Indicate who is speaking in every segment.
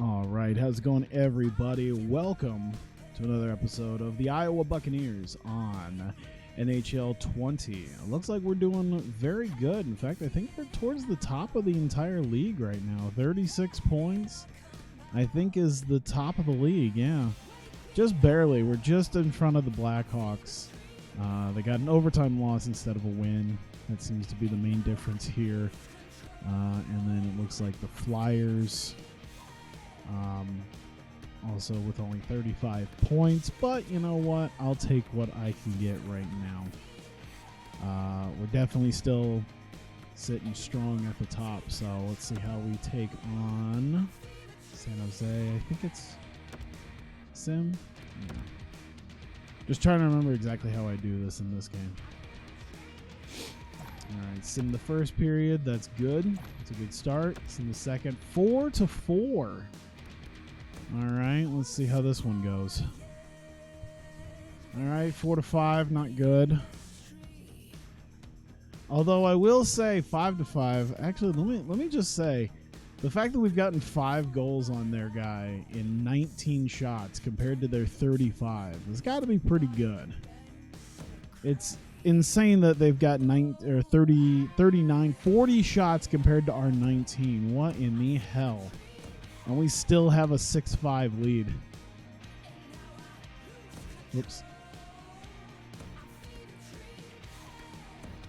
Speaker 1: All right, how's it going, everybody? Welcome to another episode of the Iowa Buccaneers on NHL 20. It looks like we're doing very good. In fact, I think we're towards the top of the entire league right now. 36 points, I think, is the top of the league, yeah. Just barely. We're just in front of the Blackhawks. They got an overtime loss instead of a win. That seems to be the main difference here. And then it looks like the Flyers... also with only 35 points, but you know what? I'll take what I can get right now. We're definitely still sitting strong at the top, so let's see how we take on San Jose. I think it's Sim. Yeah. Just trying to remember exactly how I do this in this game. Alright, Sim the first period, that's good. It's a good start. Sim the second, 4-4. Alright, let's see how this one goes. Alright, 4-5, not good. Although I will say 5-5. Actually, let me just say, the fact that we've gotten 5 goals on their guy in 19 shots compared to their 35 has got to be pretty good. It's insane that they've got 40 shots compared to our 19. What in the hell? And we still have a 6-5 lead. Whoops.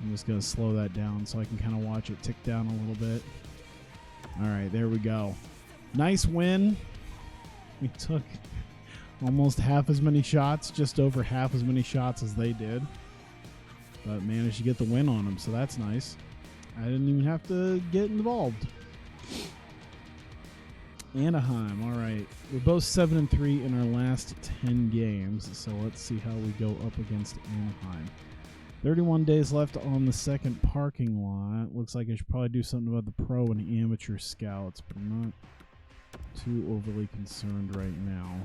Speaker 1: I'm just going to slow that down so I can kind of watch it tick down a little bit. All right, there we go. Nice win. We took almost half as many shots, just over half as many shots as they did. But managed to get the win on them, so that's nice. I didn't even have to get involved. Anaheim, all right. We're both 7-3 in our last 10 games, so let's see how we go up against Anaheim. 31 days left on the second parking lot. Looks like I should probably do something about the pro and amateur scouts, but I'm not too overly concerned right now.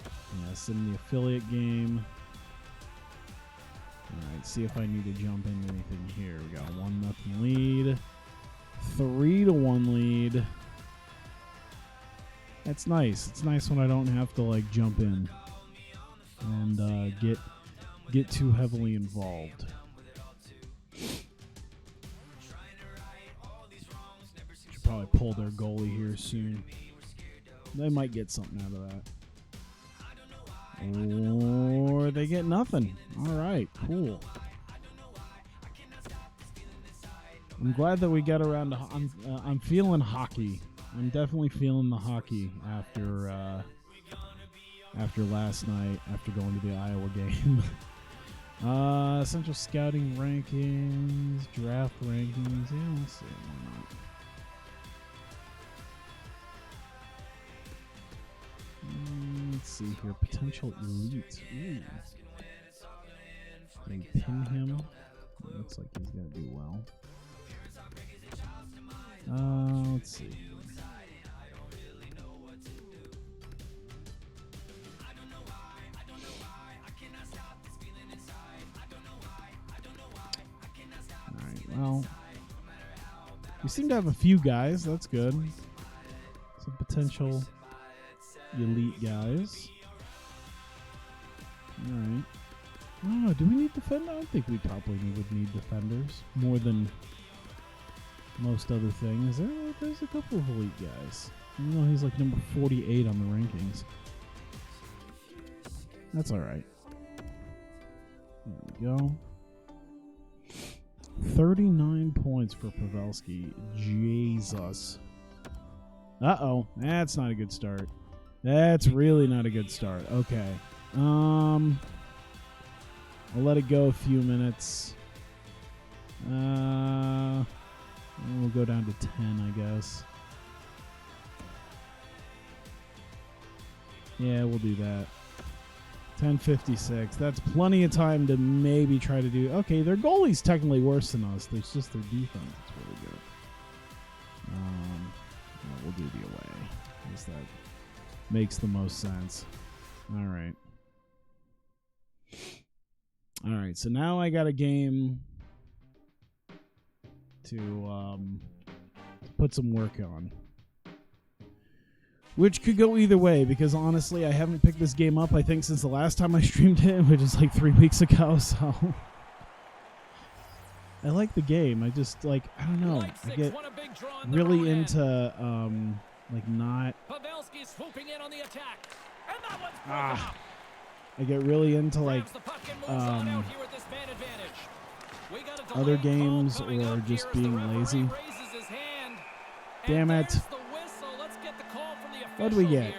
Speaker 1: Yeah, send the affiliate game. All right, see if I need to jump into anything here. We got a 1-0 lead, 3-1 lead. That's nice. It's nice when I don't have to like jump in and get too heavily involved. Should probably pull their goalie here soon. They might get something out of that. Or they get nothing. All right, cool. I'm glad that we got around to. I'm feeling hockey. I'm definitely feeling the hockey after last night, after going to the Iowa game. Central Scouting rankings, draft rankings. Yeah, let's see. Why not? Let's see here. Potential elite. Ooh. They pin him. Looks like he's gonna do well. Let's see. Well, we seem to have a few guys. That's good. Some potential elite guys. All right. I don't know. Do we need defenders? I don't think we probably would need defenders more than most other things. There's a couple of elite guys. You know, he's like number 48 on the rankings. That's all right. There we go. 39 points for Pavelski. Jesus. Uh-oh. That's not a good start. That's really not a good start. Okay. I'll let it go a few minutes. We'll go down to 10, I guess. Yeah, we'll do that. 10:56. That's plenty of time to maybe try to do. Okay, their goalie's technically worse than us. It's just their defense is really good. Yeah, we'll do the away. Because that makes the most sense. All right. All right. So now I got a game to put some work on. Which could go either way, because honestly, I haven't picked this game up, I think, since the last time I streamed it, which is like 3 weeks ago, so... I like the game. I just, like, I don't know. I get really into, like, not... I get really into, like, other games or just being lazy. Damn it. What do we get?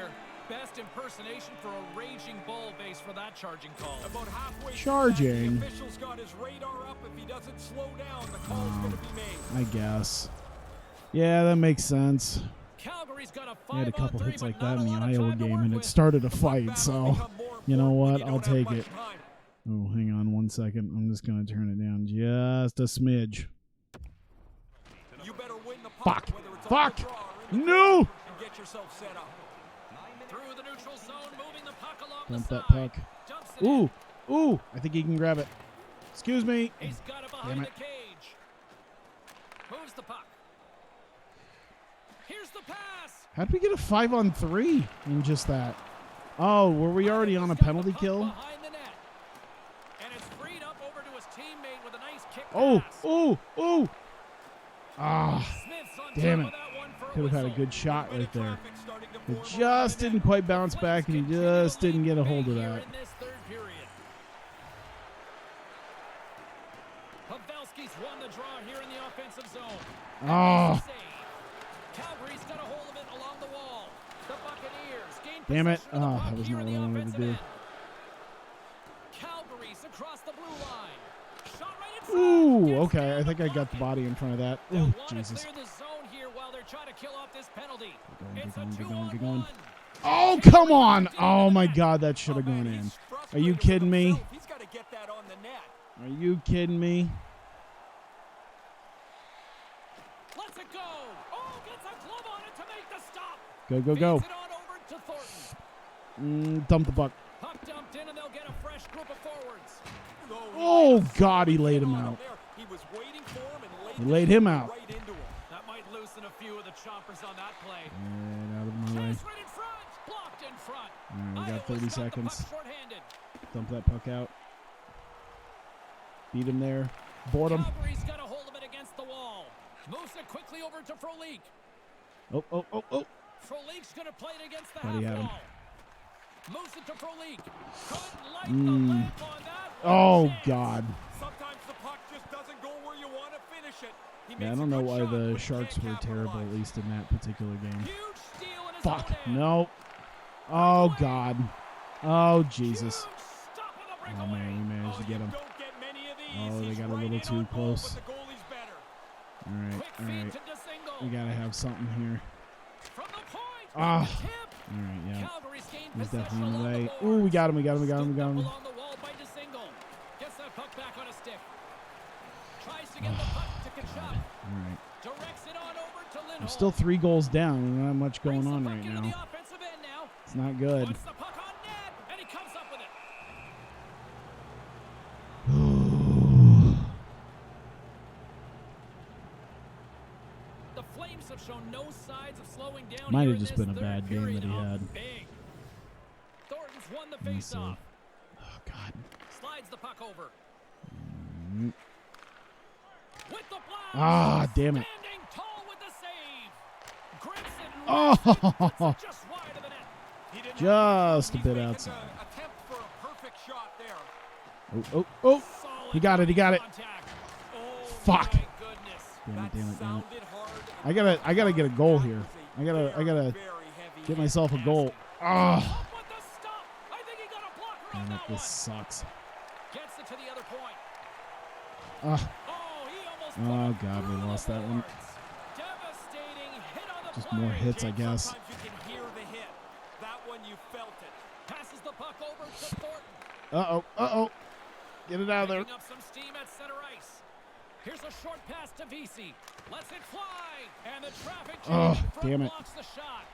Speaker 2: Best impersonation for a raging bull base for that charging call. About halfway
Speaker 1: charging.
Speaker 2: the official's got his radar up. If he doesn't slow down, the call's going to be made.
Speaker 1: I guess. Yeah, that makes sense.
Speaker 2: Calgary's got a
Speaker 1: I had a couple hits like that in the Iowa game, and it started a fight, so you know what? I'll take it. Oh, hang on 1 second. I'm just going to turn it down just a smidge.
Speaker 2: You better win the
Speaker 1: Fuck.
Speaker 2: puck, whether it's
Speaker 1: Fuck.
Speaker 2: on the draw or in the
Speaker 1: No.
Speaker 2: and get yourself set up. Through the neutral zone, moving the puck along
Speaker 1: Dump
Speaker 2: the
Speaker 1: that
Speaker 2: side.
Speaker 1: puck.
Speaker 2: Jumps it
Speaker 1: Ooh.
Speaker 2: in.
Speaker 1: Ooh. I think he can grab it. Excuse me.
Speaker 2: He's got it
Speaker 1: Damn
Speaker 2: behind
Speaker 1: it.
Speaker 2: the cage. Moves the puck. Here's the pass.
Speaker 1: How'd we get a 5-on-3 in just that? Oh, were we already on a penalty kill?
Speaker 2: Behind the net. And it's freed up over to his teammate with a nice kick
Speaker 1: Oh.
Speaker 2: pass.
Speaker 1: Ooh. Ooh. Ah.
Speaker 2: Smith's on
Speaker 1: Damn
Speaker 2: top
Speaker 1: it.
Speaker 2: of that one for a
Speaker 1: Could have had a
Speaker 2: whistle.
Speaker 1: good shot right there.
Speaker 2: Traffic starting to
Speaker 1: It
Speaker 2: form
Speaker 1: just
Speaker 2: over the
Speaker 1: didn't
Speaker 2: net.
Speaker 1: quite bounce back, and he
Speaker 2: Flames continue
Speaker 1: just
Speaker 2: to
Speaker 1: didn't get a
Speaker 2: lead
Speaker 1: hold of
Speaker 2: big
Speaker 1: that.
Speaker 2: here in this third period. Pavelski's won the draw here in the offensive zone.
Speaker 1: Oh.
Speaker 2: Save. Calgary's got a hold of it along the wall. The Buccaneers gain
Speaker 1: Damn it.
Speaker 2: possession of the
Speaker 1: Oh,
Speaker 2: puck
Speaker 1: that was
Speaker 2: here
Speaker 1: not
Speaker 2: in
Speaker 1: what I
Speaker 2: the
Speaker 1: wanted to
Speaker 2: offensive
Speaker 1: do.
Speaker 2: end. Calgary's across the blue line. Shot right in front.
Speaker 1: Ooh,
Speaker 2: Gets
Speaker 1: okay.
Speaker 2: down
Speaker 1: I think
Speaker 2: the
Speaker 1: I got the
Speaker 2: block.
Speaker 1: body in front of that.
Speaker 2: They'll
Speaker 1: Oh,
Speaker 2: want to
Speaker 1: Jesus.
Speaker 2: clear the zone here while they're trying to kill off this penalty.
Speaker 1: Get
Speaker 2: It's
Speaker 1: going,
Speaker 2: a
Speaker 1: get going, get
Speaker 2: 2-on-1.
Speaker 1: going. Oh, come on. Oh, my God. That should have gone in. Are you kidding me?
Speaker 2: He's got to get that on the net.
Speaker 1: Are you kidding me?
Speaker 2: Lets it go. Oh, gets a glove on it to make the stop.
Speaker 1: Go, go, go.
Speaker 2: Feeds it on over to Thornton.
Speaker 1: Dump the puck.
Speaker 2: Puck dumped in, and they'll get a fresh group of forwards.
Speaker 1: Oh, God. He laid him out.
Speaker 2: He was waiting for him and
Speaker 1: He laid him out.
Speaker 2: right into him. That might loosen a few of the chompers on that play.
Speaker 1: And out of my way.
Speaker 2: Chase right in front. Blocked in front.
Speaker 1: All right, we got
Speaker 2: Iowa's
Speaker 1: 30
Speaker 2: got the
Speaker 1: seconds.
Speaker 2: puck shorthanded.
Speaker 1: Dump that puck out. Beat him there. Board him.
Speaker 2: Calgary's got a hold of it against the wall. Moves it quickly over to Frolik.
Speaker 1: Oh, oh, oh, oh.
Speaker 2: Frolik's going to play it against the
Speaker 1: Thought he
Speaker 2: half
Speaker 1: had him.
Speaker 2: wall. Moves it to Frolik. Couldn't light the lamp on that.
Speaker 1: Oh,
Speaker 2: Chance.
Speaker 1: God.
Speaker 2: Sometimes the puck just doesn't go where you want to finish it. He
Speaker 1: Yeah, I
Speaker 2: makes
Speaker 1: don't
Speaker 2: a
Speaker 1: know
Speaker 2: good
Speaker 1: why
Speaker 2: shot,
Speaker 1: the
Speaker 2: but
Speaker 1: Sharks
Speaker 2: can't
Speaker 1: were terrible, at
Speaker 2: capitalize.
Speaker 1: least in that particular game.
Speaker 2: Huge steal in his
Speaker 1: Fuck.
Speaker 2: own end.
Speaker 1: No. Oh, God. Oh, Jesus.
Speaker 2: Huge stop on the
Speaker 1: Oh,
Speaker 2: breakaway.
Speaker 1: man, we managed to
Speaker 2: Oh,
Speaker 1: get
Speaker 2: you
Speaker 1: him.
Speaker 2: don't get many of these.
Speaker 1: Oh, they
Speaker 2: He's
Speaker 1: got a
Speaker 2: right
Speaker 1: little
Speaker 2: in
Speaker 1: too
Speaker 2: on goal,
Speaker 1: close.
Speaker 2: but the goalie's better.
Speaker 1: All right,
Speaker 2: Quick
Speaker 1: all
Speaker 2: feed
Speaker 1: right.
Speaker 2: to DeSingle.
Speaker 1: We got to have something here.
Speaker 2: From the point.
Speaker 1: Ah.
Speaker 2: The tip.
Speaker 1: All right, yeah.
Speaker 2: Calgary's gained
Speaker 1: He's
Speaker 2: possession
Speaker 1: definitely in the
Speaker 2: along
Speaker 1: way.
Speaker 2: the
Speaker 1: Ooh, we
Speaker 2: boards.
Speaker 1: got him, we got him, we got him, we got
Speaker 2: Scooped
Speaker 1: him.
Speaker 2: up along the wall by DeSingle. Gets that puck back on a stick. Tries to get the puck to Kachuk.
Speaker 1: All right.
Speaker 2: Directs it on over to Lindholm.
Speaker 1: We're still 3 goals down. We don't have much going
Speaker 2: Brings the
Speaker 1: on
Speaker 2: puck
Speaker 1: right
Speaker 2: into
Speaker 1: now.
Speaker 2: the offensive end now.
Speaker 1: It's not good.
Speaker 2: Wants the puck on net, and he comes up with it. The Flames have shown no signs of slowing down.
Speaker 1: Might
Speaker 2: here
Speaker 1: have
Speaker 2: in
Speaker 1: just
Speaker 2: this
Speaker 1: been a
Speaker 2: third
Speaker 1: bad game
Speaker 2: period.
Speaker 1: that he
Speaker 2: Oh,
Speaker 1: had.
Speaker 2: big. Thornton's won the
Speaker 1: Let me see.
Speaker 2: faceoff.
Speaker 1: Oh, God.
Speaker 2: Slides the puck over.
Speaker 1: Mm.
Speaker 2: With the block.
Speaker 1: Ah, damn it.
Speaker 2: Standing tall with the save. Grips it.
Speaker 1: Oh,
Speaker 2: Puts it just wide of the net. He didn't
Speaker 1: just a
Speaker 2: He's
Speaker 1: bit
Speaker 2: making
Speaker 1: outside.
Speaker 2: the attempt for a perfect shot there.
Speaker 1: Oh, oh, oh.
Speaker 2: Solid
Speaker 1: He got it, he got it.
Speaker 2: contact. Oh,
Speaker 1: Fuck.
Speaker 2: my goodness.
Speaker 1: Damn it,
Speaker 2: That
Speaker 1: damn it, damn it.
Speaker 2: sounded hard.
Speaker 1: I gotta get a goal here. I gotta
Speaker 2: Very
Speaker 1: get
Speaker 2: heavy
Speaker 1: myself a
Speaker 2: hit.
Speaker 1: goal. Ah,
Speaker 2: Up with the stop. I think he got a blocker on
Speaker 1: damn it,
Speaker 2: that
Speaker 1: this
Speaker 2: one.
Speaker 1: sucks.
Speaker 2: Gets it to the other point.
Speaker 1: Ah,
Speaker 2: Oh, he almost
Speaker 1: oh,
Speaker 2: put it
Speaker 1: God, we
Speaker 2: through the
Speaker 1: lost that one.
Speaker 2: boards. Devastating hit on the
Speaker 1: Just
Speaker 2: play.
Speaker 1: more hits, I
Speaker 2: Jake,
Speaker 1: guess.
Speaker 2: Sometimes you can hear the hit. That one you felt it. Passes the puck over to Thornton.
Speaker 1: uh-oh, uh-oh. Get it out of there.
Speaker 2: Picking up some steam at center ice. Here's a short pass to VC. Lets it fly. And the traffic jam in front
Speaker 1: damn it.
Speaker 2: blocks the shot.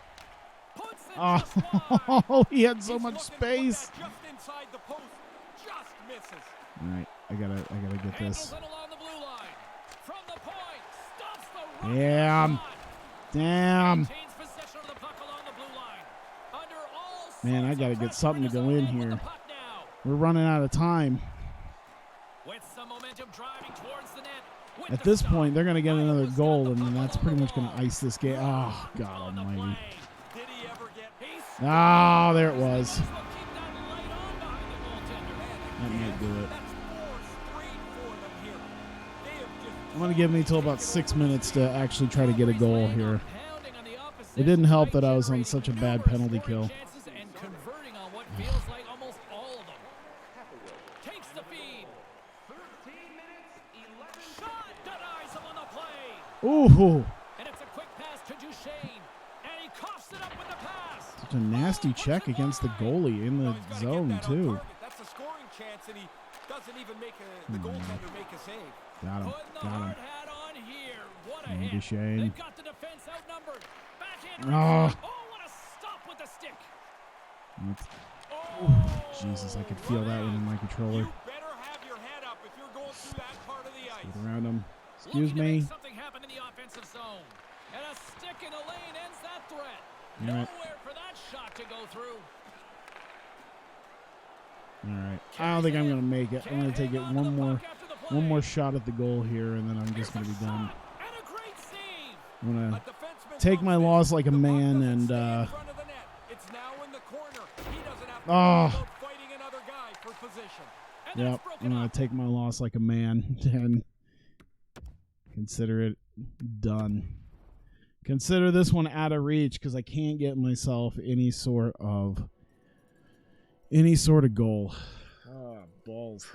Speaker 2: Puts it just wide.
Speaker 1: Oh, he had so
Speaker 2: He's
Speaker 1: much
Speaker 2: looking to put
Speaker 1: space.
Speaker 2: that just inside the post. Just misses.
Speaker 1: All right, I gotta get
Speaker 2: Handles
Speaker 1: this.
Speaker 2: it along the blue line. From the point. Stops the run.
Speaker 1: Damn.
Speaker 2: Shot.
Speaker 1: Damn.
Speaker 2: Maintains possession of the puck along the blue line.
Speaker 1: Man, I got to get something to go in here. We're running out of time.
Speaker 2: With some momentum driving towards the net.
Speaker 1: At this point, they're going to get another goal, and then that's pretty much going to ice this game. Oh, God almighty. Oh, there it was. That might do it. I'm going to give me till about 6 minutes to actually try to get a goal here. It didn't help that I was on such a bad penalty kill. Ooh.
Speaker 2: And it's a quick pass to Duchesne. And he coughs it up with the pass.
Speaker 1: Such a nasty check against the goalie in the zone, too.
Speaker 3: That's a scoring chance, and he doesn't even make the goaltender make a save.
Speaker 1: Got him.
Speaker 2: Putting the
Speaker 1: Got him.
Speaker 2: hard hat on here. What a hit.
Speaker 1: Duchesne.
Speaker 2: They've got the defense outnumbered. Backhand.
Speaker 1: Oh.
Speaker 2: What a stop with the stick.
Speaker 1: Jesus, I could feel that one in my controller.
Speaker 3: You better have your head up if you're going through that part of the ice.
Speaker 1: Get around him. Excuse me.
Speaker 2: Something happened in the offensive zone. And a stick in the lane ends that threat.
Speaker 1: All right.
Speaker 2: Nowhere for that shot to go through.
Speaker 1: All right. I don't think I'm going to make it. I'm going to take it one more shot at the goal here, and then I'm just going to be done.
Speaker 2: And a great save.
Speaker 1: I'm going to take my loss like a man and yep, I'm going to take my loss like a man and consider it done. Consider this one out of reach because I can't get myself any sort of goal. Balls.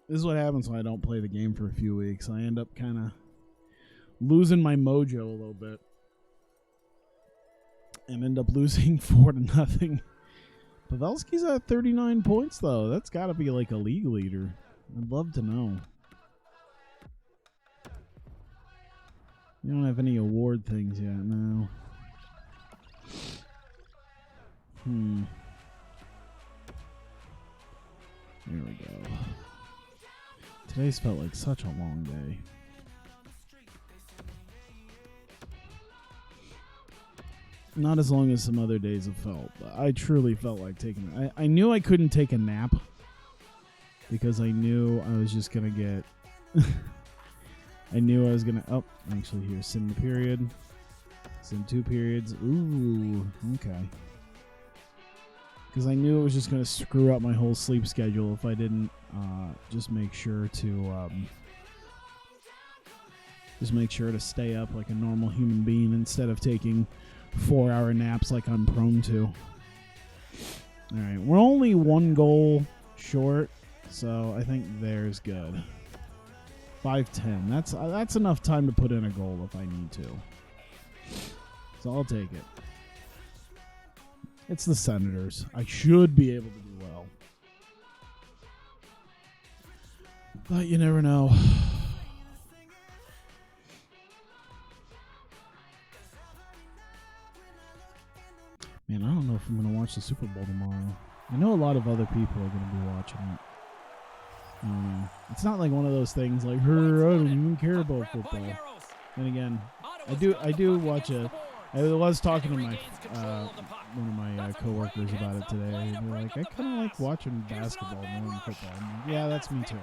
Speaker 1: This is what happens when I don't play the game for a few weeks. I end up kind of losing my mojo a little bit and end up losing 4-0. Pavelski's at 39 points, though. That's got to be like a league leader. I'd love to know. You don't have any award things yet, no. There we go. Today's felt like such a long day. Not as long as some other days have felt, but I truly felt like taking I knew I couldn't take a nap because I knew I was just going to get... I knew I was going to... Oh, actually here, sim the period. Sim 2 periods. Ooh, okay. Because I knew it was just going to screw up my whole sleep schedule if I didn't just make sure to stay up like a normal human being instead of taking 4-hour naps like I'm prone to. All right, we're only 1 goal short, so I think there's good. 5-10. That's enough time to put in a goal if I need to. So I'll take it. It's the Senators. I should be able to do well. But you never know. Man, I don't know if I'm going to watch the Super Bowl tomorrow. I know a lot of other people are going to be watching it. I don't know. It's not like one of those things like, I don't even care about football. And again, I do watch it. I was talking to my one of my coworkers about it today. And they're like, I kind of like watching basketball more than football. I'm like, yeah, that's me too.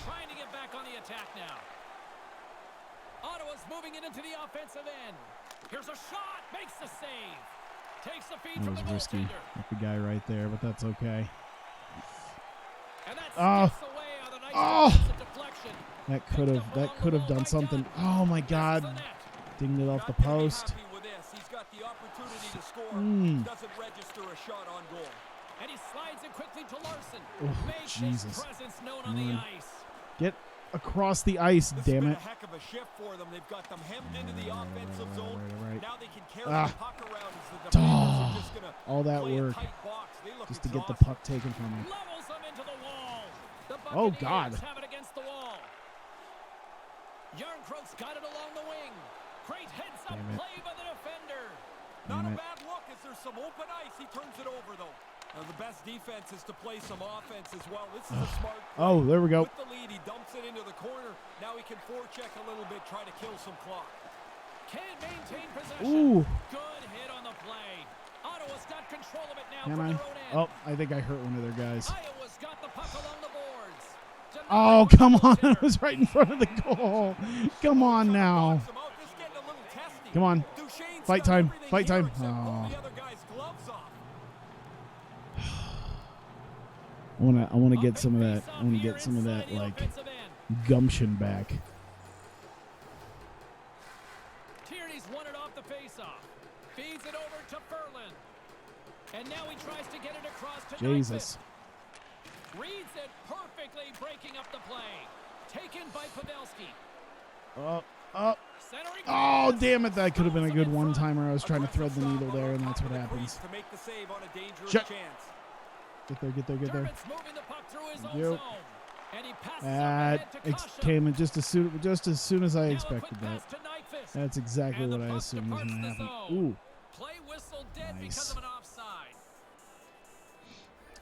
Speaker 2: Trying to get back on the attack now. Ottawa's moving it into the offensive end. Here's a shot, makes the save. Takes the feed
Speaker 1: That was
Speaker 2: from the
Speaker 1: risky
Speaker 2: goaltender.
Speaker 1: with the guy right there, but that's okay.
Speaker 2: And that
Speaker 1: Oh.
Speaker 2: skips away on a nice
Speaker 1: Oh.
Speaker 2: defensive deflection.
Speaker 1: That could have done something. Oh my God. Dinged it off the post.
Speaker 3: He's got the opportunity to score. Doesn't register a shot on goal.
Speaker 2: And he slides it quickly to Larson.
Speaker 1: Oh,
Speaker 2: Makes
Speaker 1: Jesus.
Speaker 2: his presence known on the ice.
Speaker 1: Get across the ice,
Speaker 3: This
Speaker 1: damn
Speaker 3: has been
Speaker 1: it.
Speaker 3: a heck of a shift for them. They've got them hemmed into the offensive zone.
Speaker 1: Right.
Speaker 3: Now they can carry
Speaker 1: Ah.
Speaker 3: the puck around as the defenders are just gonna
Speaker 1: All that
Speaker 3: play a
Speaker 1: work
Speaker 3: tight box. They look
Speaker 1: just to get the
Speaker 3: exhausted.
Speaker 1: puck taken from me.
Speaker 2: Levels them into the wall. The
Speaker 1: Oh,
Speaker 2: Buccaneers
Speaker 1: God.
Speaker 2: have it against the wall. Yarncroke's got it along the wing. Great heads-up
Speaker 1: Damn it.
Speaker 2: play by the defender.
Speaker 3: Not
Speaker 1: Damn
Speaker 3: a
Speaker 1: it.
Speaker 3: bad look as there's some open ice. He turns it over, though. Now, the best defense is to play some offense as well. This is a smart play.
Speaker 1: Oh, there we go.
Speaker 3: With the lead, he dumps it into the corner. Now he can forecheck a little bit, try to kill some clock.
Speaker 2: Can't maintain possession.
Speaker 1: Ooh.
Speaker 2: Good hit on the play. Ottawa's got control control of it now
Speaker 1: Can
Speaker 2: from
Speaker 1: I?
Speaker 2: their own end.
Speaker 1: Oh, I think I hurt one of their guys.
Speaker 2: Iowa's got the puck along the boards.
Speaker 1: Oh, come on. I was right in front of the goal. Come on now. Come on. Fight time. Fight time. Oh. I want to get some of that. I want to get some of that like gumption back.
Speaker 2: Tierney's won it off the faceoff. Feeds it over to Ferland. And now he tries to get it across to
Speaker 1: Jesus.
Speaker 2: Nyquist. Reads it perfectly, breaking up the play. Taken by Pavelski. Centering
Speaker 1: Oh,
Speaker 2: pass.
Speaker 1: damn it. That could have been a good
Speaker 2: Throws him in front.
Speaker 1: one-timer. I was trying to thread the needle there, and that's what happens.
Speaker 3: To make the save on a dangerous
Speaker 1: Shut-
Speaker 3: chance.
Speaker 1: Get there, get there, get there.
Speaker 2: Dermott's moving the puck through his own
Speaker 1: Yep.
Speaker 2: zone. And he passes
Speaker 1: That
Speaker 2: overhead to Kashuk.
Speaker 1: came in just as soon as I
Speaker 2: Now a
Speaker 1: expected
Speaker 2: quick
Speaker 1: that.
Speaker 2: pass to Nyquist.
Speaker 1: That's exactly
Speaker 2: And the
Speaker 1: what I
Speaker 2: puck
Speaker 1: assumed was
Speaker 2: departs
Speaker 1: going to
Speaker 2: the
Speaker 1: happen.
Speaker 2: zone.
Speaker 1: Ooh.
Speaker 2: Play whistle dead
Speaker 1: Nice.
Speaker 2: because of an offside.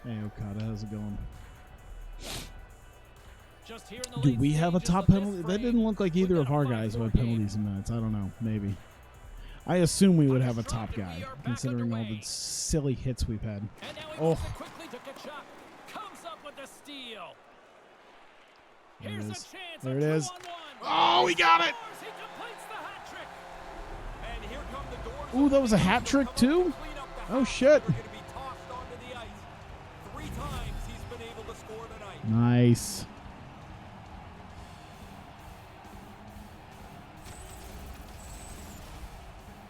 Speaker 1: Hey, Okada, how's it going?
Speaker 2: Just here in the
Speaker 1: Do
Speaker 2: late
Speaker 1: we have a
Speaker 2: stages
Speaker 1: top
Speaker 2: of this
Speaker 1: penalty? That
Speaker 2: frame,
Speaker 1: didn't look like
Speaker 2: we've
Speaker 1: either
Speaker 2: got
Speaker 1: of
Speaker 2: a
Speaker 1: our
Speaker 2: 5-4
Speaker 1: guys who had
Speaker 2: game.
Speaker 1: penalties in minutes. I don't know. Maybe. I assume we would have a
Speaker 2: Puck is
Speaker 1: top
Speaker 2: dropped and
Speaker 1: guy,
Speaker 2: we are back
Speaker 1: considering all
Speaker 2: underway.
Speaker 1: the silly hits we've had.
Speaker 2: And now he
Speaker 1: Oh.
Speaker 2: moves it quickly to Kachuk. Comes up with the steal.
Speaker 1: There it
Speaker 2: Here's a
Speaker 1: is.
Speaker 2: chance.
Speaker 1: There
Speaker 2: a
Speaker 1: it is.
Speaker 2: 2-on-1.
Speaker 1: Oh, he got it.
Speaker 2: Scores. He completes the hat trick.
Speaker 3: And here come the doors.
Speaker 1: Ooh, that was a hat trick too? Oh, shit.
Speaker 3: They're going to be tossed onto the ice. 3 times he's been able to score tonight.
Speaker 1: Nice.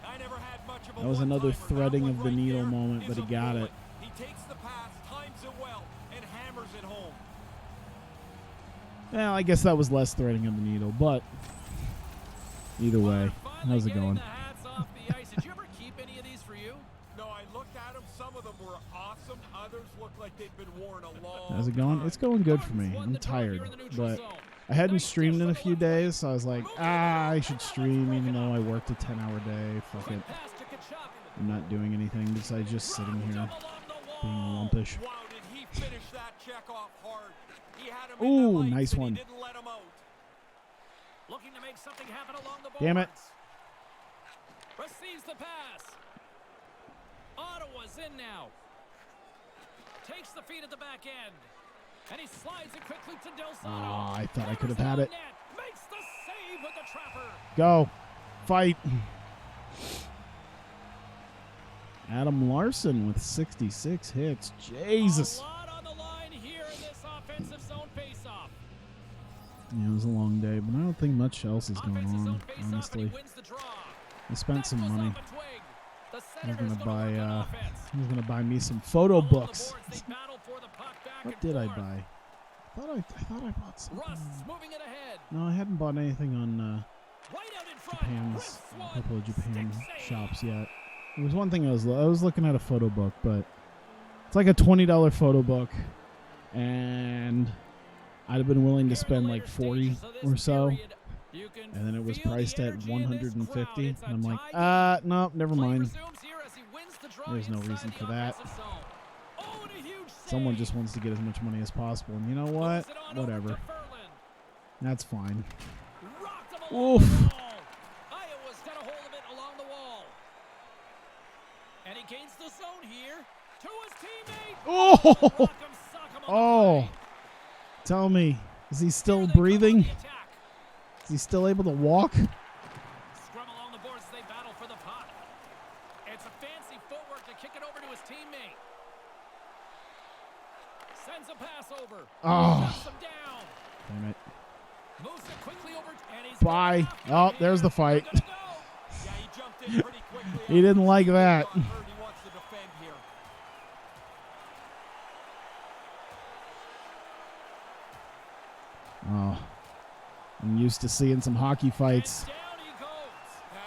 Speaker 3: I never had much of a
Speaker 1: That was another
Speaker 3: one-timer.
Speaker 1: threading
Speaker 3: That
Speaker 1: of
Speaker 3: one
Speaker 1: the
Speaker 3: right
Speaker 1: needle
Speaker 3: there
Speaker 1: moment,
Speaker 3: is
Speaker 1: but he
Speaker 3: a
Speaker 1: got
Speaker 3: bullet.
Speaker 1: it.
Speaker 3: He takes the pass, times it well, and hammers it home.
Speaker 1: Well, I guess that was less threading of the needle, but either way,
Speaker 2: Finally
Speaker 1: how's it
Speaker 2: getting
Speaker 1: going?
Speaker 2: the hats off the ice. Did you ever keep any of these for you?
Speaker 3: No, I looked at them. Some of them were awesome. Others looked like they'd been worn a long
Speaker 1: How's it going?
Speaker 3: time.
Speaker 1: It's going good for me.
Speaker 2: Won
Speaker 1: I'm
Speaker 2: the draw here
Speaker 1: tired,
Speaker 2: in the neutral
Speaker 1: but
Speaker 2: zone.
Speaker 1: I hadn't
Speaker 2: Nice
Speaker 1: streamed
Speaker 2: dish
Speaker 1: in a
Speaker 2: from the
Speaker 1: few
Speaker 2: left wing.
Speaker 1: days, so I was like, I should stream, even though I worked a 10-hour day. Fuck it.
Speaker 2: Quick pass to Kachuk.
Speaker 1: I'm not doing anything besides just sitting
Speaker 2: Dropped
Speaker 1: here
Speaker 2: him along the
Speaker 1: being
Speaker 2: wall.
Speaker 1: lumpish.
Speaker 3: Wow, did he finish that check off hard. He had him
Speaker 1: Ooh,
Speaker 3: in the lights
Speaker 1: nice
Speaker 3: and
Speaker 1: one.
Speaker 3: He didn't let him out.
Speaker 2: Looking to make something happen along the boards.
Speaker 1: Damn it.
Speaker 2: Receives the pass. Ottawa's in now. Takes the feed at the back end. And he slides it quickly to Del Zotto.
Speaker 1: Ah, I thought I could have
Speaker 2: Hammers
Speaker 1: had it.
Speaker 2: net. Makes the save with the trapper.
Speaker 1: Go. Fight. Adam Larson with 66 hits. Jesus.
Speaker 2: A lot on the line here in this offensive zone faceoff.
Speaker 1: Yeah, it was a long day, but I don't think much else is going
Speaker 2: Offensive
Speaker 1: on,
Speaker 2: zone faceoff, and
Speaker 1: honestly.
Speaker 2: he wins the draw.
Speaker 1: I spent some
Speaker 2: Knuckles
Speaker 1: money.
Speaker 2: off a twig. The
Speaker 1: I was
Speaker 2: Senators
Speaker 1: gonna
Speaker 2: gonna
Speaker 1: buy
Speaker 2: work on offense.
Speaker 1: I was gonna buy me some photo
Speaker 2: Along the
Speaker 1: books.
Speaker 2: boards, they battle for the puck back
Speaker 1: What
Speaker 2: and
Speaker 1: did I
Speaker 2: forth.
Speaker 1: buy? I thought I bought something.
Speaker 2: Rust's moving it ahead.
Speaker 1: No, I hadn't bought anything on
Speaker 2: Right out in front.
Speaker 1: Japan's
Speaker 2: Rips
Speaker 1: a
Speaker 2: one.
Speaker 1: couple of Japan
Speaker 2: Stick save.
Speaker 1: shops yet. There was one thing I was looking at a photo book, but it's like a $20 photo book, and I'd have been willing to
Speaker 2: Here in the
Speaker 1: spend
Speaker 2: later
Speaker 1: like 40
Speaker 2: stages of this
Speaker 1: or so,
Speaker 2: period, you can
Speaker 1: and then it was
Speaker 2: feel the
Speaker 1: priced at
Speaker 2: energy in this
Speaker 1: 150,
Speaker 2: crowd. It's a
Speaker 1: and I'm like,
Speaker 2: tie game.
Speaker 1: no, never
Speaker 2: Play
Speaker 1: mind.
Speaker 2: resumes here as he wins the draw
Speaker 1: There's no
Speaker 2: inside
Speaker 1: reason
Speaker 2: the
Speaker 1: for that.
Speaker 2: offensive zone. Oh, and a huge
Speaker 1: Someone
Speaker 2: save.
Speaker 1: just wants to get as much money as possible, and you know what?
Speaker 2: Moves it on over
Speaker 1: Whatever.
Speaker 2: to Ferland.
Speaker 1: That's fine.
Speaker 2: Rocked him along
Speaker 1: Oof.
Speaker 2: the wall. Iowa's got a hold of it along the wall. And he gains the zone here to his teammate.
Speaker 1: Oh!
Speaker 2: Rock him, sock him on the
Speaker 1: Oh!
Speaker 2: play.
Speaker 1: Tell me, is he
Speaker 2: Here
Speaker 1: still
Speaker 2: they come on
Speaker 1: breathing?
Speaker 2: the attack.
Speaker 1: Is he still able to walk?
Speaker 2: Scrum along the boards as they battle for the puck. It's a fancy footwork to kick it over to his teammate. Sends a pass over.
Speaker 1: Oh.
Speaker 2: Shuts him down.
Speaker 1: Damn it.
Speaker 2: Moves it quickly over, and he's
Speaker 1: Bye.
Speaker 2: going after
Speaker 1: Oh,
Speaker 2: him
Speaker 1: there's the
Speaker 2: here.
Speaker 1: fight.
Speaker 2: They're gonna go.
Speaker 3: Yeah, he jumped in pretty quickly.
Speaker 1: He didn't like that.
Speaker 3: He wants to defend here.
Speaker 1: Oh, I'm used to seeing some hockey fights.
Speaker 2: And down he goes.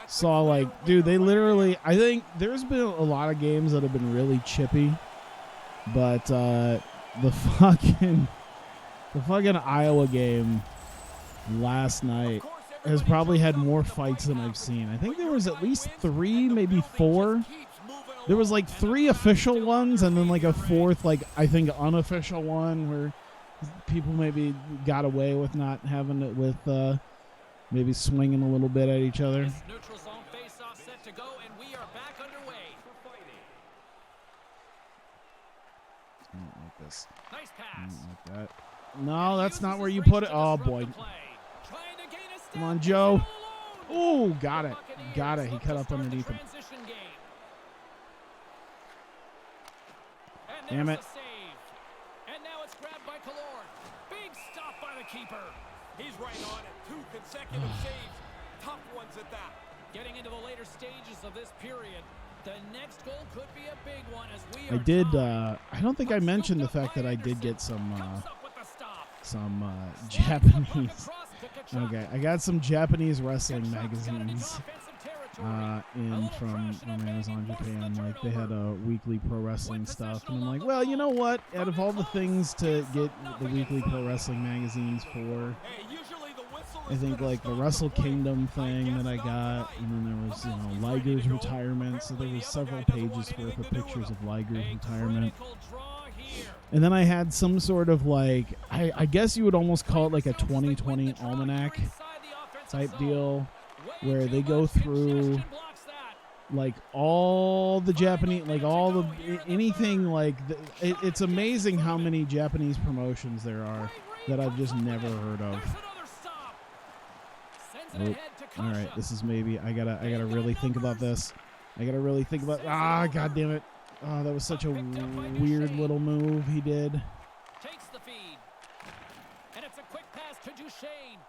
Speaker 3: That's
Speaker 1: Saw
Speaker 3: a clear
Speaker 1: like, dude, they
Speaker 3: winner right
Speaker 1: literally,
Speaker 3: there.
Speaker 1: I think there's been a lot of games that have been really chippy, but the fucking Iowa game last night
Speaker 3: Of course,
Speaker 1: has
Speaker 3: everybody
Speaker 1: probably had
Speaker 3: jumps up
Speaker 1: more
Speaker 3: when the
Speaker 1: fights than
Speaker 3: fight
Speaker 1: I've seen. I
Speaker 3: happens,
Speaker 1: think
Speaker 3: but
Speaker 1: there
Speaker 3: your
Speaker 1: was at
Speaker 3: guy
Speaker 1: least
Speaker 3: wins,
Speaker 1: 3,
Speaker 3: and the
Speaker 1: maybe
Speaker 3: building
Speaker 1: 4.
Speaker 3: just keeps moving
Speaker 1: There was like
Speaker 3: along, and
Speaker 1: 3
Speaker 3: the crowd's
Speaker 1: official
Speaker 3: still
Speaker 1: ones and then like a
Speaker 3: underneath your
Speaker 1: 4th, like I think unofficial one where people maybe got away with not having it with maybe swinging a little bit at each other.
Speaker 2: This neutral zone face-off set to go, and we are back underway.
Speaker 1: this.
Speaker 2: Nice pass.
Speaker 1: Like that. No, that's not where you put it. Oh, boy. Come on, Joe. Oh, got it. Got it. He cut up underneath him. Damn it.
Speaker 2: And now it's grabbed by Killorn. Big stop by the keeper.
Speaker 3: He's right on it. 2 consecutive saves. Tough ones at that.
Speaker 2: Getting into the later stages of this period, the next goal could be a big one as we
Speaker 1: I
Speaker 2: are
Speaker 1: did.
Speaker 2: tied.
Speaker 1: I don't think I mentioned the fact that I did get some
Speaker 2: Comes up with the stop.
Speaker 1: Japanese. Okay, I got some Japanese wrestling magazines in from Amazon Japan. Like they had a weekly pro wrestling stuff, and I'm like, well, you know what? Out of all the things to get the weekly pro wrestling magazines for, I think like the Wrestle Kingdom thing that I got, and then there was Liger's retirement. So there was several pages worth of pictures of Liger's retirement. And then I had some sort of like, I guess you would almost call it like a 2020 almanac type deal, where they go through like all the Japanese, like all the anything like it's amazing how many Japanese promotions there are that I've just never heard of. Oh, all right, this is maybe I gotta really think about this. I gotta really think about. God damn it! Oh, that was such a weird little move he did.
Speaker 2: Takes the feed. And it's a quick pass to Duchesne.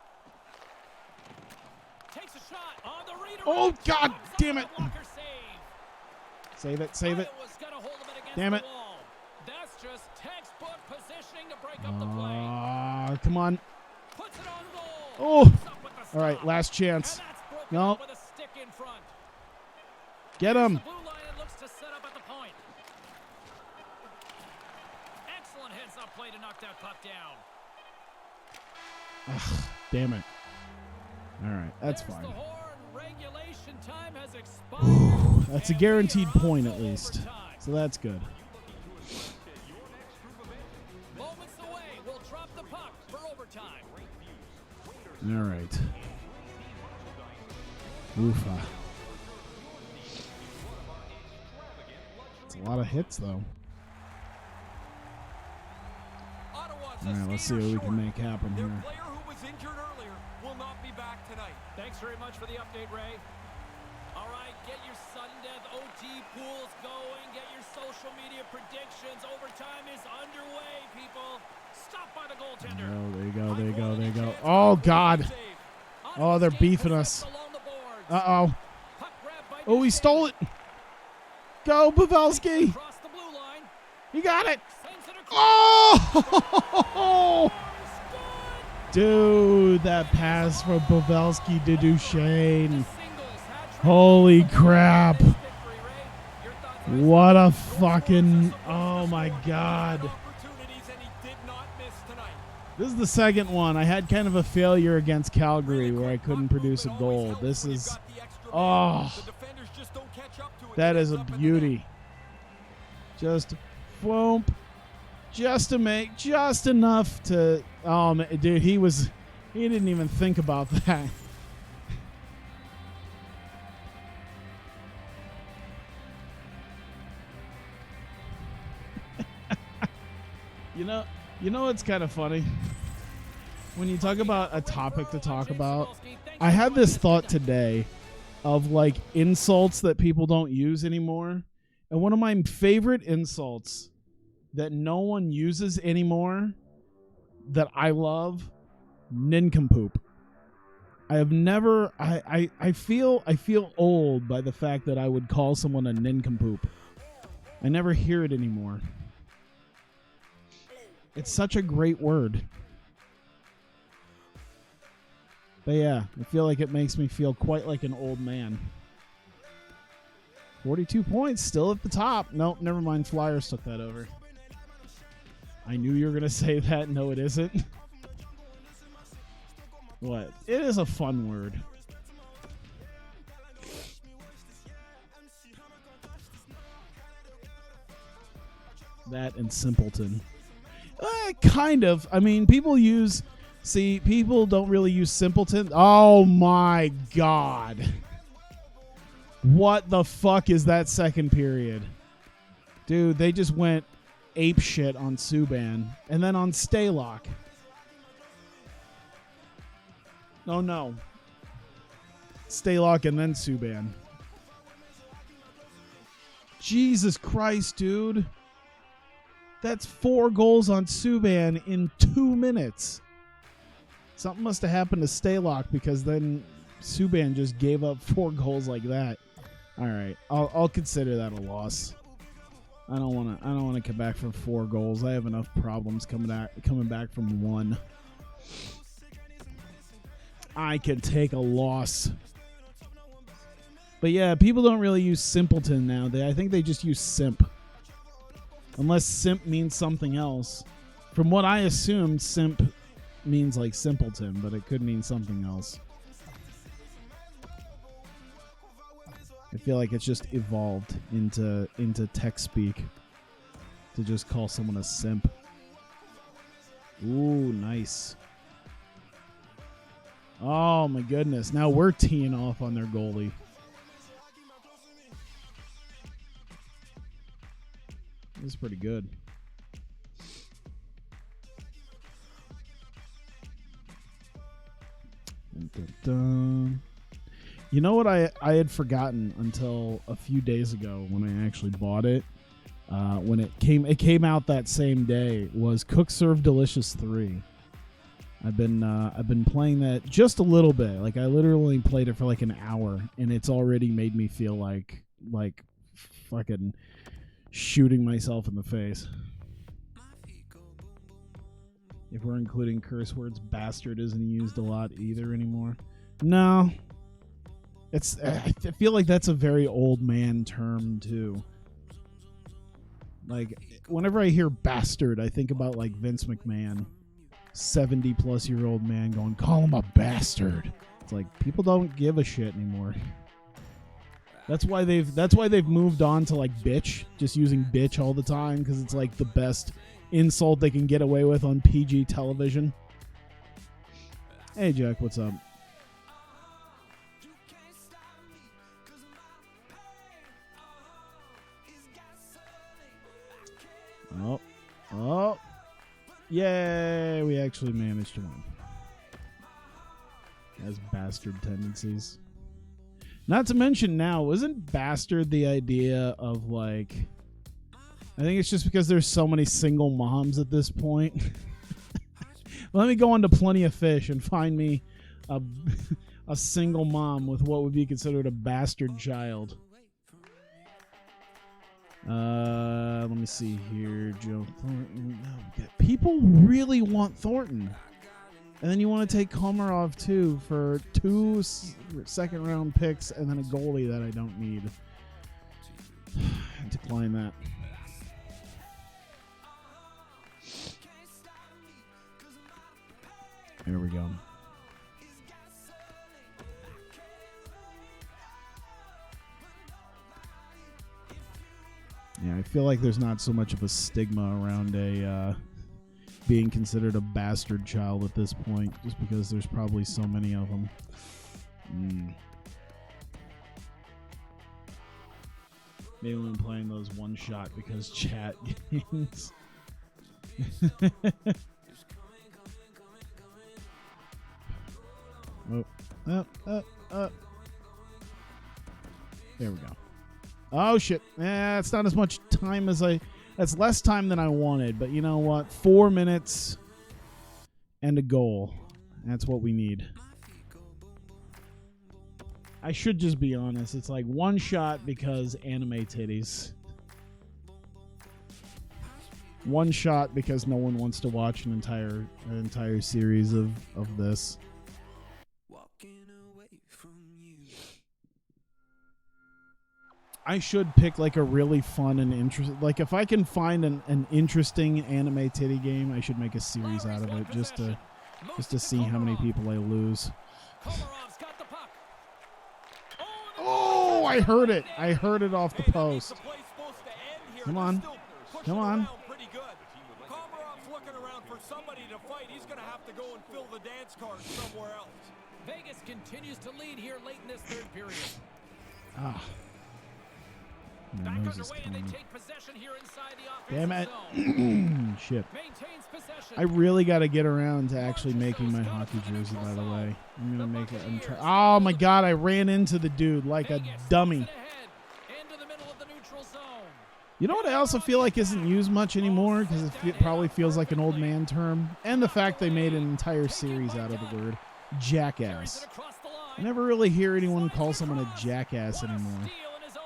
Speaker 2: Takes a shot on the reader.
Speaker 1: Oh, God damn it. Save it. Damn it.
Speaker 2: That's just textbook positioning to break up the play.
Speaker 1: Come on.
Speaker 2: Puts it on goal.
Speaker 1: Oh. All right, last chance. No.
Speaker 2: With a stick in front.
Speaker 1: Get him.
Speaker 2: Blue Line looks to set up at the point. Excellent heads-up play to knock that puck down.
Speaker 1: Ugh, damn it. All right, that's fine.
Speaker 2: Regulation time has expired.
Speaker 1: That's a guaranteed point at least, so that's good.
Speaker 2: Moments away, we'll drop the puck for overtime.
Speaker 1: All right. Oofa. It's a lot of hits, though. All right, let's see what we can make happen here.
Speaker 3: Their player who was injured earlier will not be back tonight.
Speaker 2: Thanks very much for the update, Ray. All right, get your sudden death OT pools going. Get your social media predictions. Overtime is underway, people. Stop by the goaltender.
Speaker 1: Oh, there you go. Oh, God. Oh, they're beefing us. Uh-oh. Oh, he stole it. Go, Pavelski. He got it. Oh! Dude, that pass from Pavelski to Duchesne. Holy crap. What a fucking... Oh, my God. This is the second one. I had kind of a failure against Calgary where I couldn't produce a goal. This is... Oh. That is a beauty. Just... Boom. Just to make... Just enough to... Oh, man, dude, he didn't even think about that. You know what's kind of funny? When you talk about a topic to talk about, I had this thought today of like insults that people don't use anymore. And one of my favorite insults that no one uses anymore that I love, nincompoop. I have never I feel old by the fact that I would call someone a nincompoop. I never hear it anymore. It's such a great word. But yeah, I feel like it makes me feel quite like an old man. 42 points, still at the top. Nope, never mind. Flyers took that over. I knew you were going to say that. No, it isn't. What? It is a fun word. That and simpleton. Kind of. I mean, people don't really use simpleton. Oh my God. What the fuck is that second period? Dude, they just went ape shit on Subban, and then on Staylock. Oh no. Staylock and then Subban. Jesus Christ, dude. That's 4 goals on Subban in 2 minutes. Something must have happened to Staylock because then Subban just gave up 4 goals like that. All right, I'll consider that a loss. I don't want to come back from 4 goals. I have enough problems coming back from 1. I can take a loss. But yeah, people don't really use simpleton now. I think they just use simp. Unless simp means something else. From what I assumed, simp means like simpleton, but it could mean something else. I feel like it's just evolved into tech speak to just call someone a simp. Ooh, nice. Oh my goodness. Now we're teeing off on their goalie. This is pretty good. Dun, dun, dun. You know what I had forgotten until a few days ago when I actually bought it. When it came out that same day was Cook Serve Delicious 3. I've been playing that just a little bit. Like I literally played it for like an hour, and it's already made me feel like fucking shooting myself in the face. If we're including curse words, bastard isn't used a lot either anymore. No. I feel like that's a very old man term too. Like whenever I hear bastard, I think about like Vince McMahon, 70-plus-year-old man going, call him a bastard. It's like people don't give a shit anymore. That's why they've moved on to like bitch, just using bitch all the time because it's like the best insult they can get away with on PG television. Hey Jack, what's up? Oh. Yay, we actually managed to win. Has bastard tendencies. Not to mention now, isn't bastard the idea of like... I think it's just because there's so many single moms at this point. Let me go on to Plenty of Fish and find me a single mom with what would be considered a bastard child. Let me see here. Joe Thornton. No, people really want Thornton. And then you want to take Komarov too for 2 second-round picks and then a goalie that I don't need. Decline that. There we go. Yeah, I feel like there's not so much of a stigma around a being considered a bastard child at this point, just because there's probably so many of them. Maybe when playing those one-shot because chat games. There we go. Oh, shit. It's not as much time as that's less time than I wanted, but you know what? 4 minutes and a goal. That's what we need. I should just be honest. It's like one shot because anime titties. One shot because no one wants to watch an entire series of this. I should pick like a really fun and interesting, like if I can find an interesting anime titty game, I should make a series out of it just to see how many people I lose. Oh, I heard it. I heard it off the post. Come on. Come on.
Speaker 3: Komarov's looking around for somebody to fight. He's going to have to go and fill the dance card somewhere else.
Speaker 2: Vegas continues to lead here late in this third period.
Speaker 1: Ah. My
Speaker 2: Back
Speaker 1: nose is
Speaker 2: underway,
Speaker 1: killing
Speaker 2: and
Speaker 1: me.
Speaker 2: they take possession here inside the
Speaker 1: Damn
Speaker 2: offensive
Speaker 1: it.
Speaker 2: zone.
Speaker 1: Shit.
Speaker 2: Maintains possession.
Speaker 1: I really got to get around to actually making my hockey jersey, by the way. I'm going to make it. Oh, my God. I ran into the dude like a dummy.
Speaker 2: Into the middle of the neutral zone.
Speaker 1: You know what I also feel like isn't used much anymore because it probably feels like an old man term? And the fact they made an entire series out of the word jackass. I never really hear anyone call someone a jackass anymore.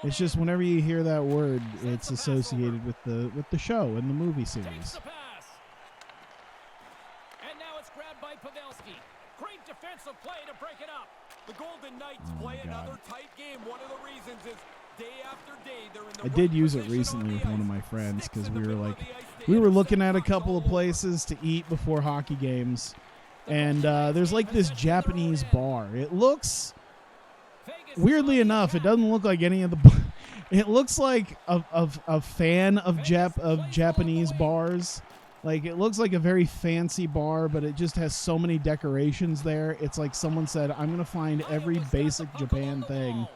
Speaker 1: It's just whenever you hear that word, it's associated with the show and the movie series.
Speaker 2: And now it's grabbed by Pavelski. Great defensive play to break it up.
Speaker 3: The Golden Knights play another tight game. One of the reasons is day after day they're in the
Speaker 1: I did use it recently with one of my friends because we were looking at a couple of places to eat before hockey games, and there's like this Japanese bar. It looks, weirdly enough, it doesn't look like any of the. It looks like a fan of Japanese bars. Like, it looks like a very fancy bar, but it just has so many decorations there. It's like someone said, I'm going to find every basic Japan thing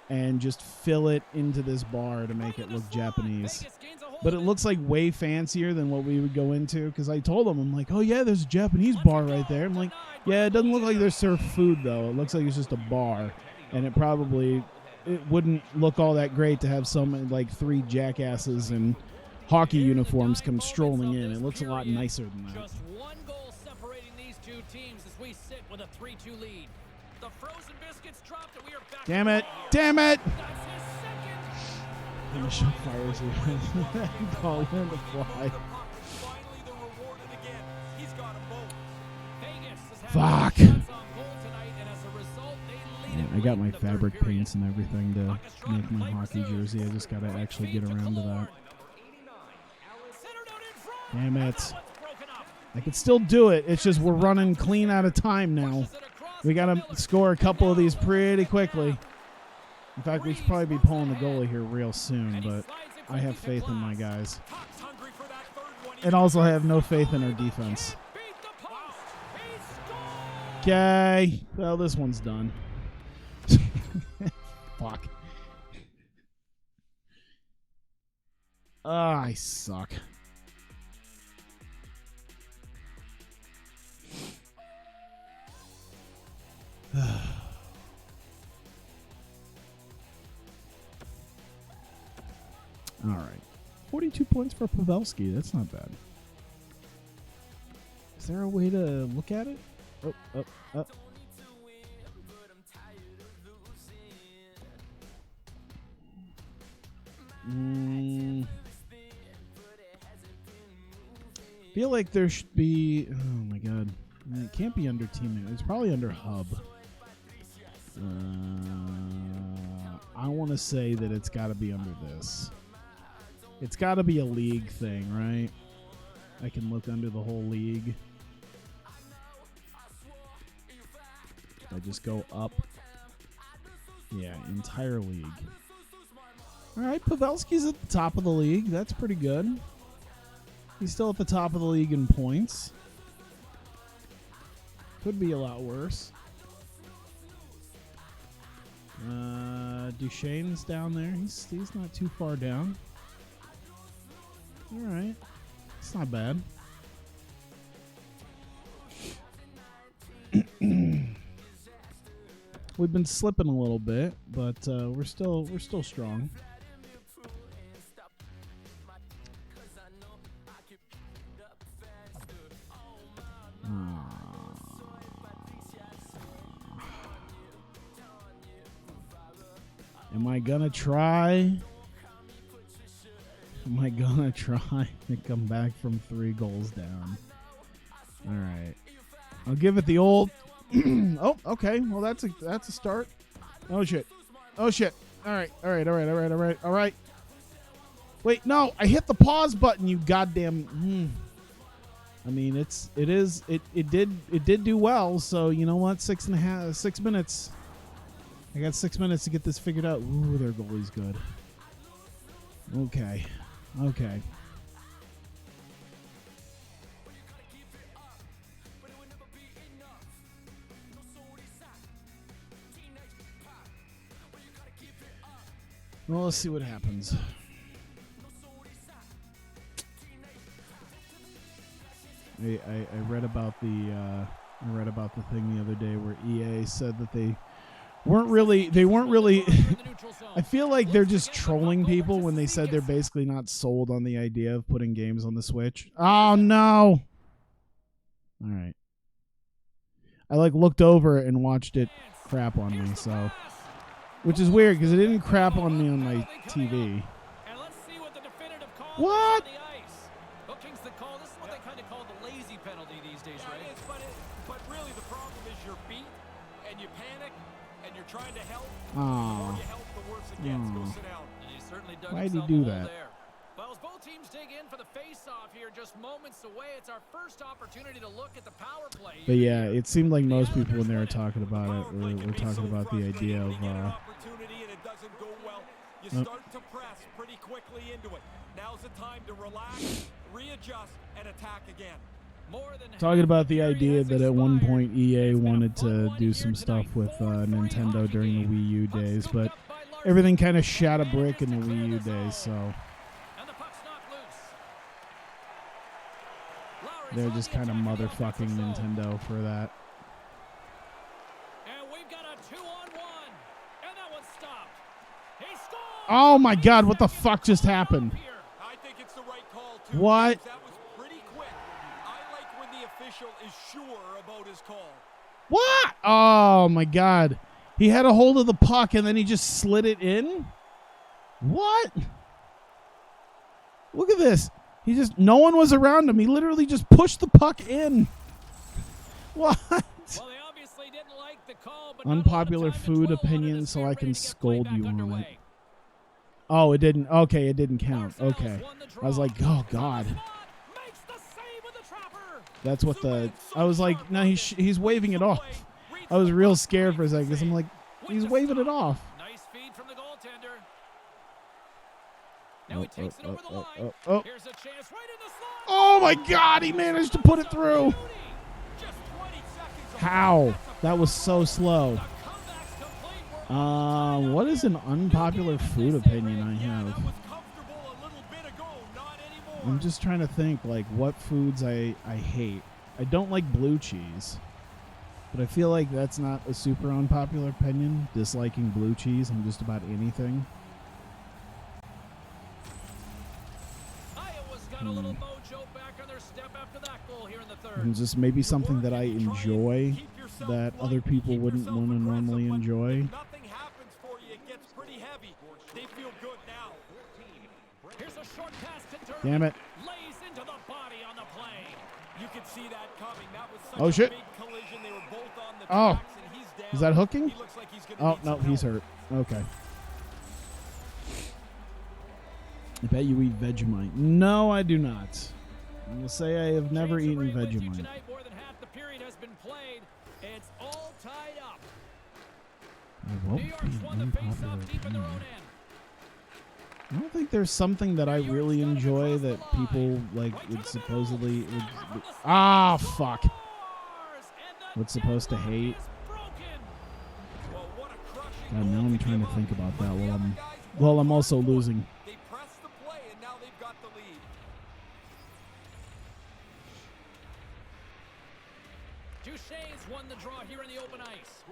Speaker 1: and just fill it into this bar to make it look Japanese. But it looks like way fancier than what we would go into, because I told them, I'm like, oh yeah, there's a Japanese bar right there. I'm like, yeah, it doesn't look like they serve food, though. It looks like it's just a bar, and it wouldn't look all that great to have some, like, 3 jackasses in hockey uniforms come strolling in. It looks a lot nicer than that.
Speaker 2: Just one goal separating these two teams as we sit with a 3-2 lead. The frozen biscuits dropped and we are back.
Speaker 1: Damn it! Damn it!
Speaker 2: That's his second.
Speaker 1: Finish up fires here. Call him to fly.
Speaker 3: Finally, they're rewarded again. He's got a boat.
Speaker 2: Vegas has had
Speaker 1: Fuck.
Speaker 2: shots on goal tonight, and as a result, they lead it
Speaker 1: I got
Speaker 2: late
Speaker 1: my
Speaker 2: in the third
Speaker 1: fabric
Speaker 2: period.
Speaker 1: paints and everything to make my hockey jersey. I just gotta actually get around to that.
Speaker 2: Centered out in front.
Speaker 1: Damn it.
Speaker 2: That one's broken up.
Speaker 1: I could still do it. It's just we're running clean out of time now.
Speaker 2: Pushes it across
Speaker 1: We gotta score a couple of these pretty quickly. In fact, we should probably be pulling the goalie here real soon, but I have faith in my guys.
Speaker 3: Puck's hungry for that third one.
Speaker 1: And also I have no faith in our defense.
Speaker 2: beat the post. He scored.
Speaker 1: Okay. Well, this one's done. Fuck. I suck. All right. 42 points for Pavelski. That's not bad. Is there a way to look at it? Oh. Feel like there should be. Oh my god, it can't be under team. It's probably under hub. I want to say that it's got to be under this. It's got to be a league thing, right? I can look under the whole league. I just go up. Yeah, entire league. All right, Pavelski's at the top of the league. That's pretty good. He's still at the top of the league in points. Could be a lot worse. Duchesne's down there. He's not too far down. All right. It's not bad. We've been slipping a little bit, but we're still strong. Am I gonna try? Am I gonna try to come back from 3 goals down? All right. I'll give it the old. Oh, okay. Well, that's a start. Oh shit. Oh shit. All right. Wait, no! I hit the pause button. You goddamn. I mean, it did do well. So you know what? 6 minutes. I got 6 minutes to get this figured out. Ooh, their goalie's good. Okay. Well, let's see what happens. I read about the thing the other day where EA said that they weren't really I feel like they're just trolling people when they said they're basically not sold on the idea of putting games on the Switch. Oh no. All right. I looked over and watched it crap on me, so which is weird because it didn't crap on me on my TV. What?
Speaker 2: Hooking's the call. This is what they kind of call the lazy penalty these days, right?
Speaker 3: But really the problem is you're beat and you panic and you're trying to help. The
Speaker 1: Oh.
Speaker 3: more you help, the worse it gets. Go sit down.
Speaker 2: And he certainly dug
Speaker 1: Why'd he
Speaker 2: himself
Speaker 1: do
Speaker 2: a hole
Speaker 1: that?
Speaker 2: there. Well, as both teams dig in for the face-off here, just moments away, it's our first opportunity to look at the power play.
Speaker 1: But yeah, it seemed like most people when they were talking about it were talking about the idea of
Speaker 3: opportunity and it doesn't go well. You start to press pretty quickly into it. Now's the time to relax, readjust, and attack again.
Speaker 1: talking about the idea that at one point EA wanted to do some stuff with Nintendo during the Wii U days, but everything kind of shot a brick in the Wii U days, so they're just kind of motherfucking Nintendo for that.
Speaker 2: And we've got a 2-on-1, and that one's stopped. He scored!
Speaker 1: Oh my god, what the fuck just happened?
Speaker 3: I think it's the right call, too.
Speaker 1: What?
Speaker 3: That was pretty quick. I like when the official is sure about his call.
Speaker 1: What? Oh my god. He had a hold of the puck and then he just slid it in? What? Look at this. No one was around him. He literally just pushed the puck in. What?
Speaker 2: Well, they obviously didn't like the call, but
Speaker 1: Unpopular food opinion, so I can scold you on it. Oh, it didn't. Okay, it didn't count. Okay. I was like, oh god. That's what I was like, no, he's waving it off. I was real scared for a second because I'm like, he's waving it off.
Speaker 2: Nice feed from the goaltender. Now he takes it over the line. Here's a chance right in the slot.
Speaker 1: Oh my god, he managed to put it through.
Speaker 2: Just 20 seconds.
Speaker 1: How? That was so slow. What is an unpopular food opinion I have? I'm just trying to think, like, what foods I hate. I don't like blue cheese. But I feel like that's not a super unpopular opinion, disliking blue cheese on just about anything.
Speaker 2: Iowa's got a little mojo back on their step after that goal here in the third.
Speaker 1: And just maybe something that I enjoy that other people wouldn't want to normally enjoy.
Speaker 3: Nothing happens for you. It gets pretty heavy. They feel good now.
Speaker 2: Here's a short pass to Durden.
Speaker 1: Damn it.
Speaker 2: Lays into the body on the play.
Speaker 3: You could see that coming. That was such
Speaker 1: Oh, shit.
Speaker 3: a big collision. They were both on the
Speaker 1: Oh.
Speaker 3: tracks, and he's down.
Speaker 1: Is that hooking?
Speaker 3: He looks like he's gonna
Speaker 1: Oh,
Speaker 3: need
Speaker 1: no,
Speaker 3: some
Speaker 1: he's
Speaker 3: help.
Speaker 1: hurt. Okay. I bet you eat Vegemite. No, I do not. I will say I have never
Speaker 2: James
Speaker 1: eaten
Speaker 2: Ray leads you
Speaker 1: Vegemite.
Speaker 2: tonight. More than half the period has been played. It's all tied up.
Speaker 1: I won't
Speaker 2: New
Speaker 1: be
Speaker 2: York's
Speaker 1: an
Speaker 2: won the
Speaker 1: unpopular
Speaker 2: face-off deep in their own
Speaker 1: opinion.
Speaker 2: end.
Speaker 1: I don't think there's something that I really enjoy that people like would supposedly fuck. What's supposed to hate?
Speaker 3: Well, what a crushing
Speaker 1: God,
Speaker 3: goal
Speaker 1: now I'm
Speaker 3: to
Speaker 1: trying to
Speaker 3: give
Speaker 1: think
Speaker 3: up.
Speaker 1: about
Speaker 3: But
Speaker 1: that
Speaker 3: the
Speaker 1: while
Speaker 3: other
Speaker 1: I'm
Speaker 3: guys
Speaker 1: well,
Speaker 3: worked
Speaker 1: I'm also
Speaker 3: hard for it.
Speaker 1: losing.
Speaker 3: They pressed the play, and now they've got the lead.
Speaker 2: Duchesne's won the draw here in the open ice.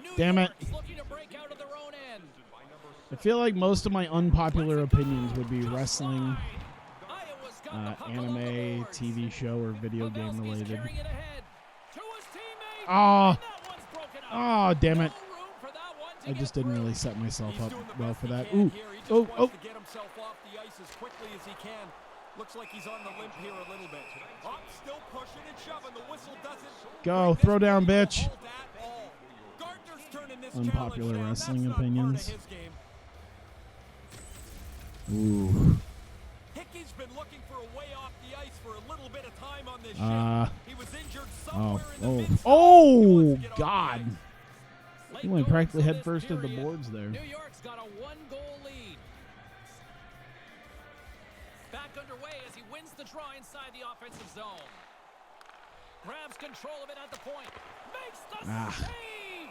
Speaker 2: New
Speaker 1: Damn it.
Speaker 2: York's looking to break out of their own end.
Speaker 1: I feel like most of my unpopular opinions would be wrestling,
Speaker 2: Iowa's got the puck along the
Speaker 1: anime,
Speaker 2: boards.
Speaker 1: TV show, or video game
Speaker 2: Pavelski's
Speaker 1: related.
Speaker 2: carrying it ahead to his teammate,
Speaker 1: Oh,
Speaker 2: and that one's broken up.
Speaker 1: oh, damn it.
Speaker 2: No room for that one to
Speaker 1: I
Speaker 2: get
Speaker 1: just didn't
Speaker 2: through.
Speaker 1: really set myself
Speaker 3: He's
Speaker 1: up
Speaker 3: doing the
Speaker 1: well
Speaker 3: best
Speaker 1: for
Speaker 3: he
Speaker 1: that.
Speaker 3: can
Speaker 1: Ooh,
Speaker 3: here. He just
Speaker 1: oh,
Speaker 3: wants
Speaker 1: oh.
Speaker 3: to get himself off the ice as quickly as he can. Looks like he's on the limp here a little bit. Up, still pushing and shoving. The whistle doesn't.
Speaker 1: Go, throw down, bitch.
Speaker 3: Hold that ball. Gardner's turning this
Speaker 1: Unpopular
Speaker 3: challenge down.
Speaker 1: wrestling
Speaker 3: That's not part of
Speaker 1: opinions.
Speaker 3: his game.
Speaker 1: Ooh.
Speaker 3: Hickey's been looking for a way off the ice for a little bit of time on this
Speaker 1: Uh,
Speaker 3: shift. He was injured
Speaker 1: Oh,
Speaker 3: somewhere in the
Speaker 1: oh,
Speaker 3: mid-zone. He
Speaker 1: oh,
Speaker 3: wants to get off the
Speaker 1: God.
Speaker 3: ice.
Speaker 1: He went practically head first at the boards there.
Speaker 2: New York's got a one-goal lead. Back underway as he wins the draw inside the offensive zone. Grabs control of it at the point. Makes the save.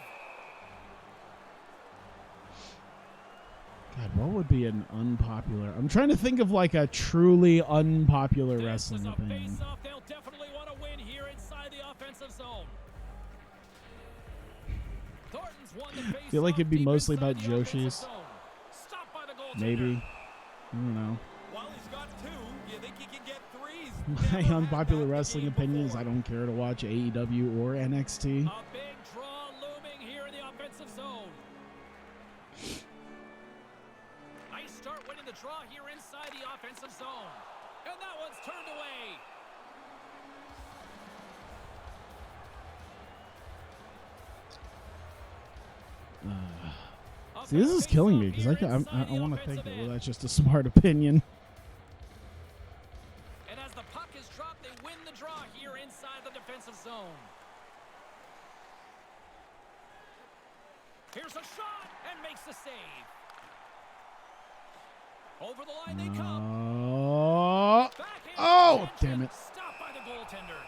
Speaker 1: God, what would be an unpopular? I'm trying to think of like a truly unpopular
Speaker 2: This
Speaker 1: wrestling
Speaker 2: is a
Speaker 1: opinion.
Speaker 2: face-off. They'll definitely want to win here inside the offensive zone. Thornton's won the face-off.
Speaker 1: Feel like it'd be
Speaker 2: deep
Speaker 1: mostly
Speaker 2: inside
Speaker 1: about
Speaker 2: the offensive
Speaker 1: Joshi's.
Speaker 2: zone. Stopped by the goaltender.
Speaker 1: Maybe. I don't know.
Speaker 3: Well, he's got 2. You think he can get 3s?
Speaker 1: My
Speaker 3: Never had
Speaker 1: unpopular
Speaker 3: that in the
Speaker 1: wrestling
Speaker 3: game
Speaker 1: opinion is
Speaker 3: before.
Speaker 1: I don't care to watch AEW or NXT.
Speaker 2: A big draw looming here in the offensive zone. Nice start winning the draw here inside the offensive zone. And that one's turned away.
Speaker 1: See, this is killing me because I want to think that well, that's just a smart opinion.
Speaker 2: And as the puck is dropped, they win the draw here inside the defensive zone. Here's a shot and makes the save. Over the line they come. Backhand
Speaker 1: Oh,
Speaker 2: connection.
Speaker 1: damn it.
Speaker 2: Stopped by the goaltender.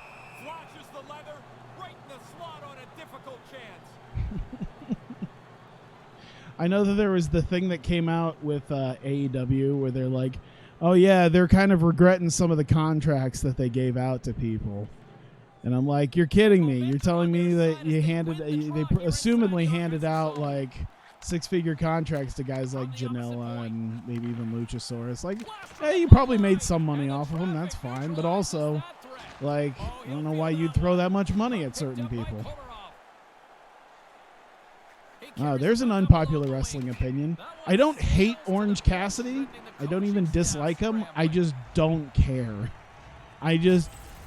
Speaker 3: Flashes the leather right in the slot on a difficult chance.
Speaker 1: I know that there was the thing that came out with AEW where they're like, oh, yeah, they're kind of regretting some of the contracts that they gave out to people. And I'm like, you're kidding me. You're telling me that you they assumedly handed out like 6-figure contracts to guys like Janela and maybe even Luchasaurus. Like, hey, you probably made some money off of them. That's fine. But also, like, I don't know why you'd throw that much money at certain people. Oh, there's an unpopular wrestling opinion. I don't hate Orange Cassidy. I don't even dislike him. I just don't care. I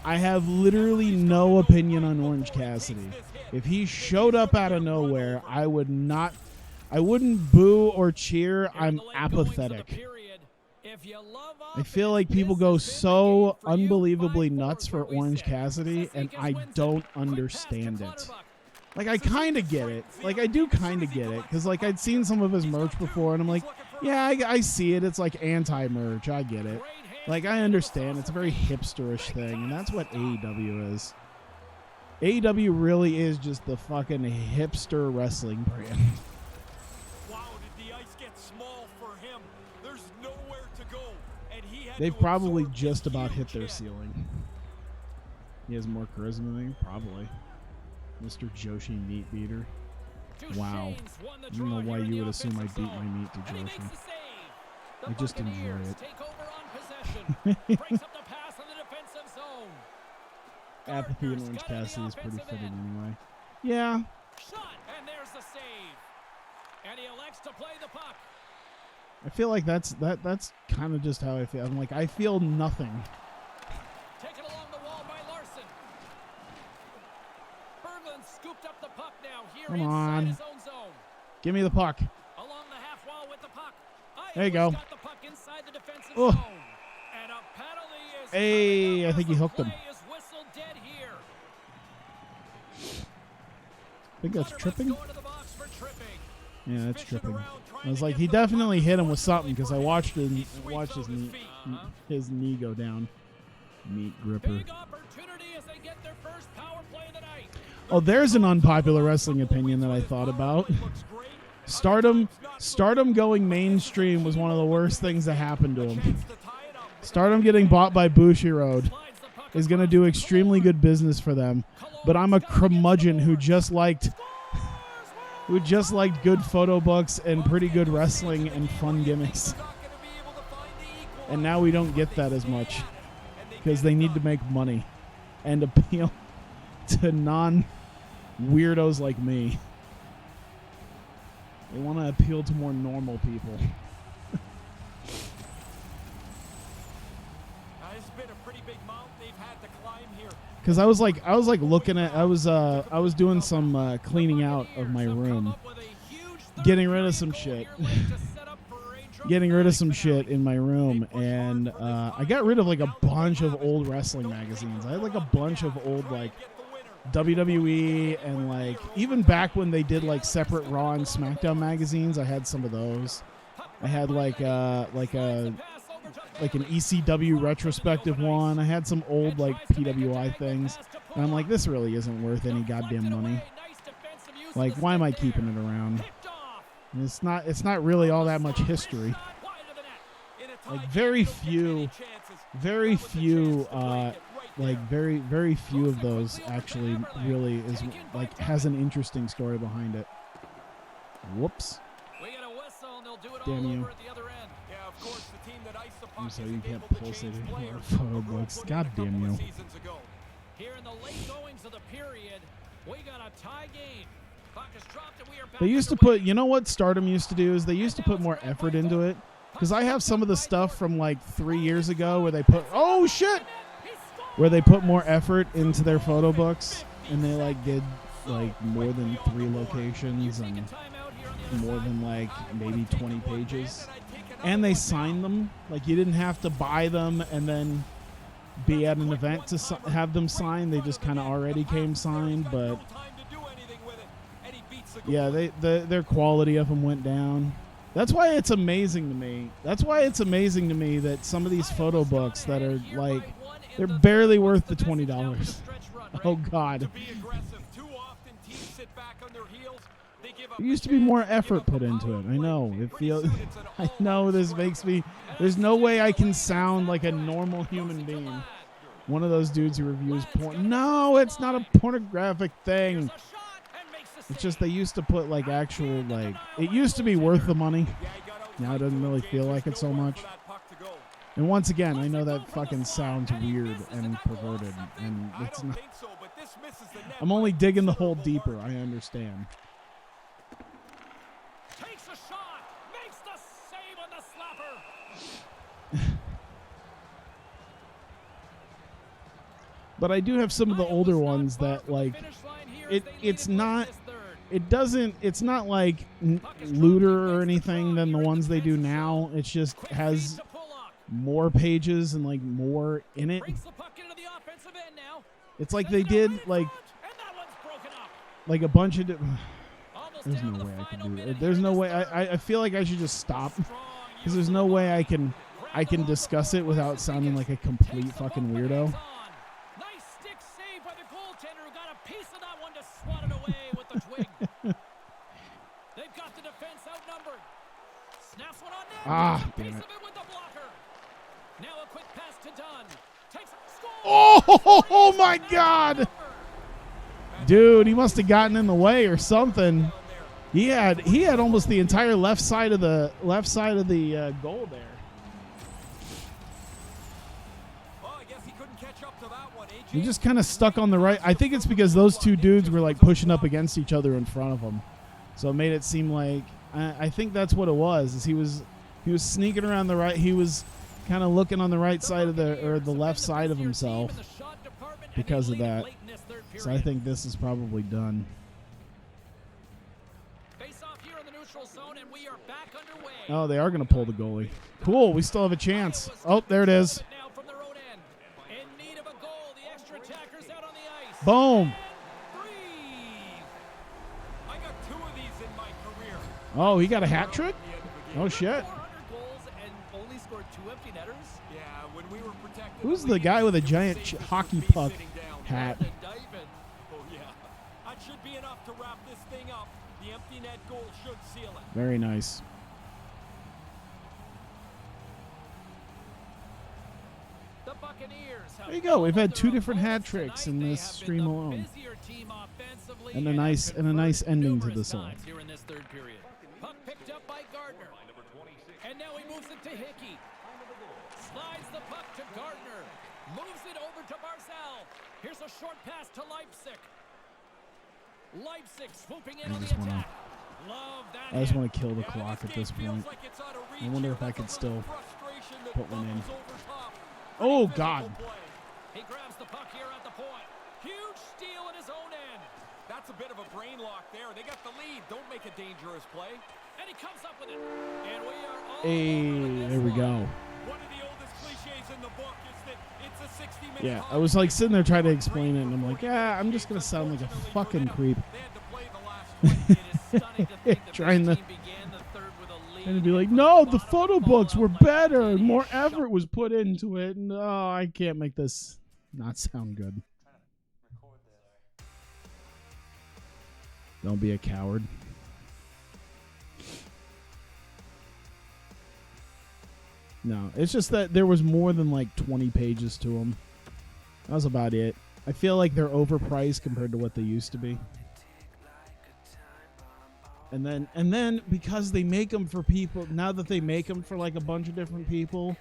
Speaker 1: have literally no opinion on Orange Cassidy. If he showed up out of nowhere, I wouldn't boo or cheer. I'm apathetic. I feel like people go so unbelievably nuts for Orange Cassidy, and I don't understand it. Like, I kind of get it. Like, I do kind of get it. Because, like, I'd seen some of his merch before, and I'm like, yeah, I see it. It's, like, anti-merch. I get it. Like, I understand. It's a very hipsterish thing, and that's what AEW is. AEW really is just the fucking hipster wrestling brand.
Speaker 3: Wow, did the ice get small for him? There's nowhere to go, and he had
Speaker 1: They've
Speaker 3: to
Speaker 1: probably
Speaker 3: absorb
Speaker 1: just
Speaker 3: this
Speaker 1: about
Speaker 3: huge
Speaker 1: hit their
Speaker 3: hit.
Speaker 1: ceiling. He has more charisma than me? Probably. Mr. Joshi Meat Beater. Wow. I don't know why you would assume I beat my meat to Joshi. I just enjoy it. Apathy in Orange Cassidy is pretty fitting anyway. Yeah.
Speaker 2: Shot, and there's the save. And he elects to play the puck.
Speaker 1: I feel like that's kind of just how I feel. I'm like, I feel nothing.
Speaker 2: Taken along the wall by Larson. Berglund scooped up the puck now here
Speaker 1: Come
Speaker 2: inside
Speaker 1: on.
Speaker 2: his own zone.
Speaker 1: Give me the puck.
Speaker 2: Along the half wall with the puck.
Speaker 1: There you go.
Speaker 2: Got the puck inside the defensive
Speaker 1: Ugh.
Speaker 2: zone. And a penalty is
Speaker 1: Hey,
Speaker 2: coming up
Speaker 1: I think
Speaker 2: as
Speaker 1: he
Speaker 2: the
Speaker 1: hooked him.
Speaker 2: play is whistled dead here.
Speaker 1: I think that's
Speaker 2: Clutterbuck's
Speaker 1: tripping.
Speaker 2: going to the box for tripping.
Speaker 1: Yeah, that's
Speaker 3: Fishing
Speaker 1: tripping.
Speaker 3: around, trying
Speaker 1: I was
Speaker 3: to
Speaker 1: like,
Speaker 3: get
Speaker 1: he
Speaker 3: to the puck.
Speaker 1: definitely hit him with something
Speaker 3: Luckily
Speaker 1: because I
Speaker 3: for him,
Speaker 1: watched
Speaker 3: he sweeps out
Speaker 1: his knee go down. Meat gripper.
Speaker 2: Big opportunity as they get their first power play of the night.
Speaker 1: Oh, there's an unpopular wrestling opinion that I thought about. Stardom going mainstream was one of the worst things that happened to him. Stardom getting bought by Bushiroad is going to do extremely good business for them, but I'm a curmudgeon who just liked good photo books and pretty good wrestling and fun gimmicks. And now we don't get that as much because they need to make money and appeal to non-weirdos like me. They want to appeal to more normal people.
Speaker 3: It's been a pretty big mountain they've had to climb here.
Speaker 1: Because I was looking at I was doing some cleaning out of my room, getting rid of some shit in my room, and I got rid of like a bunch of old wrestling magazines. I had like a bunch of old like WWE and like even back when they did like separate Raw and SmackDown magazines, I had some of those. I had like an ECW retrospective one. I had some old like PWI things, and I'm like, this really isn't worth any goddamn money. Like, why am I keeping it around? And it's not really all that much history. Like very few very few of those actually really is like has an interesting story behind it. Whoops. Damn you. So you can't pulse it anymore. Photo books. God damn you.
Speaker 2: Here in the late goings of the period, we got a tie game. Puck is dropped and we are back.
Speaker 1: They used to put, you know what Stardom used to do is they used to put more effort into it. Because I have some of the stuff from like 3 years ago where they put, oh shit, where they put more effort into their photo books and they like did like more than 3 locations and more than like maybe 20 pages. And they signed them. Like you didn't have to buy them and then be at an event to have them signed. They just kind of already came signed, but yeah, their quality of them went down. That's why it's amazing to me. That's why it's amazing to me that some of these photo books that are like, they're barely worth the $20. Oh God. There used to be more effort put into it. I know. It feels. I know this makes me. There's no way I can sound like a normal human being. One of those dudes who reviews porn. No, it's not a pornographic thing. It's just they used to put like actual like. It used to be worth the money. Now it doesn't really feel like it so much. And once again, I know that fucking sounds weird and perverted, and it's not. I'm only digging the hole deeper. I understand. But I do have some of the older ones that like it's not like looter or anything than the ones they do now. It just has more pages and like more in it. It's like they did like a bunch of there's no way I can do it. There's no way I feel like I should just stop because there's no way I can discuss it without sounding like a complete fucking weirdo. Ah, damn it. Oh my God. Dude, he must have gotten in the way or something. He had almost the entire left side of the goal there. He just kind of stuck on the right. I think it's because those two dudes were like pushing up against each other in front of him. So it made it seem like I think that's what it was. Is he was sneaking around the right. He was kind of looking on the right side of the left side of himself because of that. So I think this is probably done. Oh, they are going to pull the goalie. Cool. We still have a chance. Oh, there it is. Boom. Oh, he got a hat trick? Oh, shit. Who's the guy with a giant hockey puck hat? Very nice. There you go. We've had 2 different hat tricks in this stream alone, and a nice ending to this one.
Speaker 2: Puck picked up by Gardner, and now he moves it to Hickey. Slides the puck to Gardner, moves it over to Barzal. Here's a short pass to Leipzig. Leipzig swooping in on the attack.
Speaker 1: I just want to kill the clock at this point. I wonder if I could still put one in. Oh, God.
Speaker 2: He grabs the puck here at the point. Huge steal in his own end.
Speaker 3: That's a bit of a brain lock there. They got the lead. Don't make a dangerous play.
Speaker 2: And he comes up with it. And we are all
Speaker 1: hey, there we go.
Speaker 3: One of the oldest cliches in the book is that it's a 60-minute.
Speaker 1: Yeah, I was like sitting there trying to explain it, and I'm like, yeah, I'm just going to sound like a fucking creep. Trying to be like, no, the photo books were better. More effort was put into it. And I can't make this not sound good. Don't be a coward. No, it's just that there was more than like 20 pages to them. That was about it. I feel like they're overpriced compared to what they used to be. And then because they make them for people, now that they make them for like a bunch of different people,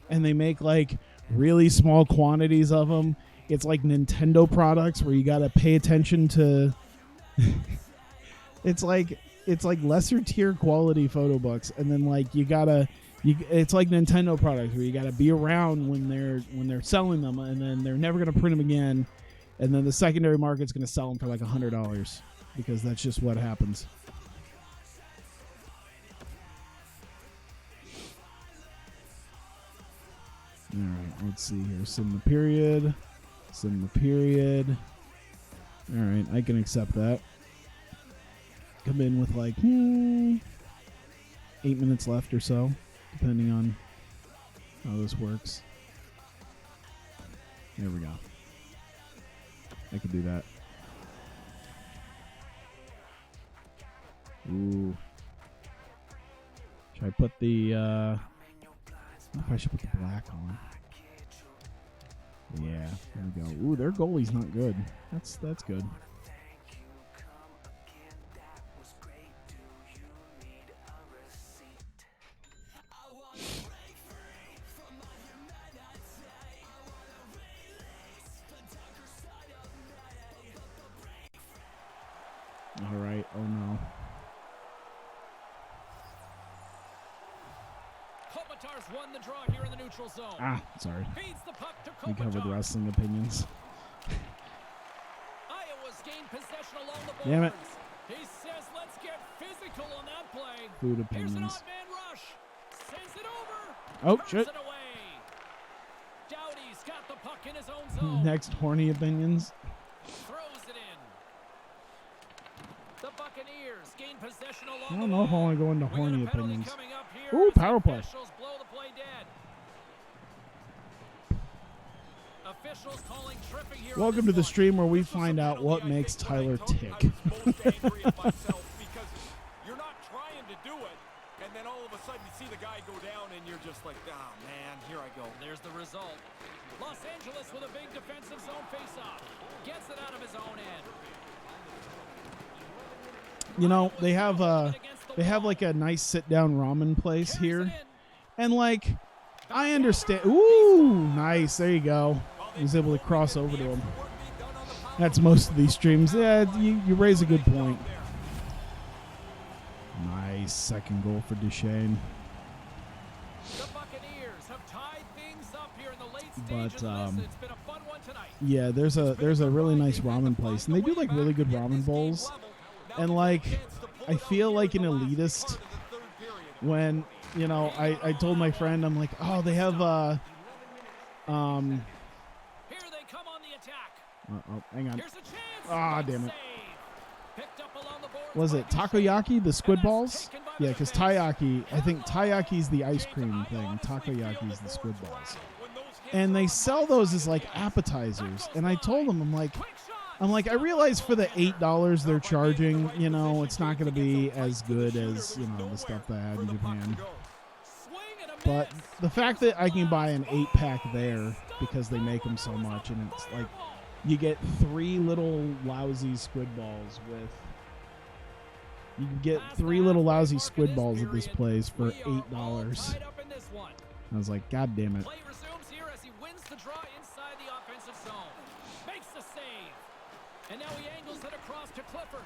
Speaker 1: and they make like really small quantities of them, it's like Nintendo products where you gotta pay attention to. It's like lesser tier quality photo books, and then like it's like Nintendo products where you gotta be around when they're selling them, and then they're never gonna print them again, and then the secondary market's gonna sell them for like $100 because that's just what happens. All right, let's see here. Cinema period. All right, I can accept that. Come in with like 8 minutes left or so, depending on how this works. There we go. I could do that. Ooh. Should I put the I don't know if I should put the black on. Yeah, there we go. Ooh, their goalie's not good. That's good. All right. Oh no.
Speaker 2: Won the draw here in the neutral zone.
Speaker 1: Ah, sorry.
Speaker 2: Feeds the puck to
Speaker 1: We covered
Speaker 2: Kopitar.
Speaker 1: wrestling opinions.
Speaker 2: Iowa's gained possession along the boards.
Speaker 1: Damn it.
Speaker 2: He says, let's get physical on that play.
Speaker 1: Food
Speaker 2: Here's an
Speaker 1: opinions.
Speaker 2: odd man rush. Sends it over.
Speaker 1: Oh,
Speaker 2: Turns
Speaker 1: shit.
Speaker 2: it away. Doughty's got the puck in his own zone.
Speaker 1: Next, horny opinions.
Speaker 2: Throws it in. The Buccaneers gain possession along
Speaker 1: I
Speaker 2: the
Speaker 1: don't know if I
Speaker 2: wall.
Speaker 1: want to go into
Speaker 2: We got a
Speaker 1: horny
Speaker 2: penalty
Speaker 1: opinions.
Speaker 2: coming up here
Speaker 1: Ooh,
Speaker 2: as the
Speaker 1: power play.
Speaker 2: officials blow the play dead. Officials calling tripping here.
Speaker 1: Welcome to the stream where we find out what makes Tyler tick.
Speaker 3: I was most angry at myself because you're not trying to do it, and then all of a sudden you see the guy go down, and you're just like, ah, man, here I go.
Speaker 2: There's the result. Los Angeles with a big defensive zone faceoff. Gets it out of his own end.
Speaker 1: You know, they have like a nice sit-down ramen place here, and like I understand. Ooh, nice. There you go. He was able to cross over to him. That's most of these streams. Yeah, you raise a good point. Nice second goal for Duchesne.
Speaker 2: The Buccaneers have tied things up here in the late
Speaker 1: But
Speaker 2: stages of this. It's been a fun one tonight.
Speaker 1: yeah, there's a really nice ramen place, and they do like really good ramen bowls. And like, I feel like an elitist when, you know, I told my friend, I'm like, oh, they have
Speaker 2: Here they come on the attack.
Speaker 1: oh, hang on.
Speaker 2: Here's a chance.
Speaker 1: Ah,
Speaker 2: Good
Speaker 1: damn it.
Speaker 2: save. Picked up along the boards
Speaker 1: Was
Speaker 2: by
Speaker 1: it
Speaker 2: Duchesne.
Speaker 1: takoyaki, the squid
Speaker 2: And that's
Speaker 1: balls?
Speaker 2: taken by the
Speaker 1: Yeah, because
Speaker 2: defense.
Speaker 1: taiyaki, I think taiyaki's the ice cream thing, takoyaki is the squid balls. And they sell those as like appetizers. And I told them, I'm like, I realize for the $8 they're charging, you know, it's not going to be as good as, you know, the stuff that I had in Japan.
Speaker 2: Swing and a
Speaker 1: But
Speaker 2: miss.
Speaker 1: the fact that I can buy an 8-pack there because they make them so much, and it's like you get 3 little lousy squid balls with. You can get 3 little lousy squid balls at this place for $8.
Speaker 2: Tied up in this one.
Speaker 1: I was like, God damn it.
Speaker 2: Play resumes here as he wins the draw inside the offensive zone. Makes the save. And now he angles it across to Clifford.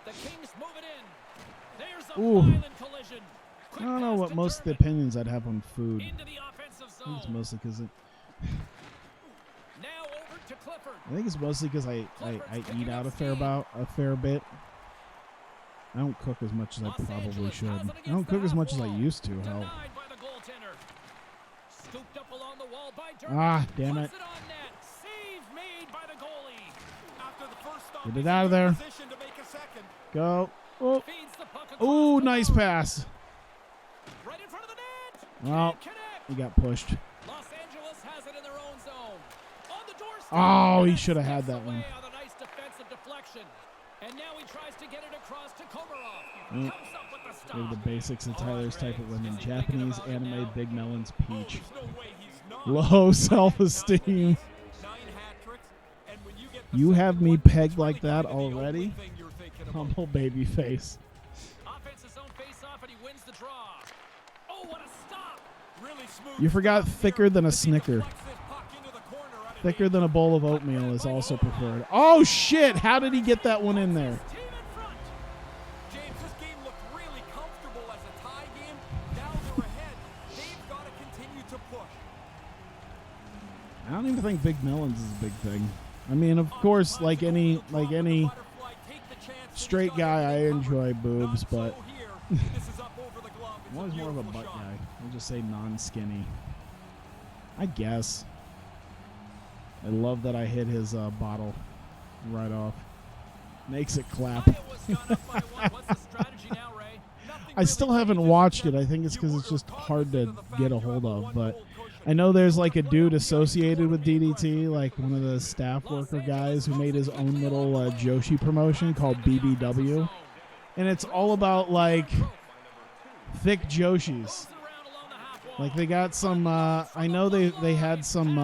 Speaker 2: The Kings move it in. There's a
Speaker 1: Ooh.
Speaker 2: violent collision.
Speaker 1: I
Speaker 2: Quick
Speaker 1: don't know
Speaker 2: pass
Speaker 1: what
Speaker 2: to
Speaker 1: most of the
Speaker 2: Dermott.
Speaker 1: opinions I'd have on food.
Speaker 2: Into the offensive
Speaker 1: I think it's
Speaker 2: zone.
Speaker 1: mostly because
Speaker 2: Now over to Clifford.
Speaker 1: I think it's mostly because I eat out a fair bit. I don't cook as much as I
Speaker 2: Los
Speaker 1: probably
Speaker 2: Angeles
Speaker 1: should.
Speaker 2: has it
Speaker 1: I
Speaker 2: against
Speaker 1: don't
Speaker 2: the
Speaker 1: cook as
Speaker 2: half
Speaker 1: much as I
Speaker 2: wall.
Speaker 1: used to. Hell.
Speaker 2: Denied by the goaltender. Scooped up along the wall by Dermott.
Speaker 1: Ah, damn it.
Speaker 2: Puts it on net. Save made by the goalie.
Speaker 3: After the first stop,
Speaker 1: Get
Speaker 3: he's
Speaker 1: it out of
Speaker 3: in
Speaker 1: there.
Speaker 3: position to make a second.
Speaker 1: Go. Oh,
Speaker 2: Feeds the puck across
Speaker 1: ooh,
Speaker 2: the
Speaker 1: nice
Speaker 2: boards.
Speaker 1: pass.
Speaker 2: Right in front of the net.
Speaker 1: Well,
Speaker 2: Can't connect.
Speaker 1: he got pushed.
Speaker 2: Los Angeles has it in their own zone. On the doorstep.
Speaker 1: Oh, he
Speaker 2: And
Speaker 1: should have had
Speaker 2: steps
Speaker 1: that one.
Speaker 2: away on a nice defensive deflection. And now he tries to get it across to Komarov.
Speaker 1: Mm.
Speaker 2: Comes up with the
Speaker 1: Maybe the basics of Tyler's type of women. Japanese, anime, big melons, peach. Low self-esteem. You have me pegged like that already? Humble baby face. You forgot thicker than a Snicker. Thicker than a bowl of oatmeal is also preferred. Oh, shit! How did he get that one in there?
Speaker 3: James, this game looked really comfortable as a tie game. Now they're ahead. They've got to continue to push.
Speaker 1: I don't even think big melons is a big thing. I mean, of course, like any straight guy, I enjoy boobs, but I'm always more of a butt guy. I'll just say non-skinny. I guess. I love that I hit his bottle right off. Makes it clap. I still haven't watched it. I think it's because it's just hard to get a hold of. But I know there's like a dude associated with DDT, like one of the staff worker guys who made his own little Joshi promotion called BBW. And it's all about like thick Joshis. Like they got some, I know they had some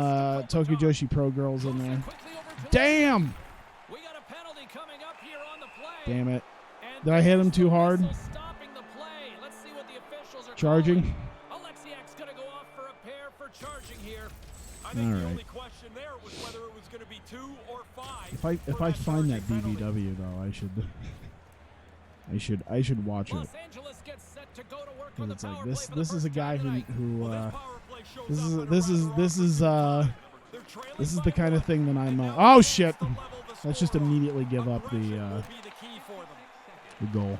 Speaker 1: Tokyo Joshi Pro girls in there. Damn! Damn it. Did I hit him too hard? Charging? Alright. If I find that BBW though, I should watch it. Because it's like this is a guy who this is the kind of thing that I'm oh shit. Let's just immediately give up the goal.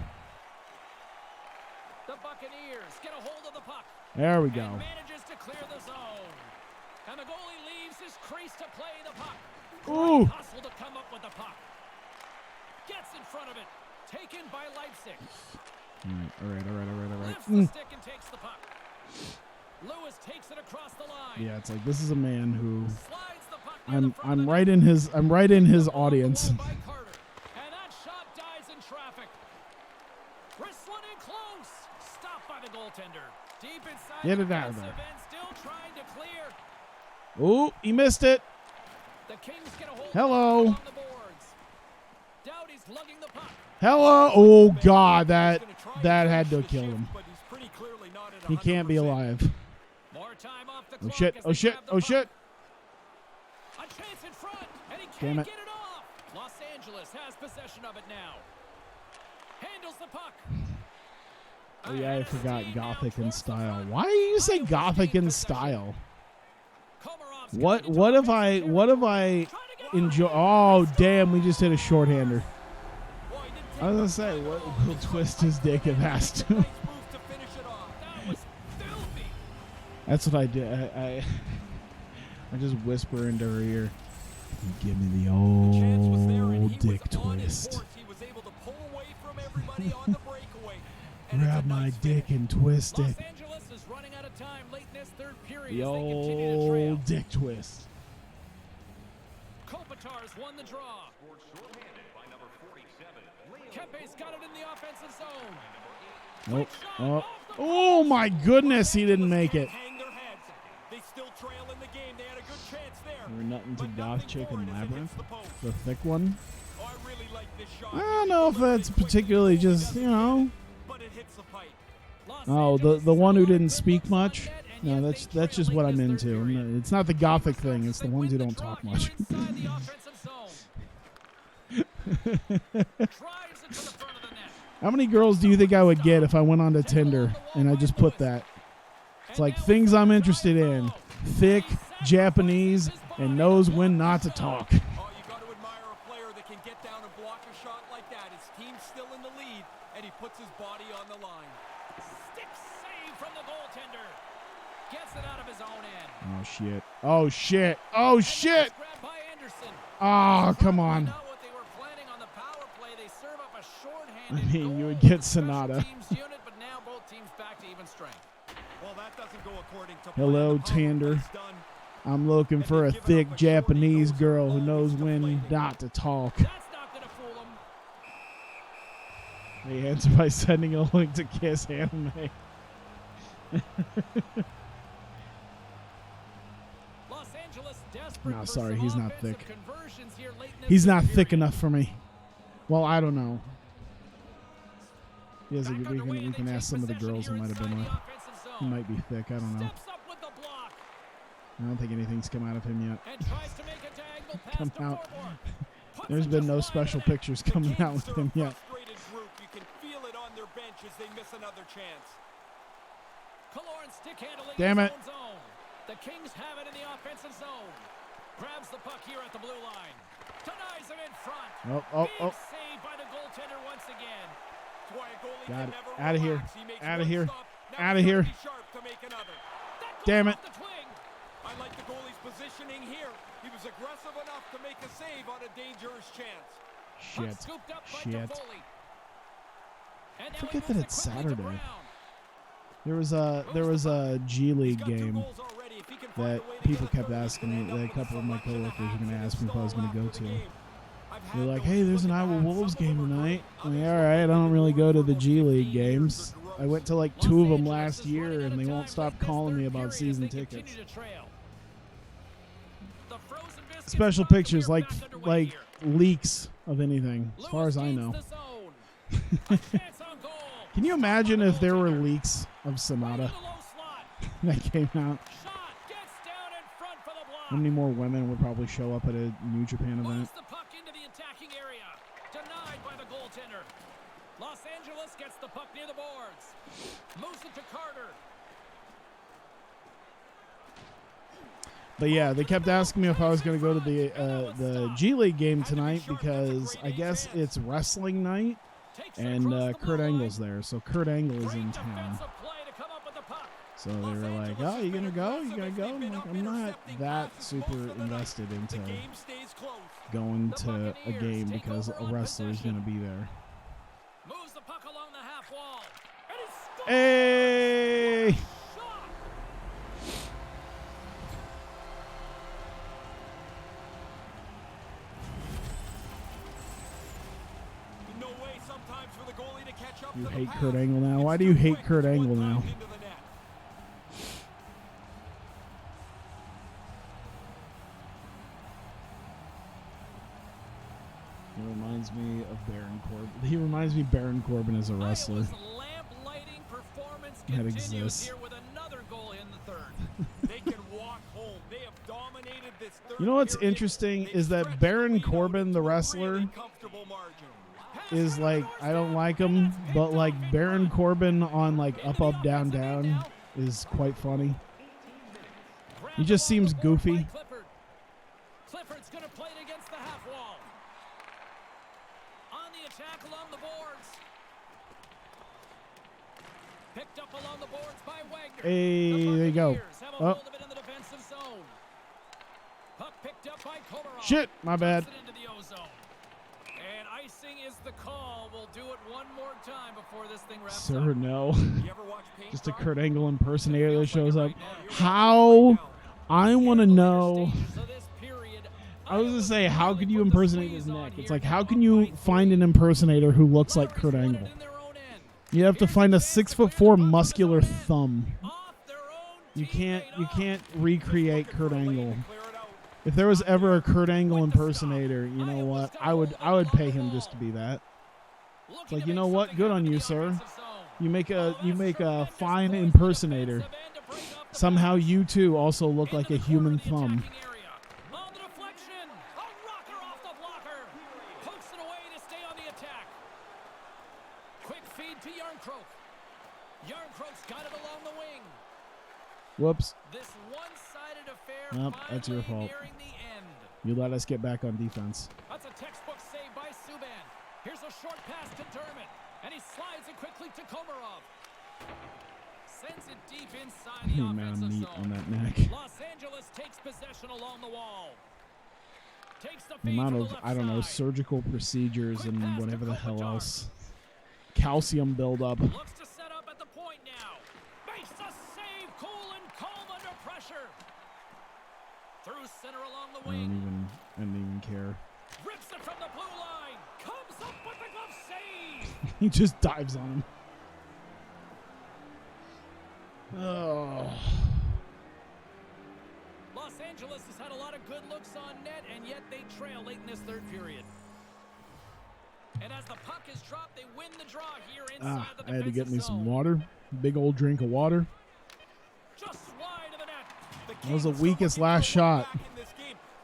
Speaker 2: The Buccaneers get a hold of the puck.
Speaker 1: There we go.
Speaker 2: And manages to clear the zone. And the goalie leaves his crease to play the puck.
Speaker 1: Ooh.
Speaker 2: Hustle to come up with the puck. Gets in front of it. Taken by Leipzig.
Speaker 1: All right.
Speaker 2: Lifts the stick and takes the puck. Lewis takes it across the line.
Speaker 1: Yeah, it's like this is a man who
Speaker 2: Slides the puck
Speaker 1: I'm right in his audience.
Speaker 2: And that shot dies in traffic. Wrestling in close. Stopped by the goaltender. Deep inside.
Speaker 1: Get it
Speaker 2: the
Speaker 1: out of
Speaker 2: defensive
Speaker 1: there.
Speaker 2: end, still trying to clear.
Speaker 1: Ooh, he missed it.
Speaker 2: The Kings get a hold
Speaker 1: Hello.
Speaker 2: on the boards. Doughty's lugging the puck.
Speaker 1: Hello. Oh God, that had to have killed him. He can't be alive.
Speaker 2: More time off the
Speaker 1: Oh
Speaker 2: clock
Speaker 1: shit.
Speaker 2: as
Speaker 1: Oh
Speaker 2: they
Speaker 1: shit.
Speaker 2: grab the
Speaker 1: Oh
Speaker 2: puck.
Speaker 1: shit.
Speaker 2: A chance in front, and he
Speaker 1: Damn
Speaker 2: can't
Speaker 1: it.
Speaker 2: get it off. Los Angeles has possession of it now. Handles the puck.
Speaker 1: Oh yeah, I forgot Gothic in style. Why do you say Gothic in style? What have I enjoy? Oh damn, we just hit a shorthander. I was gonna say, what will twist his dick if has to? That's what I did. I just whisper into her ear. Give me the old dick twist. Grab my dick and twist it. The old dick twist.
Speaker 2: Kopitar's won the draw. Kempe's got it in the offensive zone.
Speaker 1: Nope. Oh. Oh my goodness, he didn't make it.
Speaker 3: They still trail in the game. They had a good chance there.
Speaker 1: We're nutting to Goth Chick and Labyrinth. The thick one.
Speaker 3: Oh, I really like this shot.
Speaker 1: I don't know if that's particularly just, you know.
Speaker 3: But it hits the pipe.
Speaker 1: Oh, the one who didn't speak much. No, that's just what I'm into. It's not the Gothic thing. It's the ones who don't talk much. How many girls do you think I would get if I went onto Tinder and I just put that? It's like things I'm interested in. Thick, Japanese, and knows when not to talk.
Speaker 3: Oh, you got to admire a player that can get down and block a shot like that. His team's still in the lead, and he puts his body on the line.
Speaker 2: Stick save from the goaltender. Gets it out of his own end.
Speaker 1: Oh, shit. Oh, shit. Oh, shit.
Speaker 2: Grabbed by Anderson.
Speaker 1: Oh, come on.
Speaker 2: Not what they were planning on the power play. They serve up a
Speaker 1: I
Speaker 2: shorthanded
Speaker 1: mean, you
Speaker 2: goal
Speaker 1: would get
Speaker 2: to the special
Speaker 1: Sonata.
Speaker 2: teams unit, but now both teams back to even strength.
Speaker 3: Well, that doesn't go according to
Speaker 1: Hello,
Speaker 3: plan. The power
Speaker 1: Tander.
Speaker 3: play's done.
Speaker 1: I'm looking for a thick Japanese girl who knows when not to talk.
Speaker 2: That's not going to fool him.
Speaker 1: They answer by sending a link to Kiss Anime.
Speaker 2: Los Angeles desperate
Speaker 1: No,
Speaker 2: for
Speaker 1: sorry,
Speaker 2: some
Speaker 1: he's not
Speaker 2: offensive
Speaker 1: thick.
Speaker 2: conversions here late in this
Speaker 1: He's not
Speaker 2: period.
Speaker 1: thick enough for me. Well, I don't know. Yes,
Speaker 2: Back
Speaker 1: we
Speaker 2: underway,
Speaker 1: can
Speaker 2: they
Speaker 1: ask
Speaker 2: take
Speaker 1: some of the
Speaker 2: possession
Speaker 1: girls who
Speaker 2: here
Speaker 1: might have been
Speaker 2: inside
Speaker 1: with.
Speaker 2: the offensive
Speaker 1: He
Speaker 2: zone.
Speaker 1: might be thick. I don't know.
Speaker 2: Steps up with the block
Speaker 1: I don't think anything's come out of him yet.
Speaker 2: and tries to make a diagonal pass
Speaker 1: Come
Speaker 2: to
Speaker 1: out.
Speaker 2: forward. Puts
Speaker 1: There's
Speaker 2: it
Speaker 1: been
Speaker 2: just
Speaker 1: no
Speaker 2: wide
Speaker 1: special
Speaker 2: of the net.
Speaker 1: pictures coming out with him yet.
Speaker 3: Frustrated group. You can feel it on their bench as they miss another chance.
Speaker 2: Killorn stick handling
Speaker 1: Damn
Speaker 2: his
Speaker 1: it.
Speaker 2: own zone. The Kings have it in the offensive zone. Grabs the puck here at the blue line. Denies it in front. Big save by the goaltender once again.
Speaker 3: That's why a goalie
Speaker 1: Got
Speaker 3: can
Speaker 1: it.
Speaker 3: never
Speaker 1: Out of here.
Speaker 3: relax. He makes
Speaker 1: Out of
Speaker 3: one
Speaker 1: here.
Speaker 3: stop. Now
Speaker 1: Out of
Speaker 3: he's
Speaker 1: here.
Speaker 3: gotta be sharp to make another.
Speaker 2: That goes
Speaker 1: Damn
Speaker 2: off
Speaker 1: it.
Speaker 2: the twing.
Speaker 3: I like the goalie's positioning here. He was aggressive enough to make a save on a dangerous chance.
Speaker 2: Puck
Speaker 1: Shit.
Speaker 2: scooped up by
Speaker 1: Shit.
Speaker 2: Toffoli. And now
Speaker 1: Forget
Speaker 2: he
Speaker 1: that
Speaker 2: moves
Speaker 1: it's
Speaker 2: it quickly to
Speaker 1: Saturday.
Speaker 2: Brown.
Speaker 1: There was a G
Speaker 3: He's
Speaker 1: League
Speaker 3: got 2
Speaker 1: game
Speaker 3: goals already. If he can find
Speaker 1: that
Speaker 3: a way to
Speaker 1: people
Speaker 3: get a
Speaker 1: kept
Speaker 3: third, he's
Speaker 1: asking
Speaker 3: gonna
Speaker 1: me.
Speaker 3: end up
Speaker 1: A
Speaker 3: with
Speaker 1: couple of my
Speaker 3: selection
Speaker 1: coworkers were
Speaker 3: hats
Speaker 1: going to
Speaker 3: in
Speaker 1: ask me if I was going to go
Speaker 3: after
Speaker 1: to.
Speaker 3: the game. I've had
Speaker 1: They're like,
Speaker 3: those.
Speaker 1: hey, there's an
Speaker 3: Look at
Speaker 1: Iowa
Speaker 3: that.
Speaker 1: Wolves
Speaker 3: Some of
Speaker 1: game
Speaker 3: them are
Speaker 1: tonight.
Speaker 3: great.
Speaker 1: I'm like,
Speaker 3: Others
Speaker 1: all right, I don't really go to the G League
Speaker 3: 15 years
Speaker 1: games.
Speaker 3: are
Speaker 1: I went to like
Speaker 2: Los
Speaker 1: 2 of them
Speaker 2: Angeles
Speaker 1: last
Speaker 2: is
Speaker 1: year,
Speaker 2: running out
Speaker 1: and
Speaker 2: of
Speaker 1: they won't
Speaker 2: time
Speaker 1: stop
Speaker 2: late this
Speaker 1: calling me
Speaker 2: third
Speaker 1: about
Speaker 2: period as
Speaker 1: season
Speaker 2: they
Speaker 1: tickets.
Speaker 2: continue to trail. The frozen biscuits
Speaker 1: Special
Speaker 2: box,
Speaker 1: pictures,
Speaker 2: we're
Speaker 1: like
Speaker 2: back underway here.
Speaker 1: leaks of anything, as far
Speaker 2: Lewis
Speaker 1: as I
Speaker 2: gains
Speaker 1: know.
Speaker 2: the zone. A chance on goal.
Speaker 1: Can you
Speaker 2: Shot
Speaker 1: imagine
Speaker 2: by the
Speaker 1: if there were
Speaker 2: goaltender.
Speaker 1: leaks of
Speaker 2: Right in
Speaker 1: Sonata
Speaker 2: the low slot.
Speaker 1: that came out?
Speaker 2: Shot gets down in front for the block.
Speaker 1: How many more women would probably show up at a New Japan event?
Speaker 2: Moves the puck into the attacking area. Denied by the goaltender. Los Angeles gets the puck near the boards. Moves it to Carter.
Speaker 1: But yeah, they kept asking me if I was going to go to the G League game tonight because I guess it's wrestling night,
Speaker 2: Takes it
Speaker 1: and
Speaker 2: across the
Speaker 1: Kurt
Speaker 2: blue
Speaker 1: Angle's
Speaker 2: line.
Speaker 1: there. So Kurt Angle is
Speaker 2: Great
Speaker 1: in town.
Speaker 2: defensive play to come up with the puck.
Speaker 1: So they were like, "Oh, you gonna go? You gonna go?" I'm like, "I'm not that super invested into
Speaker 3: The game stays close.
Speaker 1: going to a game because a wrestler's gonna be there."
Speaker 2: Moves the puck along the half wall. And he scores!
Speaker 1: Hey!
Speaker 2: Shot!
Speaker 3: No way sometimes for the goalie to catch up
Speaker 1: You
Speaker 3: to the
Speaker 1: hate
Speaker 3: pass.
Speaker 1: Kurt Angle now? Why
Speaker 3: It's
Speaker 1: do you
Speaker 3: too
Speaker 1: hate
Speaker 3: quick.
Speaker 1: Kurt
Speaker 3: One
Speaker 1: Angle
Speaker 3: time
Speaker 1: now?
Speaker 3: into the net.
Speaker 1: He reminds me of Baron Corbin. He reminds me Baron Corbin as a wrestler.
Speaker 2: Iowa's lamp-lighting performance
Speaker 1: That
Speaker 2: continues
Speaker 1: exists.
Speaker 2: here with another goal in the third.
Speaker 3: They can walk home. They have dominated this third
Speaker 1: You know what's
Speaker 3: period.
Speaker 1: interesting
Speaker 3: They've
Speaker 1: is that
Speaker 3: stretched
Speaker 1: Baron
Speaker 3: the lead out
Speaker 1: Corbin, the
Speaker 3: to a
Speaker 1: wrestler,
Speaker 3: really comfortable margin.
Speaker 1: is like, I don't like him, but like Baron Corbin on like Up Up Down Down is quite funny. He just seems goofy.
Speaker 2: Clifford's going to play it against the half wall. On the attack along the boards. Picked up along the boards by Wagner.
Speaker 1: Hey,
Speaker 2: The
Speaker 1: there you go.
Speaker 2: Buccaneers have a
Speaker 1: Oh.
Speaker 2: hold of it in the defensive zone. Puck picked up by Komarov.
Speaker 1: Shit, my bad.
Speaker 2: Drops it into the ozone. And icing is the call. We'll do it one more time before this thing wraps
Speaker 1: Sir,
Speaker 2: up.
Speaker 1: no.
Speaker 3: You ever watch paint
Speaker 1: Just a
Speaker 3: dry?
Speaker 1: Kurt Angle impersonator that
Speaker 2: Feels like
Speaker 1: shows
Speaker 2: it
Speaker 1: up.
Speaker 2: right now.
Speaker 1: How? I want to know.
Speaker 2: So this period,
Speaker 1: I was gonna say, how could you
Speaker 2: put the
Speaker 1: impersonate his
Speaker 2: squeeze on
Speaker 1: neck? It's
Speaker 2: here.
Speaker 1: like, how can you find an impersonator who looks like Kurt
Speaker 2: Referees want it
Speaker 1: Angle?
Speaker 2: in their own end.
Speaker 1: You have to find a 6'4" muscular thumb.
Speaker 2: Off their own
Speaker 1: You can't
Speaker 2: teammate.
Speaker 1: recreate Kurt Angle.
Speaker 3: Clear it out.
Speaker 1: If there was ever a Kurt Angle impersonator, you know what? I would pay him just to be that.
Speaker 2: Looking
Speaker 1: It's like,
Speaker 2: to
Speaker 1: you
Speaker 2: make
Speaker 1: know what?
Speaker 2: something
Speaker 1: Good
Speaker 2: happen
Speaker 1: on
Speaker 2: in
Speaker 1: you,
Speaker 2: the
Speaker 1: sir.
Speaker 2: offensive zone.
Speaker 1: You make
Speaker 2: Oh,
Speaker 1: a
Speaker 2: that's
Speaker 1: fine
Speaker 2: tremendous
Speaker 1: impersonator.
Speaker 2: defensive end to break up the
Speaker 1: Somehow
Speaker 2: pass.
Speaker 1: you too also look
Speaker 2: Into
Speaker 1: like
Speaker 2: the
Speaker 1: a
Speaker 2: corner
Speaker 1: human
Speaker 2: of the
Speaker 1: thumb.
Speaker 2: attacking area. On the deflection. A rocker off the blocker. Pokes it away to stay on the attack. Quick feed to Yarncroke. Yarncroke's got it along the wing.
Speaker 1: Whoops.
Speaker 2: This one-sided affair
Speaker 1: Nope, that's your
Speaker 2: finally
Speaker 1: fault.
Speaker 2: nearing the end.
Speaker 1: You let us get back on defense.
Speaker 2: That's a textbook save by Subban. Here's a short pass to Dermott, and he slides it quickly to Komarov. Sends it deep inside the
Speaker 1: Man,
Speaker 2: offensive
Speaker 1: meat
Speaker 2: zone.
Speaker 1: on that neck.
Speaker 2: Los Angeles takes possession along the wall. Takes the
Speaker 1: The
Speaker 2: feed
Speaker 1: amount
Speaker 2: to
Speaker 1: of,
Speaker 2: the left
Speaker 1: I don't know,
Speaker 2: side.
Speaker 1: surgical procedures
Speaker 2: Quick
Speaker 1: and
Speaker 2: pass to
Speaker 1: whatever the hell
Speaker 2: Kopitar.
Speaker 1: else. Calcium buildup.
Speaker 2: Looks to set up at the point now. Makes a save. Cool and calm under pressure. Through center along the
Speaker 1: I
Speaker 2: wing.
Speaker 1: didn't even care.
Speaker 2: Rips it from the blue line. Comes up with the glove save.
Speaker 1: He just dives on him. Oh.
Speaker 2: Los Angeles has had a lot of good looks on net, and yet they trail late in this third period. And as the puck is dropped, they win the draw here inside the defensive
Speaker 1: I had to get me some
Speaker 2: zone.
Speaker 1: water. Big old drink of water.
Speaker 2: Just wide of the net.
Speaker 1: That was the weakest last shot.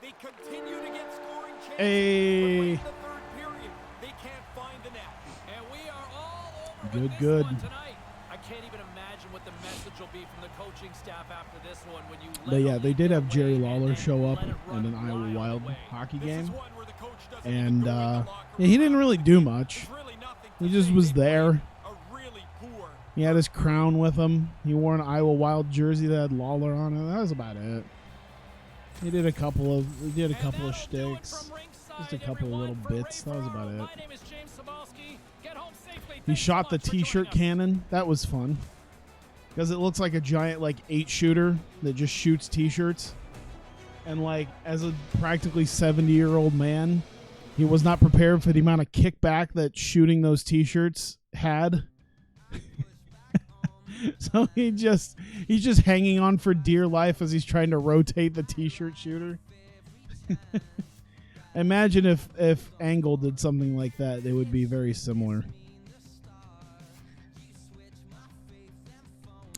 Speaker 3: They continue to get scoring chances.
Speaker 1: Hey.
Speaker 3: But late in the third period, they can't find the net.
Speaker 2: And we are all over
Speaker 1: Good,
Speaker 2: with this
Speaker 1: good.
Speaker 2: one tonight. I can't even imagine what the message will be from the coaching staff after this one when you
Speaker 1: But yeah, they did have Jerry
Speaker 2: away and
Speaker 1: Lawler
Speaker 2: then
Speaker 1: show up
Speaker 2: let it
Speaker 1: at
Speaker 2: run
Speaker 1: an Iowa
Speaker 2: wild
Speaker 1: Wild
Speaker 2: away.
Speaker 1: hockey
Speaker 3: This is
Speaker 1: game.
Speaker 3: one where the coach doesn't
Speaker 1: And
Speaker 3: even go in the locker
Speaker 1: yeah, he
Speaker 3: room.
Speaker 1: didn't really do much.
Speaker 3: There's really nothing
Speaker 1: He
Speaker 3: to
Speaker 1: just
Speaker 3: say.
Speaker 1: was
Speaker 3: They
Speaker 1: there.
Speaker 3: played a really poor.
Speaker 1: He had his crown with him. He wore an Iowa Wild jersey that had Lawler on it. That was about it. He did a couple of shticks. Just a couple of little bits. That was about it. He shot the t-shirt cannon. That was fun. Because it looks like a giant 8-shooter that just shoots t-shirts. And as a practically 70-year-old man, he was not prepared for the amount of kickback that shooting those t-shirts had. So he's just hanging on for dear life as he's trying to rotate the t-shirt shooter. Imagine if Angle did something like that, they would be very similar.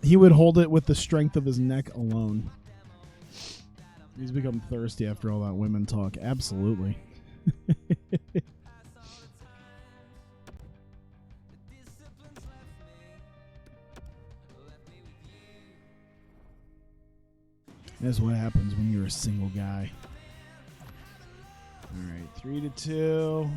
Speaker 1: He would hold it with the strength of his neck alone. He's become thirsty after all that women talk. Absolutely. That's what happens when you're a single guy. All right, 3-2. All right.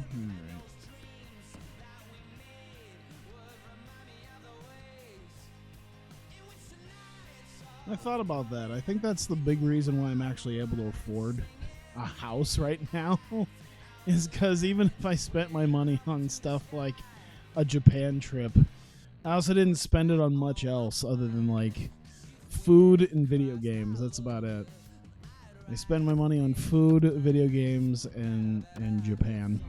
Speaker 1: I thought about that. I think that's the big reason why I'm actually able to afford a house right now. Is because even if I spent my money on stuff like a Japan trip, I also didn't spend it on much else other than food and video games. That's about it. I spend my money on food, video games, and Japan.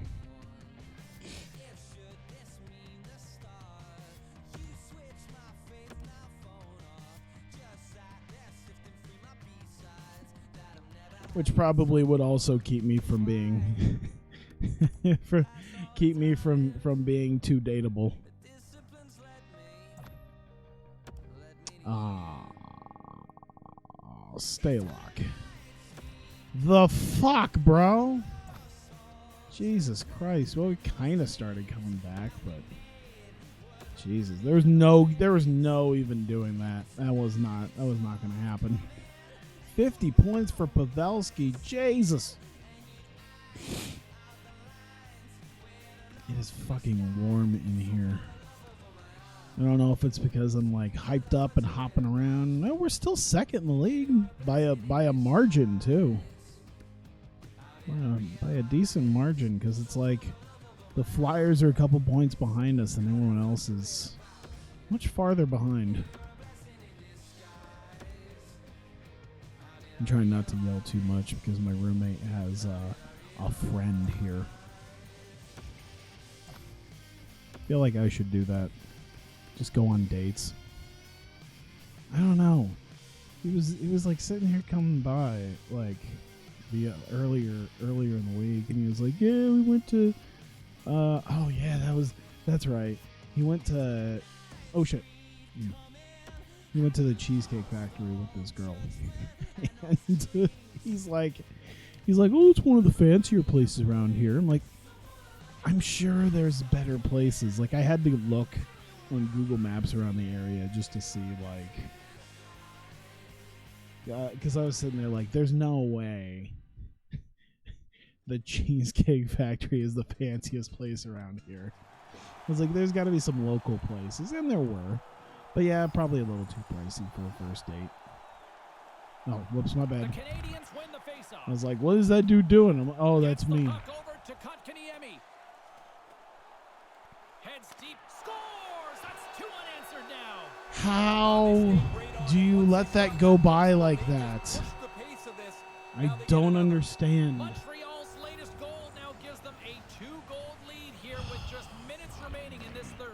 Speaker 1: Which probably would also keep me from being from being too dateable. Stay lock. The fuck, bro? Jesus Christ. Well, we kind of started coming back, but Jesus, there was no even doing that. That was not going to happen. 50 points for Pavelski. Jesus. It is fucking warm in here. I don't know if it's because I'm hyped up and hopping around. No, we're still second in the league by a margin too. By a decent margin, because it's the Flyers are a couple points behind us and everyone else is much farther behind. I'm trying not to yell too much because my roommate has a friend here. I feel like I should do that. Just go on dates. I don't know. He was sitting here coming by the earlier in the week, and he was like, "Yeah, we went to oh yeah, that's right. He went to oh shit. He went to the Cheesecake Factory with this girl." And he's like, "Oh, it's one of the fancier places around here." I'm like, "I'm sure there's better places." I had to look on Google Maps around the area just to see, because I was sitting there there's no way the Cheesecake Factory is the fanciest place around here. I was like, there's got to be some local places, and there were. But yeah, probably a little too pricey for a first date. Oh, whoops, my bad.
Speaker 2: The Canadians win the faceoff.
Speaker 1: I was like, what is that dude doing? I'm like, oh, that's
Speaker 2: Gets the
Speaker 1: me.
Speaker 2: puck over to Kotkaniemi. Heads deep, scores! That's two unanswered now.
Speaker 1: How do you let that go by like that?
Speaker 3: Push the pace of this.
Speaker 1: I
Speaker 3: Now they get
Speaker 1: don't
Speaker 3: another.
Speaker 1: understand.
Speaker 2: Montreal's latest goal now gives them a 2-goal lead here with just minutes remaining in this third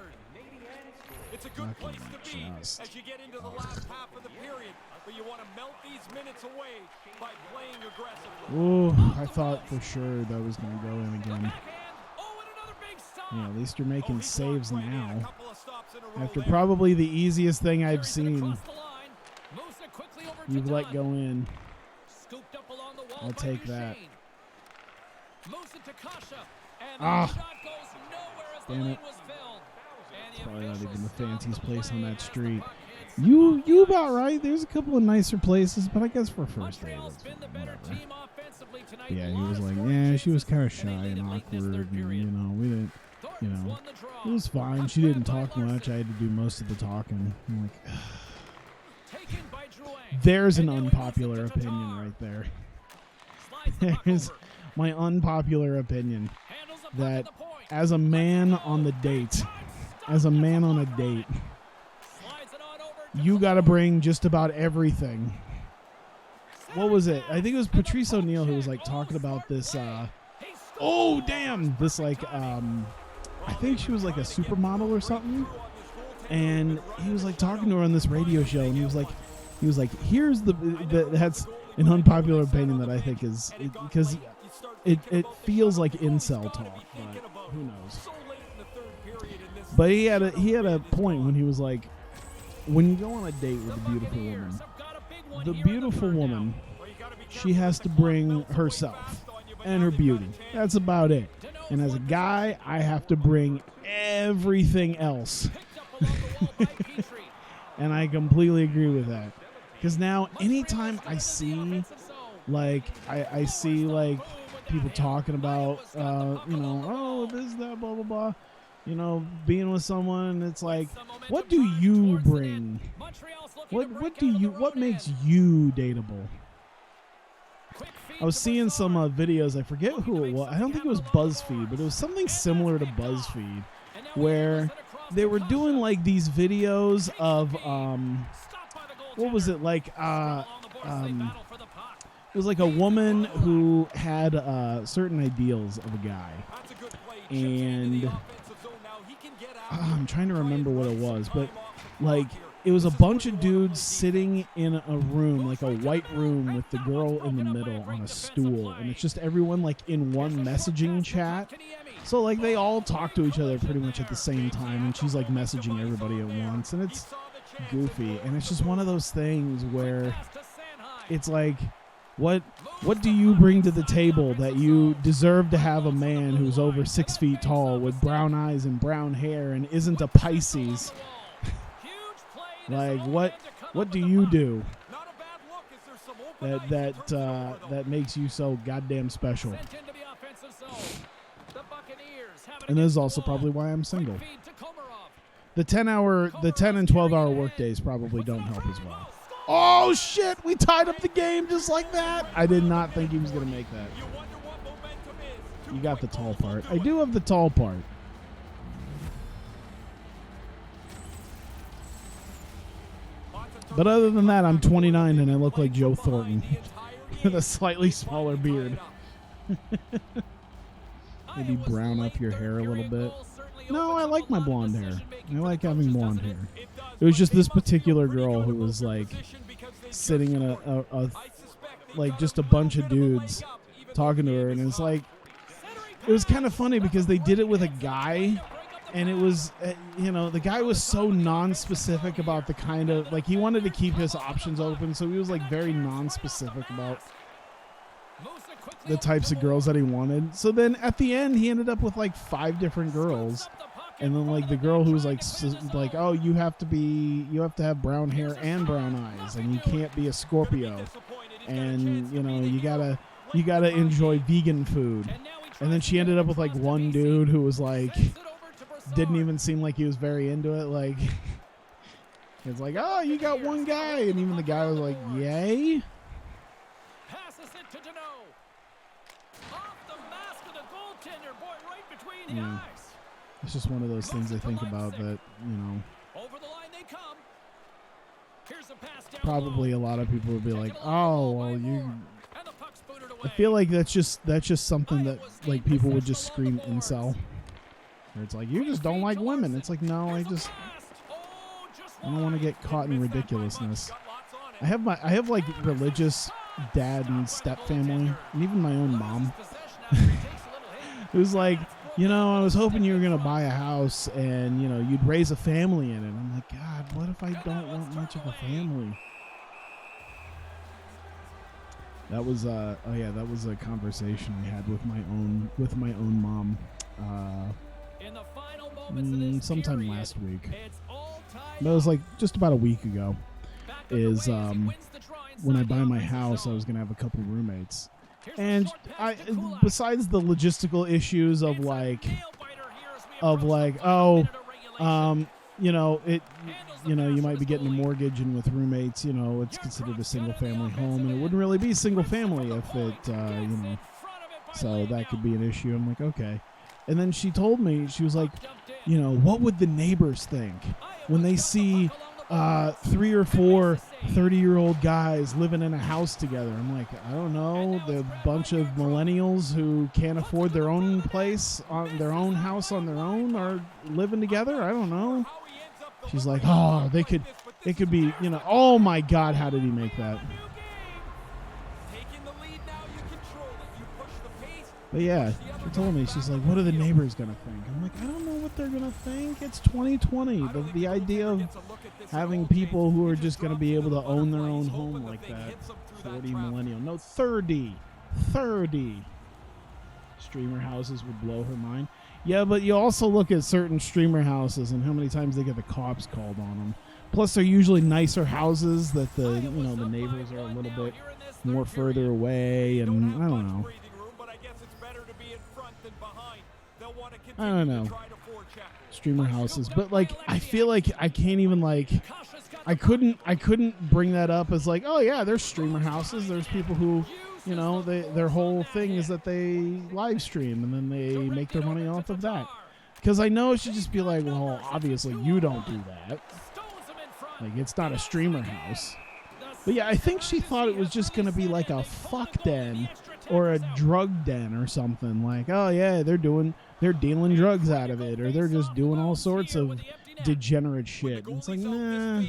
Speaker 3: good place to be
Speaker 1: just.
Speaker 3: as you get into the last half of the period. But you want to melt these minutes away by playing aggressively.
Speaker 1: Ooh, I thought for sure that was going to go in again. Yeah, at least you're making saves now. After probably the easiest thing I've seen, you've let go in. I'll take that. Ah, damn it. It's probably not even the fanciest place on that street. You about right. There's a couple of nicer places, but I guess for first day, that's whatever. Yeah, he was like, yeah, she was kind of shy and awkward, and, you know, we didn't, you know, it was fine. She didn't talk much. I had to do most of the talking. I'm like, there's an unpopular opinion right there. There's my unpopular opinion that as a man on the date, you got to bring just about everything. What was it? I think it was Patrice O'Neal who was like talking about this. Oh damn! This like I think she was like a supermodel or something, and he was like talking to her on this radio show, and he was like, here's that's an unpopular opinion that I think is because it feels like incel talk, but who knows? But he had a point when he was like, when you go on a date with the beautiful woman, she has to bring herself and her beauty. That's about it. And as a guy, I have to bring everything else. And I completely agree with that. Because now, anytime I see, like, I see, like, people talking about, you know, oh, this, that, blah, blah, blah. You know, being with someone, it's like, what do you bring? What makes you dateable? I was seeing some videos, I forget who it was. I don't think it was BuzzFeed, but it was something similar to BuzzFeed, where they were doing like these videos of, what was it, like, it was like a woman who had certain ideals of a guy, and I'm trying to remember what it was, but like it was a bunch of dudes sitting in a room, like a white room with the girl in the middle on a stool, and it's just everyone like in one messaging chat. So like they all talk to each other pretty much at the same time, and she's like messaging everybody at once, and it's goofy, and it's just one of those things where it's like, what do you bring to the table that you deserve to have a man who's over 6 feet tall with brown eyes and brown hair and isn't a Pisces? Like what do you do that makes you so goddamn special? And this is also probably why I'm single. The 10 and 12 hour work days probably don't help as well. Oh shit, we tied up the game just like that. I did not think he was going to make that. You got the tall part. I do have the tall part. But other than that, I'm 29 and I look like Joe Thornton with a slightly smaller beard. Maybe brown up your hair a little bit. No, I like my blonde hair. I like having blonde hair. It was just this particular girl who was like sitting in a like just a bunch of dudes talking to her, and it's like, it was kind of funny because they did it with a guy, and it was you know, the guy was so non-specific about the kind of, like, he wanted to keep his options open, so he was like very non-specific about the types of girls that he wanted. So then at the end he ended up with like 5 different girls, and then like the girl who was like oh, you have to have brown hair and brown eyes, and you can't be a Scorpio, and you know, you gotta enjoy vegan food. And then she ended up with like one dude who was like, didn't even seem like he was very into it. Like, it's like, oh, you got one guy, and even the guy was like, yay. Yeah. It's just one of those things I think about that, you know, probably a lot of people will be like, oh, well, you. I feel like that's just something that like people would just scream incel. Where it's like, you just don't like women. It's like, no, I don't want to get caught in ridiculousness. I have like religious dad and step family, and even my own mom. It was like, you know, I was hoping you were gonna buy a house and, you know, you'd raise a family in it. I'm like, God, what if I don't want much of a family? That was that was a conversation I had with my own mom sometime last week. That was like just about a week ago. Is when I buy my house, I was gonna have a couple roommates, and besides the logistical issues of like you know, you might be getting a mortgage, and with roommates, you know, it's considered a single family home, and it wouldn't really be single family if it, you know, so that could be an issue. I'm like, okay. And then she told me, she was like, you know, what would the neighbors think when they see 3 or 4 30-year-old guys living in a house together? I'm like, I don't know. The bunch of millennials who can't afford their own place, on their own house on their own, are living together. I don't know. She's like, oh, it could be, you know. Oh my God, how did he make that? But yeah, she told me, she's like, what are the neighbors going to think? I'm like, I don't know what they're going to think. It's 2020. The idea of having people who are just going to be able to own their own home like that. 40 millennial. No, 30. 30. Streamer houses would blow her mind. Yeah, but you also look at certain streamer houses and how many times they get the cops called on them. Plus, they're usually nicer houses that the neighbors are a little bit more further away, and I don't know. I don't know. Streamer houses, but like I feel like I can't even like I couldn't bring that up as like, oh yeah, there's streamer houses. There's people who, you know, their whole thing is that they live stream and then they make their money off of that. Because I know it should just be like, well, obviously you don't do that. Like, it's not a streamer house. But yeah, I think she thought it was just gonna be like a fuck den or a drug den or something. Like, oh yeah, they're dealing drugs out of it, or they're just doing all sorts of degenerate shit. And it's like, nah,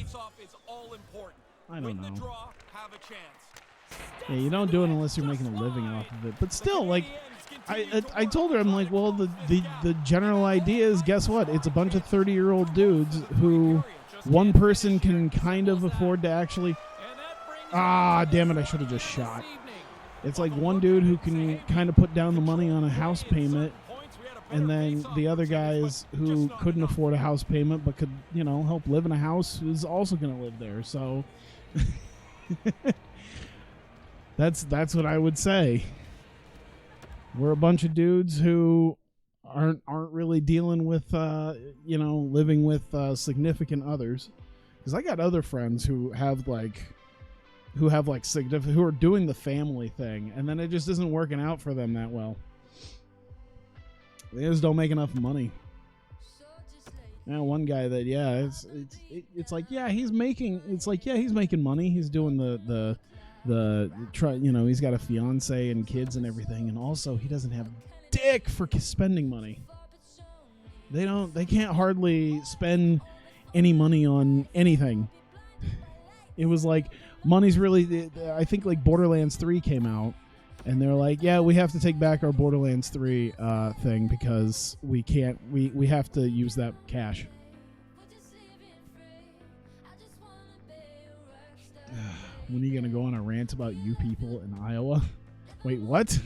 Speaker 1: I don't know. Yeah, you don't do it unless you're making a living off of it. But still, like, I told her, I'm like, well, the general idea is, guess what? It's a bunch of 30-year-old dudes who one person can kind of afford to actually. Ah, damn it! I should have just shot. It's like one dude who can kind of put down the money on a house payment, and then the other guys who couldn't afford a house payment but could, you know, help live in a house is also going to live there. So that's what I would say. We're a bunch of dudes who aren't really dealing with living with significant others. Because I got other friends who are doing the family thing, and then it just isn't working out for them that well. They just don't make enough money. Yeah, one guy that it's like, yeah, he's making money. He's doing he's got a fiance and kids and everything, and also he doesn't have dick for spending money. They can't hardly spend any money on anything. It was like, money's really, I think like Borderlands 3 came out, and they're like, yeah, we have to take back our Borderlands 3 thing because we have to use that cash. When are you going to go on a rant about you people in Iowa? Wait, what?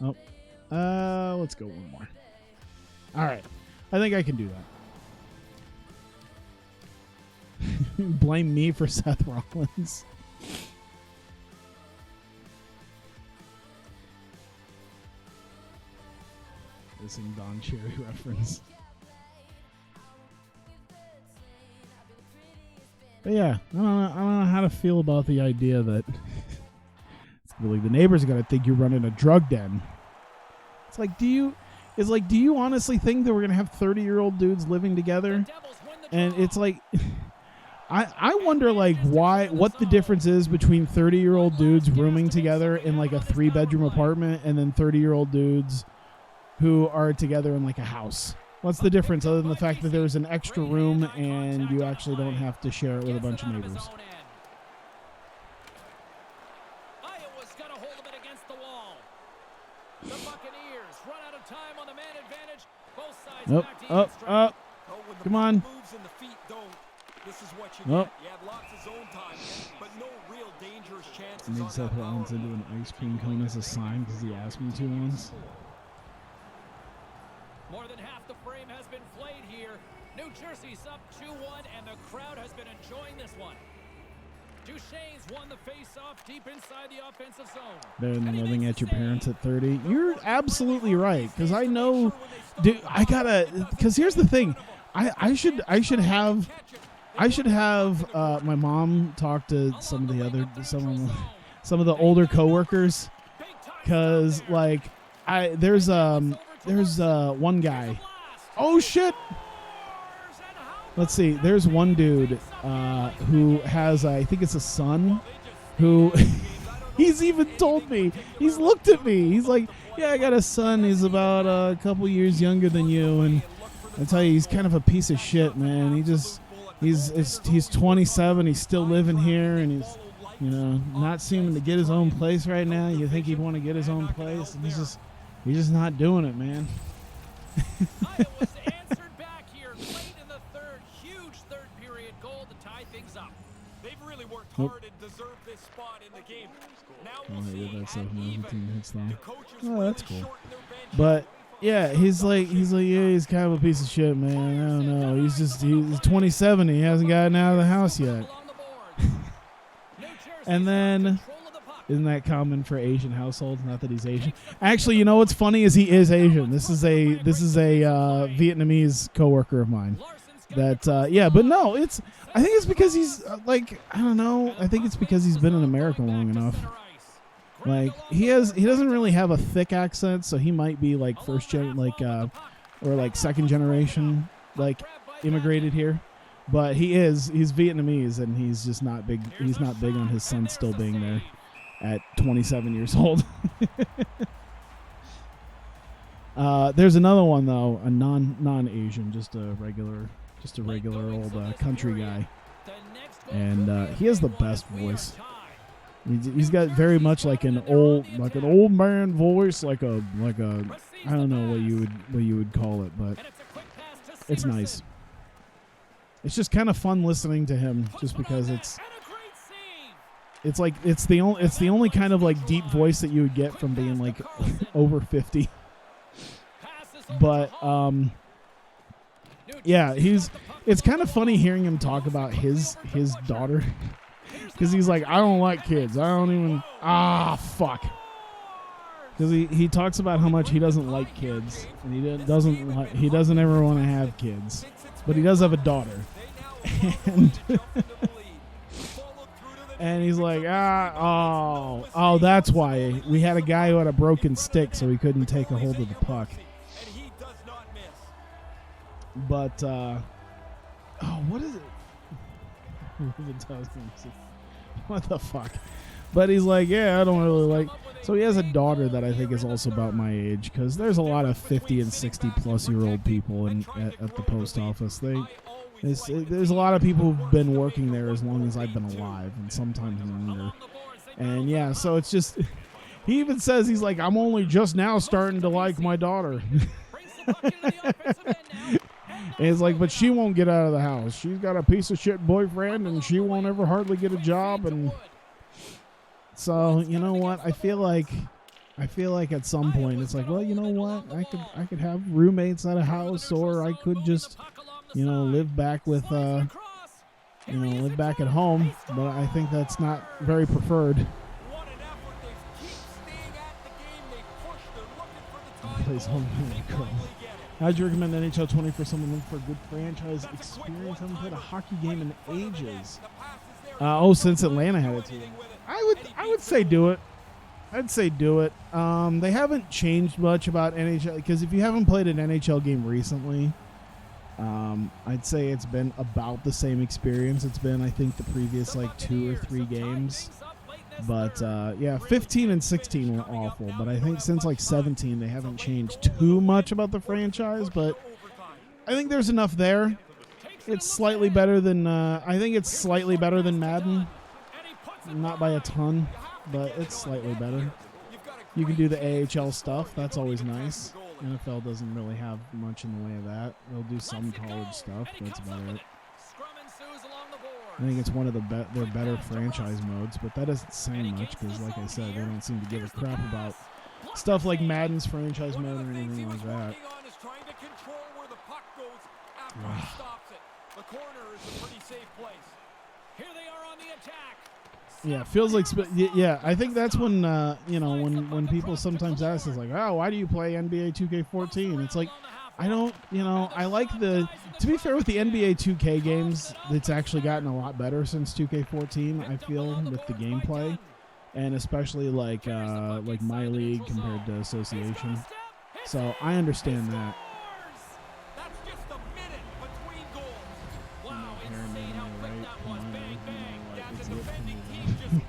Speaker 1: Let's go one more. All right. I think I can do that. Blame me for Seth Rollins. Missing Don Cherry reference. But yeah, I don't know how to feel about the idea that it's really the neighbors are gonna think you're running a drug den. It's like, do you honestly think that we're gonna have 30-year-old dudes living together? And it's like, I wonder like what the difference is between 30-year-old dudes rooming together in like a 3-bedroom apartment and then 30-year-old dudes who are together in like a house. What's the difference other than the fact that there's an extra room and you actually don't have to share it with a bunch of neighbors?
Speaker 2: Iowa's got a hold of it against the wall. The Buccaneers run out of time on the man advantage. Both sides back to even strength.
Speaker 1: Oh, come on.
Speaker 3: Moves and the feet don't. This is what you get. You had lots of zone time, but no real dangerous chances.
Speaker 1: Nick said put Owens into an ice cream cone as a sign because he asked me to once.
Speaker 2: More than half the frame has been flayed here. New Jersey's up 2-1, and the crowd has been enjoying this one. Duchesne's won the face-off deep inside the offensive zone.
Speaker 1: Better than living at your parents at 30. You're absolutely right, because I know, dude. I gotta. Because here's the thing, I should have my mom talk to some of the older coworkers, because like there's one guy. Oh shit. Let's see. There's one dude who has, I think it's a son, who he's even told me. He's looked at me. He's like, "Yeah, I got a son. He's about a couple years younger than you." And I tell you, he's kind of a piece of shit, man. He's 27. He's still living here, and he's, not seeming to get his own place right now. You think he'd want to get his own place, and he's just not doing it, man.
Speaker 2: Iowa's answered back here late in the third. Huge third period goal to tie things up.
Speaker 3: They've really worked hard and deserved this spot in the game. Now we'll see
Speaker 1: Oh, that's cool. But yeah, he's like, yeah, he's kind of a piece of shit, man. I don't know. He's 27. He hasn't gotten out of the house yet. And then, isn't that common for Asian households? Not that he's Asian. Actually, you know what's funny is he is Asian. This is a Vietnamese coworker of mine. That yeah, but no, I think it's because he's I don't know. I think it's because he's been in America long enough. Like he doesn't really have a thick accent, so he might be like first gen, or like second generation, like immigrated here. But he's Vietnamese, and he's just not big. He's not big on his son still being there at 27 years old. There's another one though, a non-Asian, just a regular old country guy, and he has the best voice. He's got very much like an old man voice, like a I don't know what you would call it, but it's nice. It's just kind of fun listening to him, just because it's the only kind of like deep voice that you would get from being like over 50. But yeah, it's kind of funny hearing him talk about his daughter, because he's like, I don't like kids. I don't even fuck. Because he talks about how much he doesn't like kids, and he doesn't ever want to have kids, but he does have a daughter. And he's like, that's why we had a guy who had a broken stick, so he couldn't take a hold of the puck. But what is it? What the fuck? But he's like, yeah, I don't really like. So he has a daughter that I think is also about my age, because there's a lot of 50 and 60 plus year old people at the post office. There's a lot of people who've been working there as long as I've been alive, and sometimes longer. And yeah, so it's just, he even says, he's like, I'm only just now starting to like my daughter. And it's like, but she won't get out of the house. She's got a piece of shit boyfriend, and she won't ever hardly get a job. And so, you know what? I feel like at some point it's like, well, you know what? I could have roommates at a house, or I could just, live back with, live back at home. But I think that's not very preferred. Plays home girl. How'd you recommend NHL 20 for someone looking for a good franchise experience? I haven't played a hockey game in ages. Since Atlanta had it too. I would say do it. I'd say do it. They haven't changed much about NHL, because if you haven't played an NHL game recently, I'd say it's been about the same experience. It's been, I think, the previous 2 or 3 games. But, 15 and 16 were awful. But I think since 17, they haven't changed too much about the franchise. But I think there's enough there. It's slightly better than I think it's slightly better than Madden. Not by a ton, but it's slightly better. You can do the AHL stuff. That's always nice. NFL doesn't really have much in the way of that. They'll do some college stuff. That's about it. I think it's one of their better franchise modes, but that doesn't say much because, like I said, they don't seem to give a crap about stuff like Madden's franchise mode or anything like that. Yeah, it feels like yeah. I think that's when when people sometimes ask us like, oh, why do you play NBA 2K14? It's like, I don't, I like the. To be fair with the NBA 2K games, it's actually gotten a lot better since 2K14. I feel with the gameplay, and especially like My League compared to Association. So I understand that.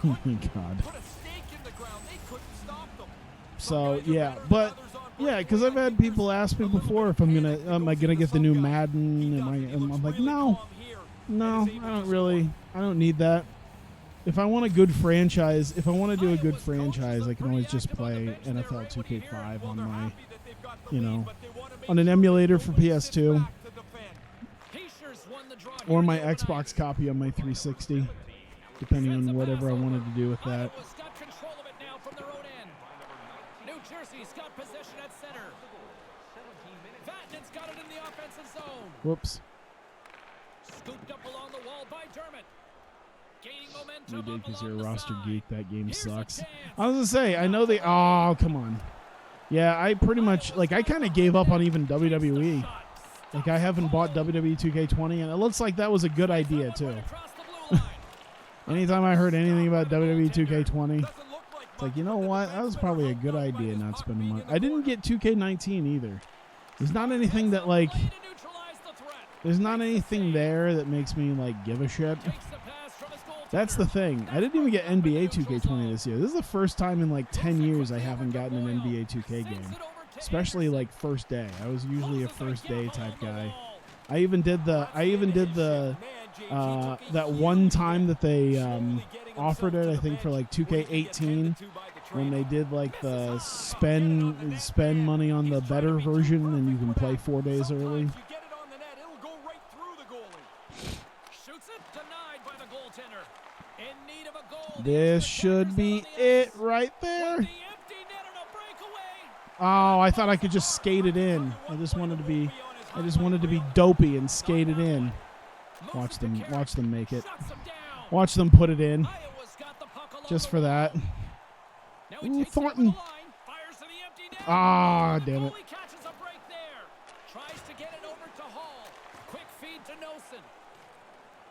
Speaker 1: Oh my God. So yeah, but yeah, because I've had people ask me before if am I gonna get the new Madden? I'm like, no, I don't need that. If I want a good franchise, if I want to do a good franchise, I can always just play NFL 2K5 on my, on an emulator for PS2, or my Xbox copy on my 360. Depending on whatever I wanted to do with that.
Speaker 2: New Jersey's got possession at center. Vatnit's got it in the offensive zone.
Speaker 1: Whoops.
Speaker 2: Scooped up along the wall by Dermott. Gaining momentum.
Speaker 1: We did because you're a roster geek. That game sucks. I was gonna say, I know they. Oh, come on. Yeah, I pretty much I kind of gave up on even WWE. Like I haven't bought WWE 2K20, and it looks like that was a good idea too. Anytime I heard anything about WWE 2K20, it's like, you know what? That was probably a good idea not spending money. I didn't get 2K19 either. There's not anything that there's not anything there that makes me give a shit. That's the thing. I didn't even get NBA 2K20 this year. This is the first time in 10 years I haven't gotten an NBA 2K game. Especially first day. I was usually a first day type guy. I even did the that one time that they offered it, I think for 2K18, when they did the spend money on the better version and you can play 4 days early. This should be it right there. Oh, I thought I could just skate it in. I just wanted to be dopey and skate it in. Watch them make it. Watch them put it in. Just for that. Ooh, Thornton. Ah, damn it.
Speaker 2: Tries to get it over to Hall. Quick feed to Nosen.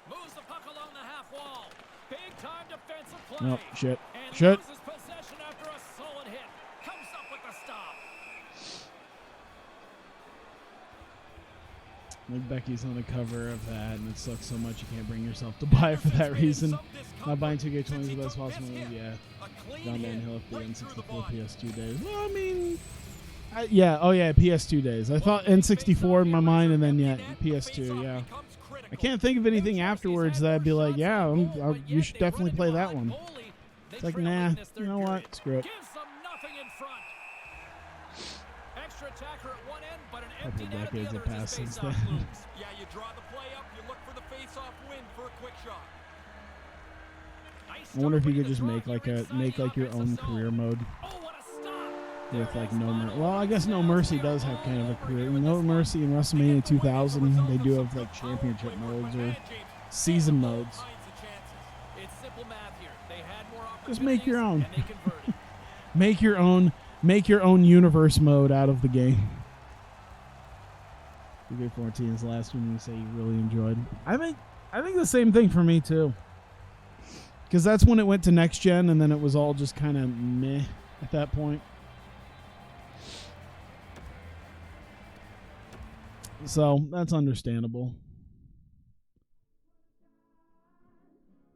Speaker 2: Moves the puck along the half wall. Big time defensive play.
Speaker 1: Nope, shit.
Speaker 2: And
Speaker 1: Shit.
Speaker 2: loses possession after a solid hit. Comes up with the stop.
Speaker 1: Like Becky's on the cover of that, and it sucks so much you can't bring yourself to buy it for that reason. Not buying 2K20 is the best possible move, yeah. Down downhill if the N64 PS2 days. Well, I mean, PS2 days. I thought N64 in my mind, and then PS2, yeah. I can't think of anything afterwards that I'd be like, yeah, you should definitely play that one. It's like, nah, you know what? Screw it. Couple decades have passed since then.
Speaker 3: Yeah, you draw the play up, you look for the face-off win for a quick shot.
Speaker 1: I wonder if you could just make your own career mode with No Mercy. Well, I guess No Mercy does have kind of a career. No Mercy in WrestleMania 2000, they do have championship modes or season modes. Just make your own. Make your own universe mode out of the game. 2K14 is the last one you say you really enjoyed. I think the same thing for me too. Because that's when it went to next gen, and then it was all just kind of meh at that point. So that's understandable.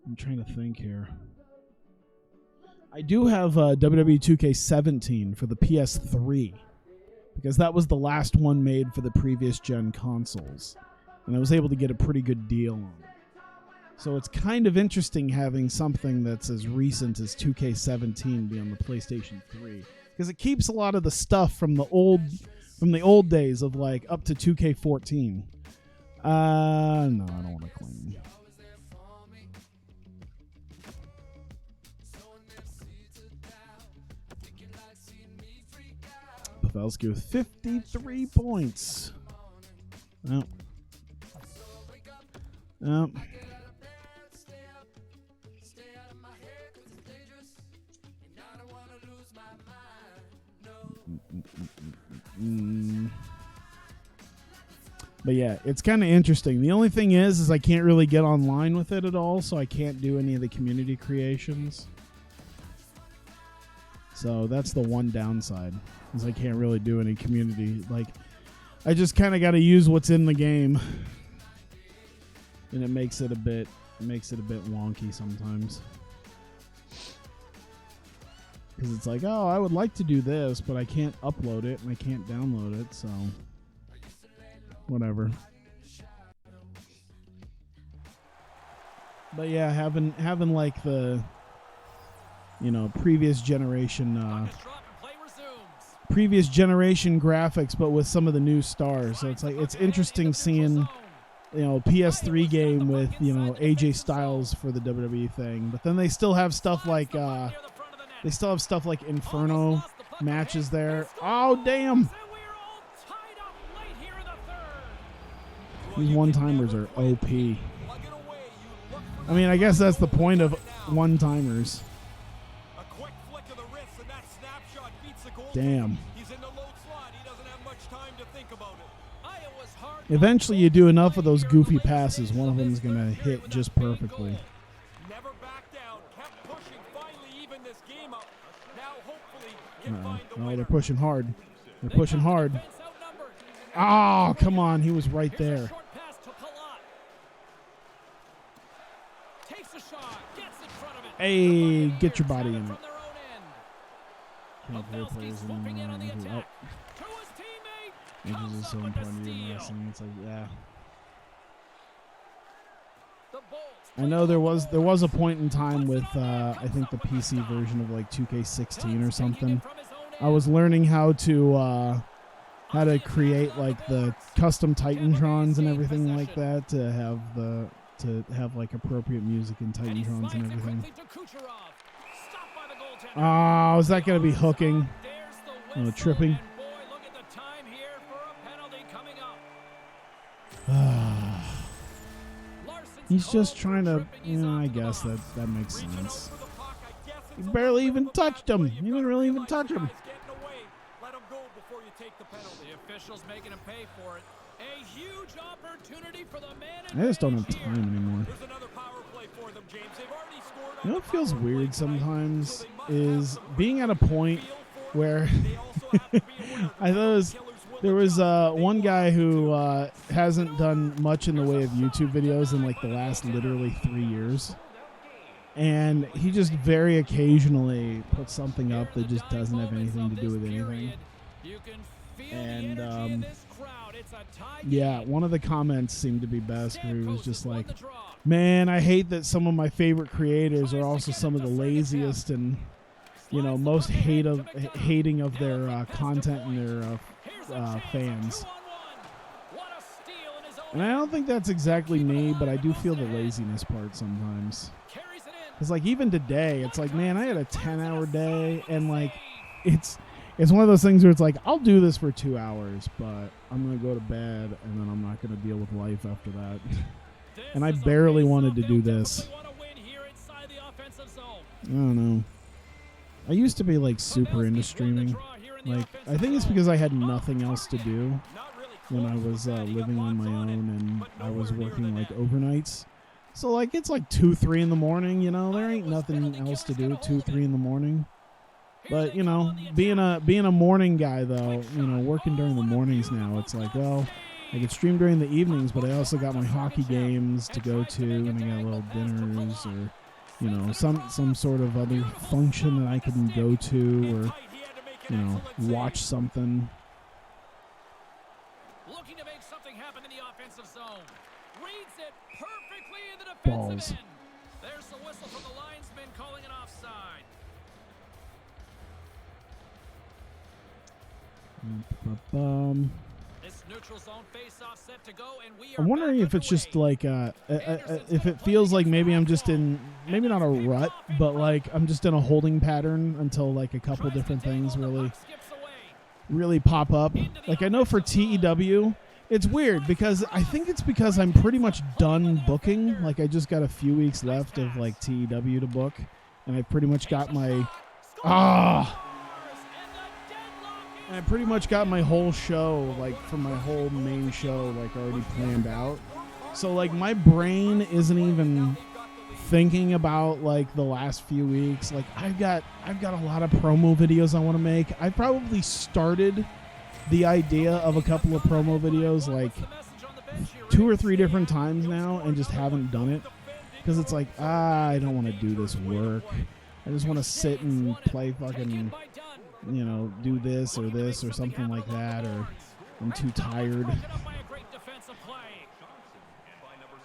Speaker 1: I'm trying to think here. I do have WWE 2K17 for the PS3. because that was the last one made for the previous gen consoles, and I was able to get a pretty good deal on it. So it's kind of interesting having something that's as recent as 2K17 be on the PlayStation 3, because it keeps a lot of the stuff from the old days of like up to 2K14. No, I don't want to claim. Pavelski with 53 points. Oh. Oh. But yeah, it's kind of interesting. The only thing is I can't really get online with it at all, so I can't do any of the community creations. So that's the one downside, is I can't really do any community. Like, I just kind of got to use what's in the game, and it makes it a bit wonky sometimes. Because it's like, oh, I would like to do this, but I can't upload it and I can't download it, so whatever. But yeah, having like the, you know, previous generation graphics, but with some of the new stars. So it's like, it's interesting seeing, you know, PS3 game with, you know, AJ Styles for the WWE thing, but then they still have stuff like Inferno matches there. Oh, damn. These one-timers are OP. I mean, I guess that's the point of one-timers. Damn. Eventually, you do enough of those goofy passes, one of them is going to hit just perfectly. Oh, they're pushing hard. They're pushing hard. Oh, come on. He was right there. Hey, get your body in it. Inches is so important in wrestling. It's like, yeah. I know there was a point in time with I think the PC version of like 2K16 or something. I was learning how to create like the custom Titantrons and everything like that to have like appropriate music in Titantrons and everything. Oh, is that going to be hooking? Oh, tripping. He's just trying to, you know, I guess that makes sense. He barely even touched him. He didn't really even touch him. I just don't have time anymore. You know what feels weird sometimes is being at a point where I thought there was one guy who hasn't done much in the way of YouTube videos in like the last literally 3 years. And he just very occasionally puts something up that just doesn't have anything to do with anything. And yeah, one of the comments seemed to be best where he was just like, man, I hate that some of my favorite creators are also some of the laziest and, you know, most hating of their content and their fans. And I don't think that's exactly me, but I do feel the laziness part sometimes. Because like even today, it's like, man, I had a 10-hour day, and like it's one of those things where it's like, I'll do this for 2 hours, but I'm going to go to bed, and then I'm not going to deal with life after that. And I barely wanted to do this. I don't know. I used to be like super into streaming. Like, I think it's because I had nothing else to do when I was living on my own and I was working like overnights. So like it's like 2, 3 in the morning, you know, there ain't nothing else to do 2, 3 in the morning. But you know, being a morning guy though, you know, working during the mornings now, it's like, well, I could stream during the evenings, but I also got my hockey games to go to, and I got little dinners or, you know, some sort of other function that I can go to, or, you know, watch something.
Speaker 2: zone. Reads it perfectly in the
Speaker 1: Balls.
Speaker 2: defensive end. There's the whistle from the linesman calling an offside. This neutral zone face-off set to go, and we are
Speaker 1: I'm wondering
Speaker 2: back
Speaker 1: if it's just
Speaker 2: underway.
Speaker 1: like if it feels like maybe I'm just in maybe not a rut, but like I'm just in a holding pattern until like a couple different things really pop up. Like I know for TEW, it's weird because I think it's because I'm pretty much done booking. Like I just got a few weeks left of like TEW to book, and I pretty much got my and I pretty much got my whole show, like for my whole main show, like already planned out. So like my brain isn't even thinking about like the last few weeks. Like I've got a lot of promo videos I want to make. I probably started the idea of a couple of promo videos like 2 or 3 different times now and just haven't done it because it's like I don't want to do this work. I just want to sit and play fucking, you know, do this or something like that, or I'm too tired.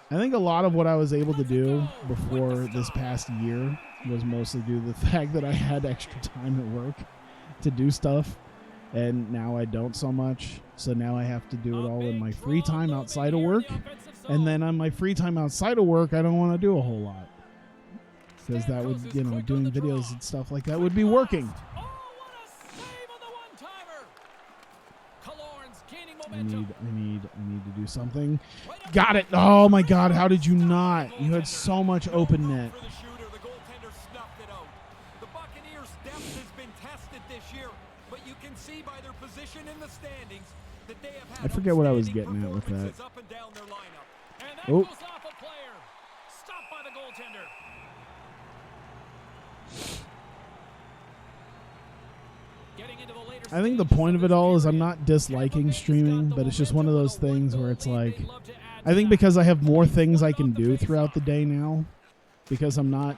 Speaker 1: I think a lot of what I was able to do before this past year was mostly due to the fact that I had extra time at work to do stuff, and now I don't so much. So now I have to do it all in my free time outside of work, and then on my free time outside of work, I don't want to do a whole lot. Because that would, you know, doing videos and stuff like that would be working. I need to do something. Got it. Oh my God, how did you not? You had so much open net.
Speaker 3: The Buccaneers' depth has been tested this year, but you can see by their position in the standings that they have had
Speaker 1: I forget what I was getting at with that.
Speaker 3: up and down their lineup.
Speaker 2: And that
Speaker 1: Oh.
Speaker 2: goes off a player. Stopped by the goaltender. Getting into the later
Speaker 1: I think the point of it all is I'm not disliking streaming, but it's just one of those things where it's like, I think because I have more things I can do throughout the day now, because I'm not,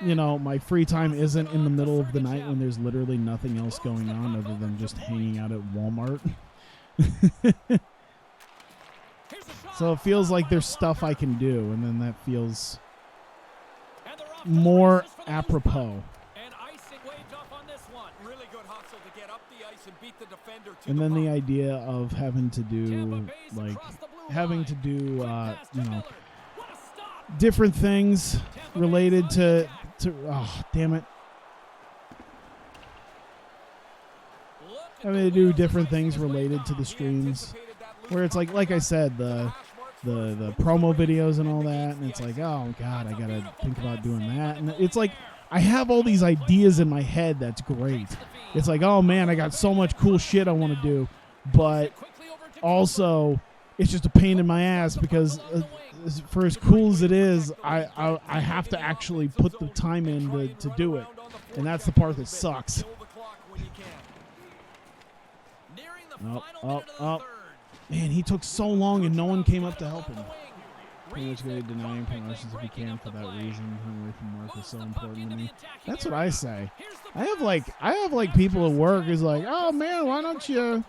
Speaker 1: you know, my free time isn't in the middle of the night when there's literally nothing else going on other than just hanging out at Walmart. So it feels like there's stuff I can do, and then that feels more apropos. And then the idea of having to do, like, you know, different things related to oh, damn it. Having to do different things related to the streams, where it's like I said, the promo videos and all that, and it's like, oh God, I gotta think about doing that, and it's like I have all these ideas in my head. That's great. It's like, oh man, I got so much cool shit I want to do, but also it's just a pain in my ass because for as cool as it is, I have to actually put the time in to do it, and that's the part that sucks. Oh. Man, he took so long and no one came up to help him. Pretty much going to deny him promotions if he can for that reason. Coming away from work is so important to me. That's what I say. I have like people at work who's like, oh man, why don't you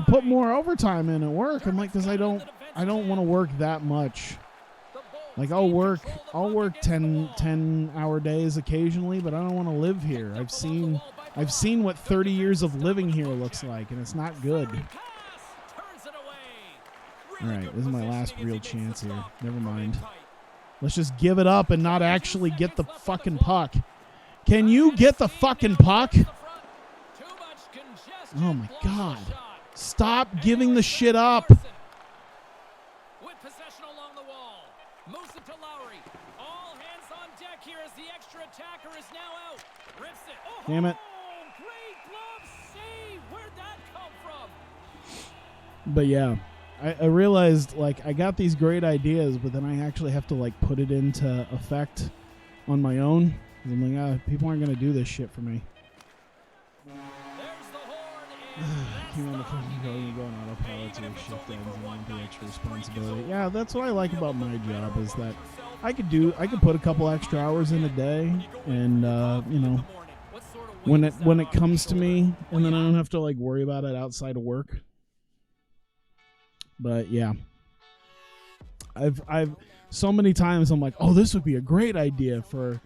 Speaker 1: put more overtime in at work? I'm like, because I don't want to work that much. Like I'll work 10-hour days occasionally, but I don't want to live here. I've seen what 30 years of living here looks like, and it's not good. All right, this is my last real chance here. Never mind. Let's just give it up and not actually get the fucking puck. Can you get the fucking puck? Oh my God. Stop giving the shit up.
Speaker 2: With possession along the wall. Moves it to Lowry. All hands on deck here as the extra attacker is now out. Rips it. Oh,
Speaker 1: damn it.
Speaker 2: Great glove save. Where'd that come from?
Speaker 1: But yeah, I realized like I got these great ideas, but then I actually have to like put it into effect on my own. I'm like, people aren't going to do this shit for me. You want to fucking go on autopilot to shift ends and want the extra responsibility. Yeah, that's what I like about my job is that I could put a couple extra hours in a day and, when it comes to me, and then I don't have to like worry about it outside of work. But yeah, I've so many times I'm like, oh, this would be a great idea for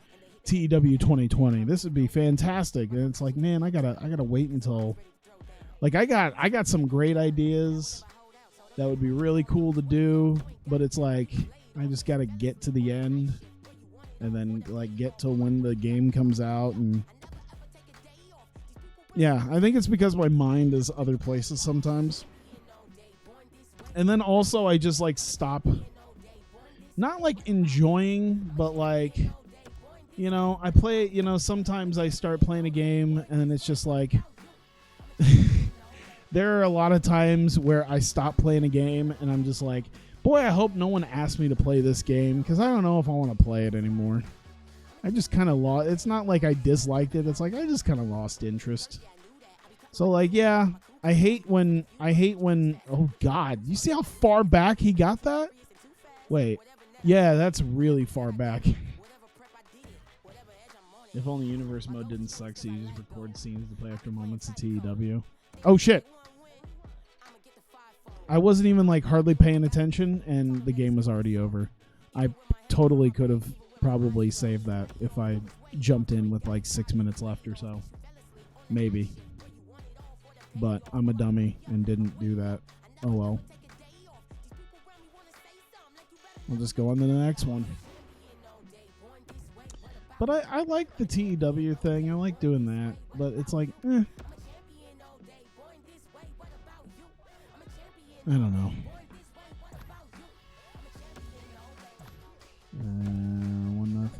Speaker 1: TEW 2020. This would be fantastic. And it's like, man, I gotta wait until, like, I got some great ideas that would be really cool to do, but it's like I just gotta get to the end and then like get to when the game comes out. And yeah, I think it's because my mind is other places sometimes. And then also I just like stop, not like enjoying, but like, you know, I play, you know, sometimes I start playing a game and then it's just like, there are a lot of times where I stop playing a game and I'm just like, boy, I hope no one asked me to play this game because I don't know if I want to play it anymore. I just kind of lost. It's not like I disliked it. It's like I just kind of lost interest. So like, yeah, I hate when, oh God, you see how far back he got that? Wait, yeah, that's really far back. If only universe mode didn't suck, so you just record scenes to play after moments of TEW. Oh shit. I wasn't even like hardly paying attention and the game was already over. I totally could have probably saved that if I jumped in with like 6 minutes left or so. Maybe. But I'm a dummy and didn't do that. Oh well. I'll just go on to the next one. But I like the TEW thing. I like doing that. But it's like, I don't know. 1-0. Alright,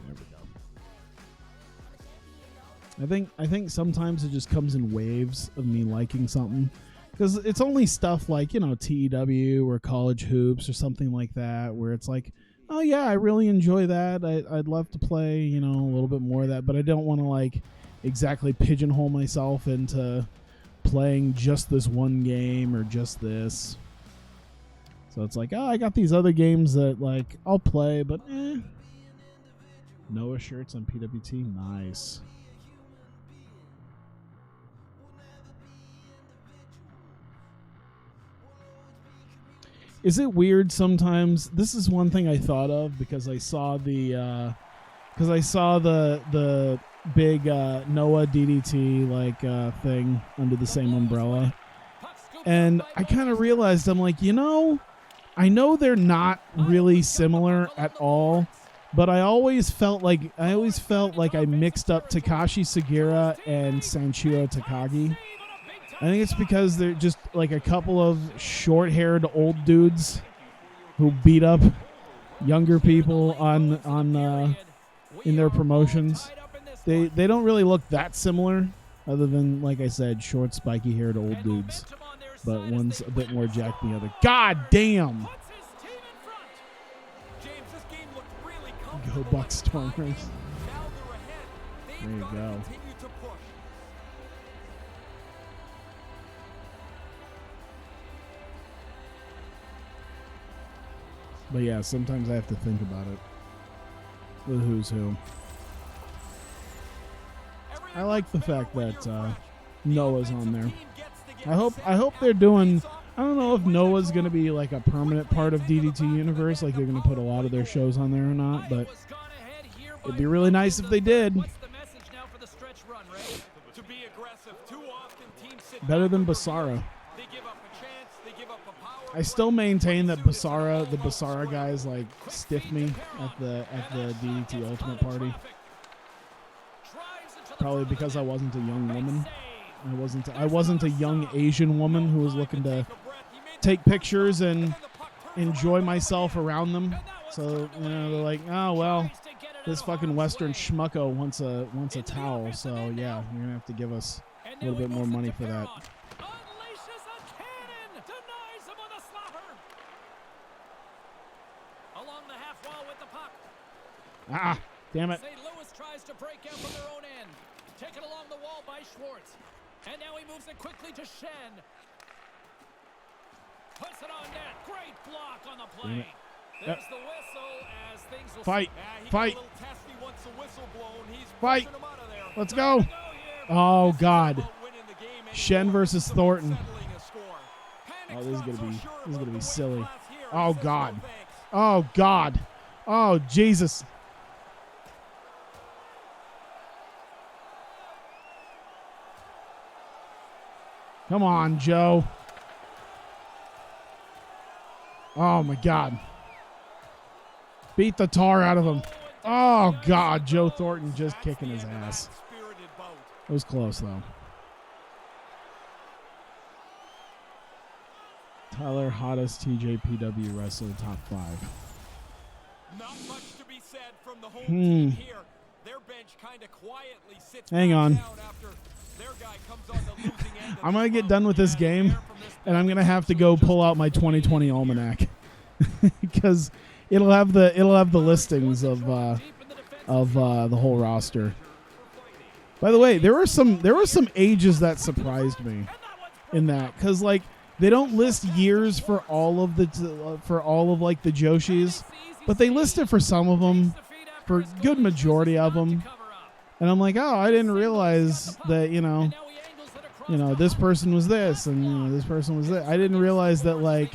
Speaker 1: there we go. I think sometimes it just comes in waves of me liking something. Because it's only stuff like, you know, TEW or college hoops or something like that where it's like, oh yeah, I really enjoy that. I'd love to play, you know, a little bit more of that, but I don't want to like exactly pigeonhole myself into playing just this one game or just this. So it's like, oh, I got these other games that like I'll play, but Noah shirts on PWT, nice. Is it weird sometimes? This is one thing I thought of because I saw the big Noah DDT like thing under the same umbrella, and I kind of realized I'm like, you know, I know they're not really similar at all, but I always felt like I mixed up Takashi Sugiura and Sanshiro Takagi. I think it's because they're just like a couple of short-haired old dudes who beat up younger people on in their promotions. They don't really look that similar, other than, like I said, short, spiky-haired old dudes. But one's a bit more jacked than the other. God damn! Go Bucks Stormers. There you go. But yeah, sometimes I have to think about it. With who's who. I like the fact that Noah's on there. I hope they're doing. I don't know if Noah's going to be like a permanent part of DDT Universe, like they're going to put a lot of their shows on there or not, but it'd be really nice if they did. Better than Basara. I still maintain that the Basara guys like stiffed me at the DDT Ultimate Party. Probably because I wasn't a young woman. I wasn't a young Asian woman who was looking to take pictures and enjoy myself around them. So, you know, they're like, oh well, this fucking Western schmucko wants a towel. So yeah, you're gonna have to give us a little bit more money for that. Ah, damn it.
Speaker 2: St. Louis tries to break out from their own end. Taken along the wall by Schwartz. And now he moves it quickly to Shen. Puts it on net. Great block on the play. There's the whistle as things will
Speaker 1: Fight.
Speaker 3: He
Speaker 1: Fight.
Speaker 3: got a little testy once the whistle blown. He's
Speaker 1: Fight.
Speaker 3: pushing him out of there.
Speaker 1: Let's go.
Speaker 2: here.
Speaker 1: Oh,
Speaker 3: This
Speaker 1: God.
Speaker 3: isn't about winning the game anymore.
Speaker 1: Shen versus
Speaker 3: It's about
Speaker 1: Thornton.
Speaker 3: settling a score.
Speaker 1: Oh,
Speaker 3: Panic's
Speaker 1: this is
Speaker 3: not
Speaker 1: gonna
Speaker 3: so
Speaker 1: be
Speaker 3: sure
Speaker 1: this is gonna
Speaker 3: about
Speaker 1: be
Speaker 3: the
Speaker 1: silly.
Speaker 3: weight class here.
Speaker 1: Oh,
Speaker 3: He says
Speaker 1: God.
Speaker 3: no thanks.
Speaker 1: Oh, God. Oh, Jesus. Come on, Joe. Oh, my God. Beat the tar out of him. Oh, God. Joe Thornton just
Speaker 3: That's
Speaker 1: kicking
Speaker 3: the
Speaker 1: his
Speaker 3: end of that
Speaker 1: ass.
Speaker 3: spirited bout.
Speaker 1: It was close, though. Tyler, hottest TJPW wrestler, top 5.
Speaker 3: Not much to be said from the home
Speaker 1: Hmm.
Speaker 3: team here. Their bench kind of quietly sits
Speaker 1: Hang
Speaker 3: back
Speaker 1: on.
Speaker 3: down after their guy comes on the losing end of
Speaker 1: I'm going to
Speaker 3: this
Speaker 1: get done with this
Speaker 3: bout.
Speaker 1: game, and I'm going to have to go pull out my 2020 almanac because it'll have the listings of the whole roster. By the way, there were some ages that surprised me in that, because like they don't list years for all of the like the Joshis, but they listed for some of them, for good majority of them, and I'm like, oh, I didn't realize that this person was this and this person was that. I didn't realize that, like,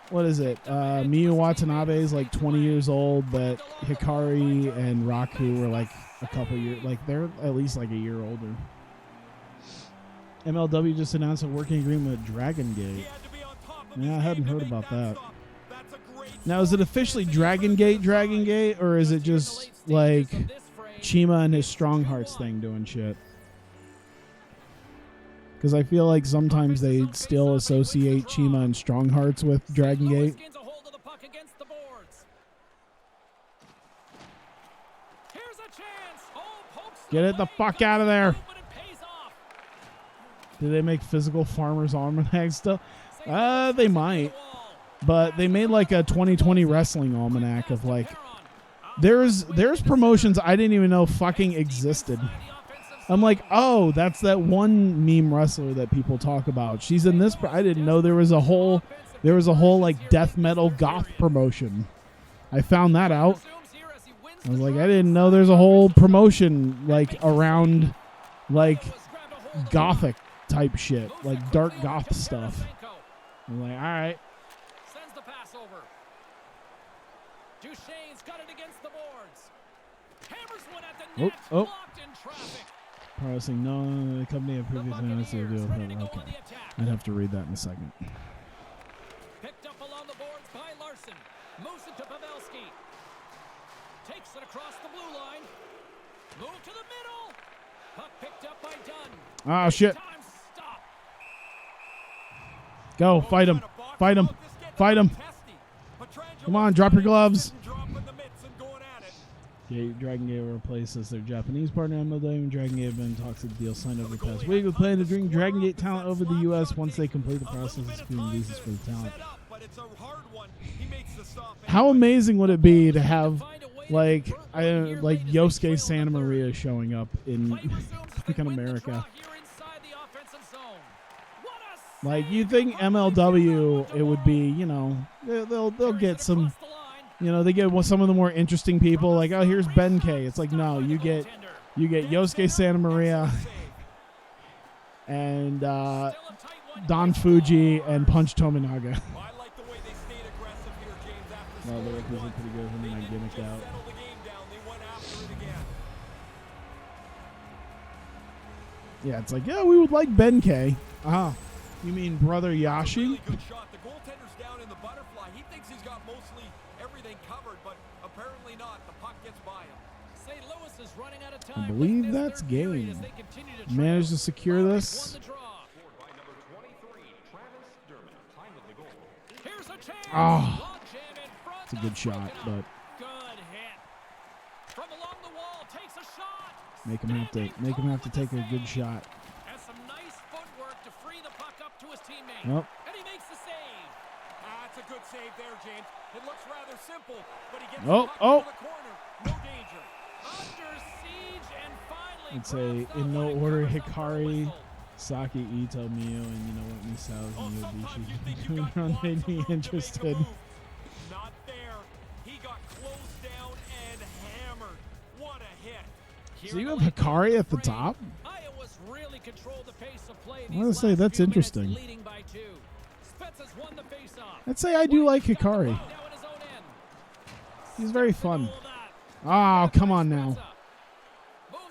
Speaker 1: what is it? Miyu Watanabe is like 20 years old, but Hikari and Raku were like a couple years, like they're at least like a year older. MLW just announced a working agreement with Dragon Gate. Yeah, I hadn't heard about that. Now, is it officially Dragon Gate, or is it just like Chima and his Strong Hearts thing doing shit? Because I feel like sometimes they still associate Chima and Strong Hearts with Dragon Gate. Get it the fuck out of there. Did they make physical Farmer's Almanac still? They might. But they made like a 2020 wrestling almanac of like, there's promotions I didn't even know fucking existed. I'm like, oh, that's that one meme wrestler that people talk about. She's in this. I didn't know there was a whole like death metal goth promotion. I found that out. I was like, I didn't know there's a whole promotion like around like gothic type shit, like dark goth stuff. I'm like, all right.
Speaker 2: Sends the pass over. Duchesne's got it against the boards. Hammers one at the net. Blocked in traffic.
Speaker 1: Pro Wrestling, no, the company of previous minutes to do it. Okay. I'd have to read that in a second.
Speaker 2: Picked up along the boards by Larson. Moves it to Pavelski. Takes it across the blue line. Move to the middle. Puck picked up by Dunn.
Speaker 1: Ah, shit.
Speaker 2: Time stop.
Speaker 1: Go, fight him. Fight him. Fight him. Come on, drop your gloves. Yeah, Dragon Gate replaces their Japanese partner MLW, and Dragon Gate have been in talks of deal signed over the past week with plan to bring Dragon Gate talent over the U.S. once they complete the process of securing visas for the talent. How amazing would it be to have like Yosuke Santa Maria showing up in fucking America? Like, you think MLW, it would be, they'll get some, they get some of the more interesting people. Like, oh, here's Ben K. It's like, no, you get Yosuke Santa Maria and Don Fuji and Punch Tominaga. Well, the records are pretty good when they gimmicked out. Yeah, it's like, yeah, we would like Ben K. You mean Brother Yashi?
Speaker 3: Really good shot. The goaltender's down in the butterfly. He thinks he's got mostly everything covered, but apparently not. The puck gets by him.
Speaker 2: St. Louis is running out of time.
Speaker 1: I believe that's game. Managed to secure this. Oh, it's a good shot, but
Speaker 2: Good hit. From along the wall, takes a shot.
Speaker 1: make him have to take a good shot.
Speaker 2: Has some nice footwork to free the puck up to his teammate.
Speaker 1: Nope.
Speaker 2: And he makes the save.
Speaker 3: That's a good save there, James. It looks rather simple, but he gets
Speaker 1: Oh,
Speaker 3: the puck
Speaker 1: oh.
Speaker 3: into the corner. No danger.
Speaker 2: Under siege and finally
Speaker 1: It's in no order: Hikari, Saki, Ito, Mio, and Misawa and Yobishi. Not made me interested.
Speaker 3: Not
Speaker 1: So you have Hikari at the top?
Speaker 2: Iowa's really controlled the pace of play
Speaker 1: I want to say that's interesting.
Speaker 2: leading by 2. Spence has won the face-off.
Speaker 1: I'd say I do like Hikari.
Speaker 2: Now in his own end.
Speaker 1: He's very fun.
Speaker 2: All that.
Speaker 1: Oh, come on now.
Speaker 2: Moves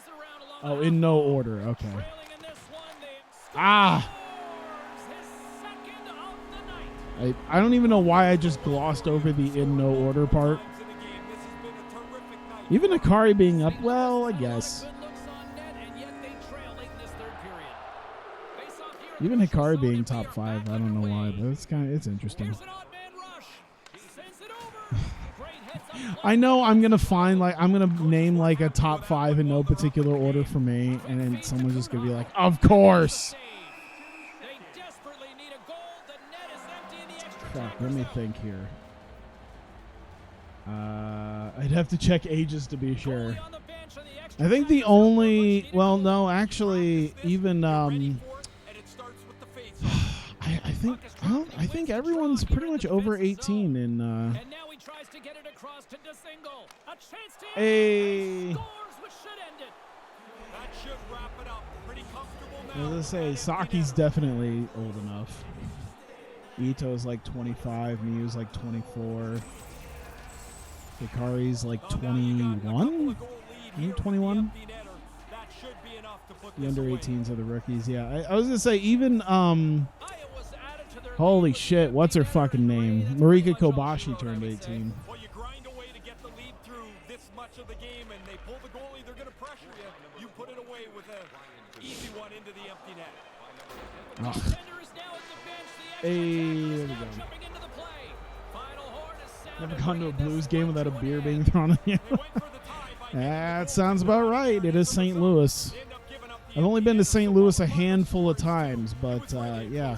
Speaker 2: it around along
Speaker 1: Oh,
Speaker 2: the
Speaker 1: in no order. Okay.
Speaker 2: trailing in this one. They
Speaker 1: Ah.
Speaker 2: scores his second of the night.
Speaker 1: I don't even know why I just glossed over the in no order part.
Speaker 3: Times in the game, this has been a terrific night.
Speaker 1: Even Hikari being up, well, I guess.
Speaker 2: Good looks on net, and yet they trail late in this third period. Face-off here in
Speaker 1: Even
Speaker 2: the neutral
Speaker 1: Hikari
Speaker 2: zone,
Speaker 1: being
Speaker 2: and we
Speaker 1: top
Speaker 2: are
Speaker 1: 5,
Speaker 2: back
Speaker 1: I don't know why,
Speaker 2: underway.
Speaker 1: but it's interesting.
Speaker 2: Here's an odd man rush. Sends it over. Great hits up close.
Speaker 1: I know I'm gonna find I'm gonna name like a top 5 in no particular order for me, and then someone's just gonna be like, of course.
Speaker 2: They desperately need a goal. The net is empty in the extra
Speaker 1: Fuck,
Speaker 2: time
Speaker 1: let me
Speaker 2: zone.
Speaker 1: think here. I'd have to check ages to be sure.
Speaker 2: Goalie on the bench on the extra
Speaker 1: I think
Speaker 2: time
Speaker 1: the
Speaker 2: zone.
Speaker 1: only, well, no, actually, even
Speaker 3: Ready for it, and it starts with the face-off.
Speaker 1: I think everyone's pretty much over 18 in.
Speaker 2: And now he tries to get it across to DeSingle. A chance to
Speaker 1: Hey.
Speaker 2: scores, which should end it.
Speaker 3: That should wrap it up. Pretty comfortable
Speaker 1: I
Speaker 3: now.
Speaker 1: was gonna say, Saki's definitely old enough. Ito's like 25, Miyu's like 24. Hikari's like
Speaker 3: Well, now you got a couple
Speaker 1: 21?
Speaker 3: of goal lead
Speaker 1: Maybe
Speaker 3: here with the
Speaker 1: 21?
Speaker 3: empty netter. That should be enough to put
Speaker 1: The
Speaker 3: this
Speaker 1: under
Speaker 3: away.
Speaker 1: 18s are the rookies. Yeah, I was gonna say even
Speaker 2: Iowa's added to their
Speaker 1: holy
Speaker 2: lead with
Speaker 1: shit, what's her fucking name? Marika Kobashi turned 18.
Speaker 3: Well, you grind away to get the lead through this much of the game, and they pull the goalie. They're going to pressure you. You put it away with an easy one into the empty net.
Speaker 1: Oh.
Speaker 2: Defender is now at the bench. The extra
Speaker 1: Hey,
Speaker 2: tackle
Speaker 1: there
Speaker 2: is
Speaker 1: we
Speaker 2: now
Speaker 1: go.
Speaker 2: jumping into the play. Final horn is sounded,
Speaker 1: Never gone to a
Speaker 2: bringing this
Speaker 1: Blues game
Speaker 2: one
Speaker 1: without a
Speaker 2: to an
Speaker 1: beer
Speaker 2: end.
Speaker 1: being thrown at you.
Speaker 3: They went for the tie by
Speaker 1: That sounds about right. It is St. Louis.
Speaker 3: They end up giving up the
Speaker 1: I've only
Speaker 3: empty
Speaker 1: been to
Speaker 3: net.
Speaker 1: St. Louis a handful of times, but yeah,
Speaker 2: Yeah,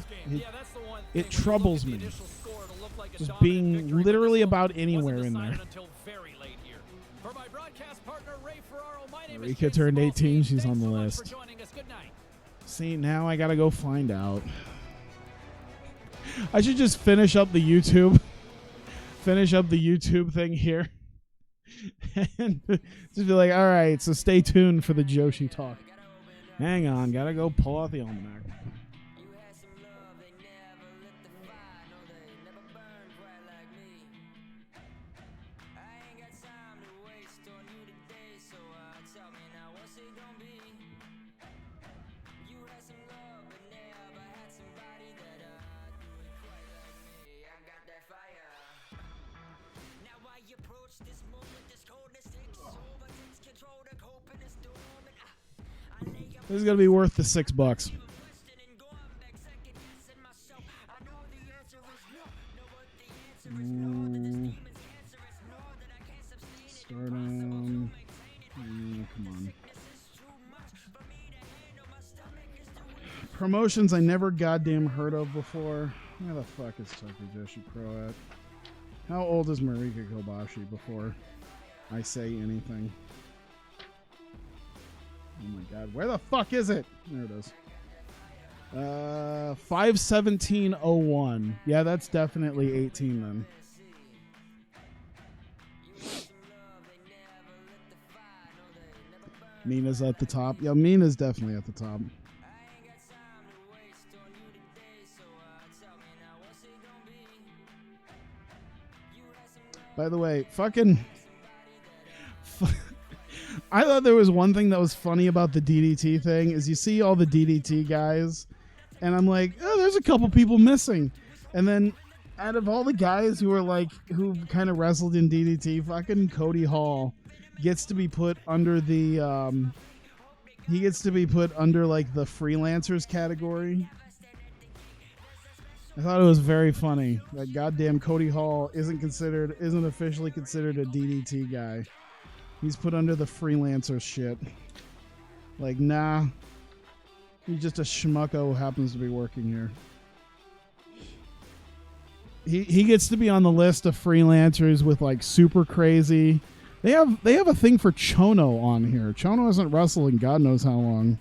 Speaker 2: that's the one
Speaker 1: it
Speaker 2: thing.
Speaker 1: troubles
Speaker 2: When you
Speaker 1: me.
Speaker 2: look at the initial score, it'll look like a
Speaker 1: Just
Speaker 2: dominant
Speaker 1: being
Speaker 2: victory, but
Speaker 1: literally
Speaker 2: the result
Speaker 1: about
Speaker 2: wasn't
Speaker 1: anywhere in
Speaker 2: decided
Speaker 1: there.
Speaker 2: until very late here. For my broadcast partner, Ray Ferraro, my name is
Speaker 1: Marika
Speaker 2: Jason
Speaker 1: turned 18.
Speaker 2: Balsey.
Speaker 1: She's on
Speaker 2: Thanks
Speaker 1: the
Speaker 2: so much
Speaker 1: list.
Speaker 2: for joining us. Good night.
Speaker 1: See, now I gotta go find out. I should just finish up the YouTube thing here. And just be like, all right, so stay tuned for the Joshi talk. Hang on, gotta go pull out the almanac. This is gonna be worth the $6. Start on. Come on. Promotions I never goddamn heard of before. Where the fuck is Tucker Joshi Pro at? How old is Marika Kobashi before I say anything? Oh my god, where the fuck is it? There it is. 5/17/01. Yeah, that's definitely 18 then. Mina's at the top. Yeah, Mina's definitely at the top. By the way, fucking... I thought there was one thing that was funny about the DDT thing is you see all the DDT guys, and I'm like, oh, there's a couple people missing. And then out of all the guys who kind of wrestled in DDT, fucking Cody Hall gets to be put under the like the freelancers category. I thought it was very funny that goddamn Cody Hall isn't officially considered a DDT guy. He's put under the freelancer shit. Like, nah. He's just a schmucko who happens to be working here. He gets to be on the list of freelancers with like super crazy. They have a thing for Chono on here. Chono hasn't wrestled in God knows how long.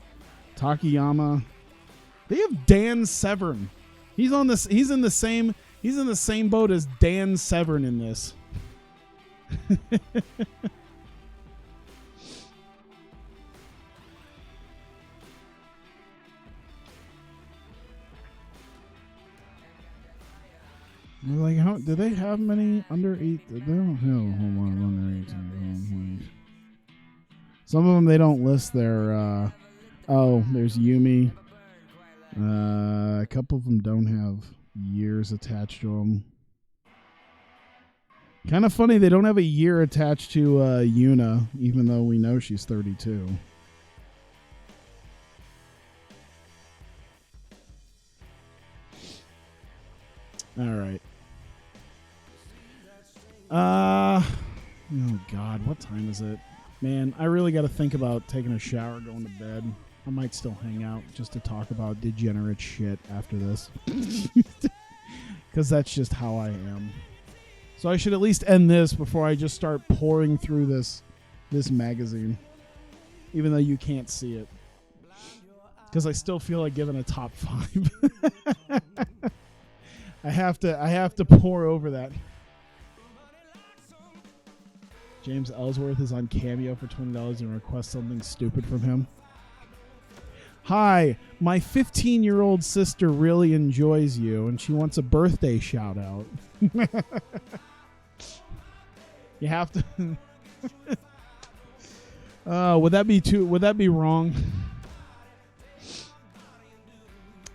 Speaker 1: Takayama. They have Dan Severn. He's in the same boat as Dan Severn in this. Like, how do they have many under 8? They don't have under 18. Some of them they don't list their. Oh, there's Yumi. A couple of them don't have years attached to them. Kind of funny they don't have a year attached to Yuna, even though we know she's 32. All right. Oh God, what time is it? Man, I really got to think about taking a shower, going to bed. I might still hang out just to talk about degenerate shit after this. Because that's just how I am. So I should at least end this before I just start pouring through this magazine. Even though you can't see it. Because I still feel like giving a top 5. I have to pour over that. James Ellsworth is on Cameo for $20 and requests something stupid from him. Hi, my 15-year-old sister really enjoys you, and she wants a birthday shout out. You have to. Would that be wrong?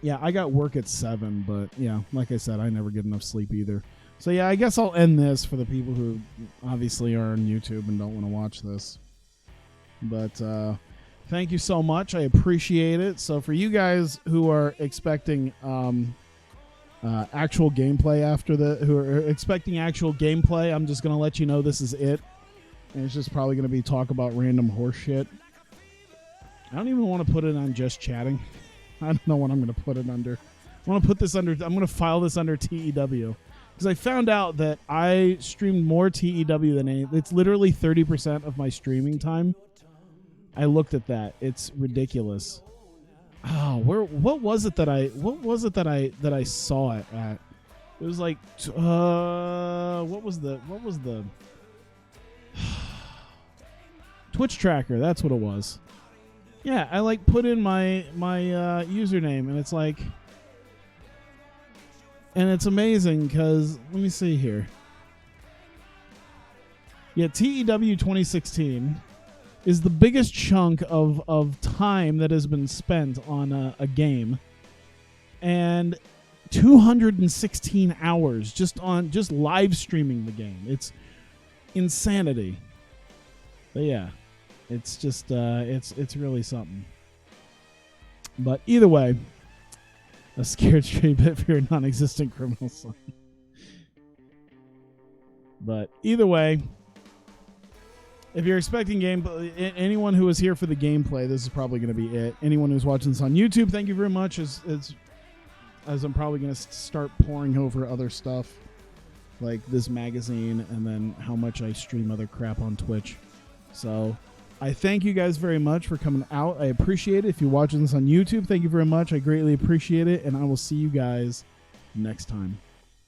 Speaker 1: Yeah, I got work at 7, but yeah, like I said, I never get enough sleep either. So yeah, I guess I'll end this for the people who obviously are on YouTube and don't want to watch this. But thank you so much. I appreciate it. So for you guys who are expecting actual gameplay I'm just going to let you know this is it. And it's just probably going to be talk about random horse shit. I don't even want to put it on just chatting. I don't know what I'm going to put it under. I'm going to file this under TEW. Because I found out that I streamed more TEW than anything. It's literally 30% of my streaming time. I looked at that. It's ridiculous. Oh, what was it that I saw it at? It was like what was the Twitch tracker, that's what it was. Yeah, I like put in my username and it's like, and it's amazing because let me see here. Yeah, TEW 2016 is the biggest chunk of time that has been spent on a game, and 216 hours just live streaming the game. It's insanity. But yeah, it's just it's really something. But either way, a scared straight bit for your non-existent criminal son. But either way, if you're expecting gameplay, anyone who is here for the gameplay, this is probably going to be it. Anyone who's watching this on YouTube, thank you very much. As I'm probably going to start pouring over other stuff like this magazine and then how much I stream other crap on Twitch. So I thank you guys very much for coming out. I appreciate it. If you're watching this on YouTube, thank you very much. I greatly appreciate it, and I will see you guys next time.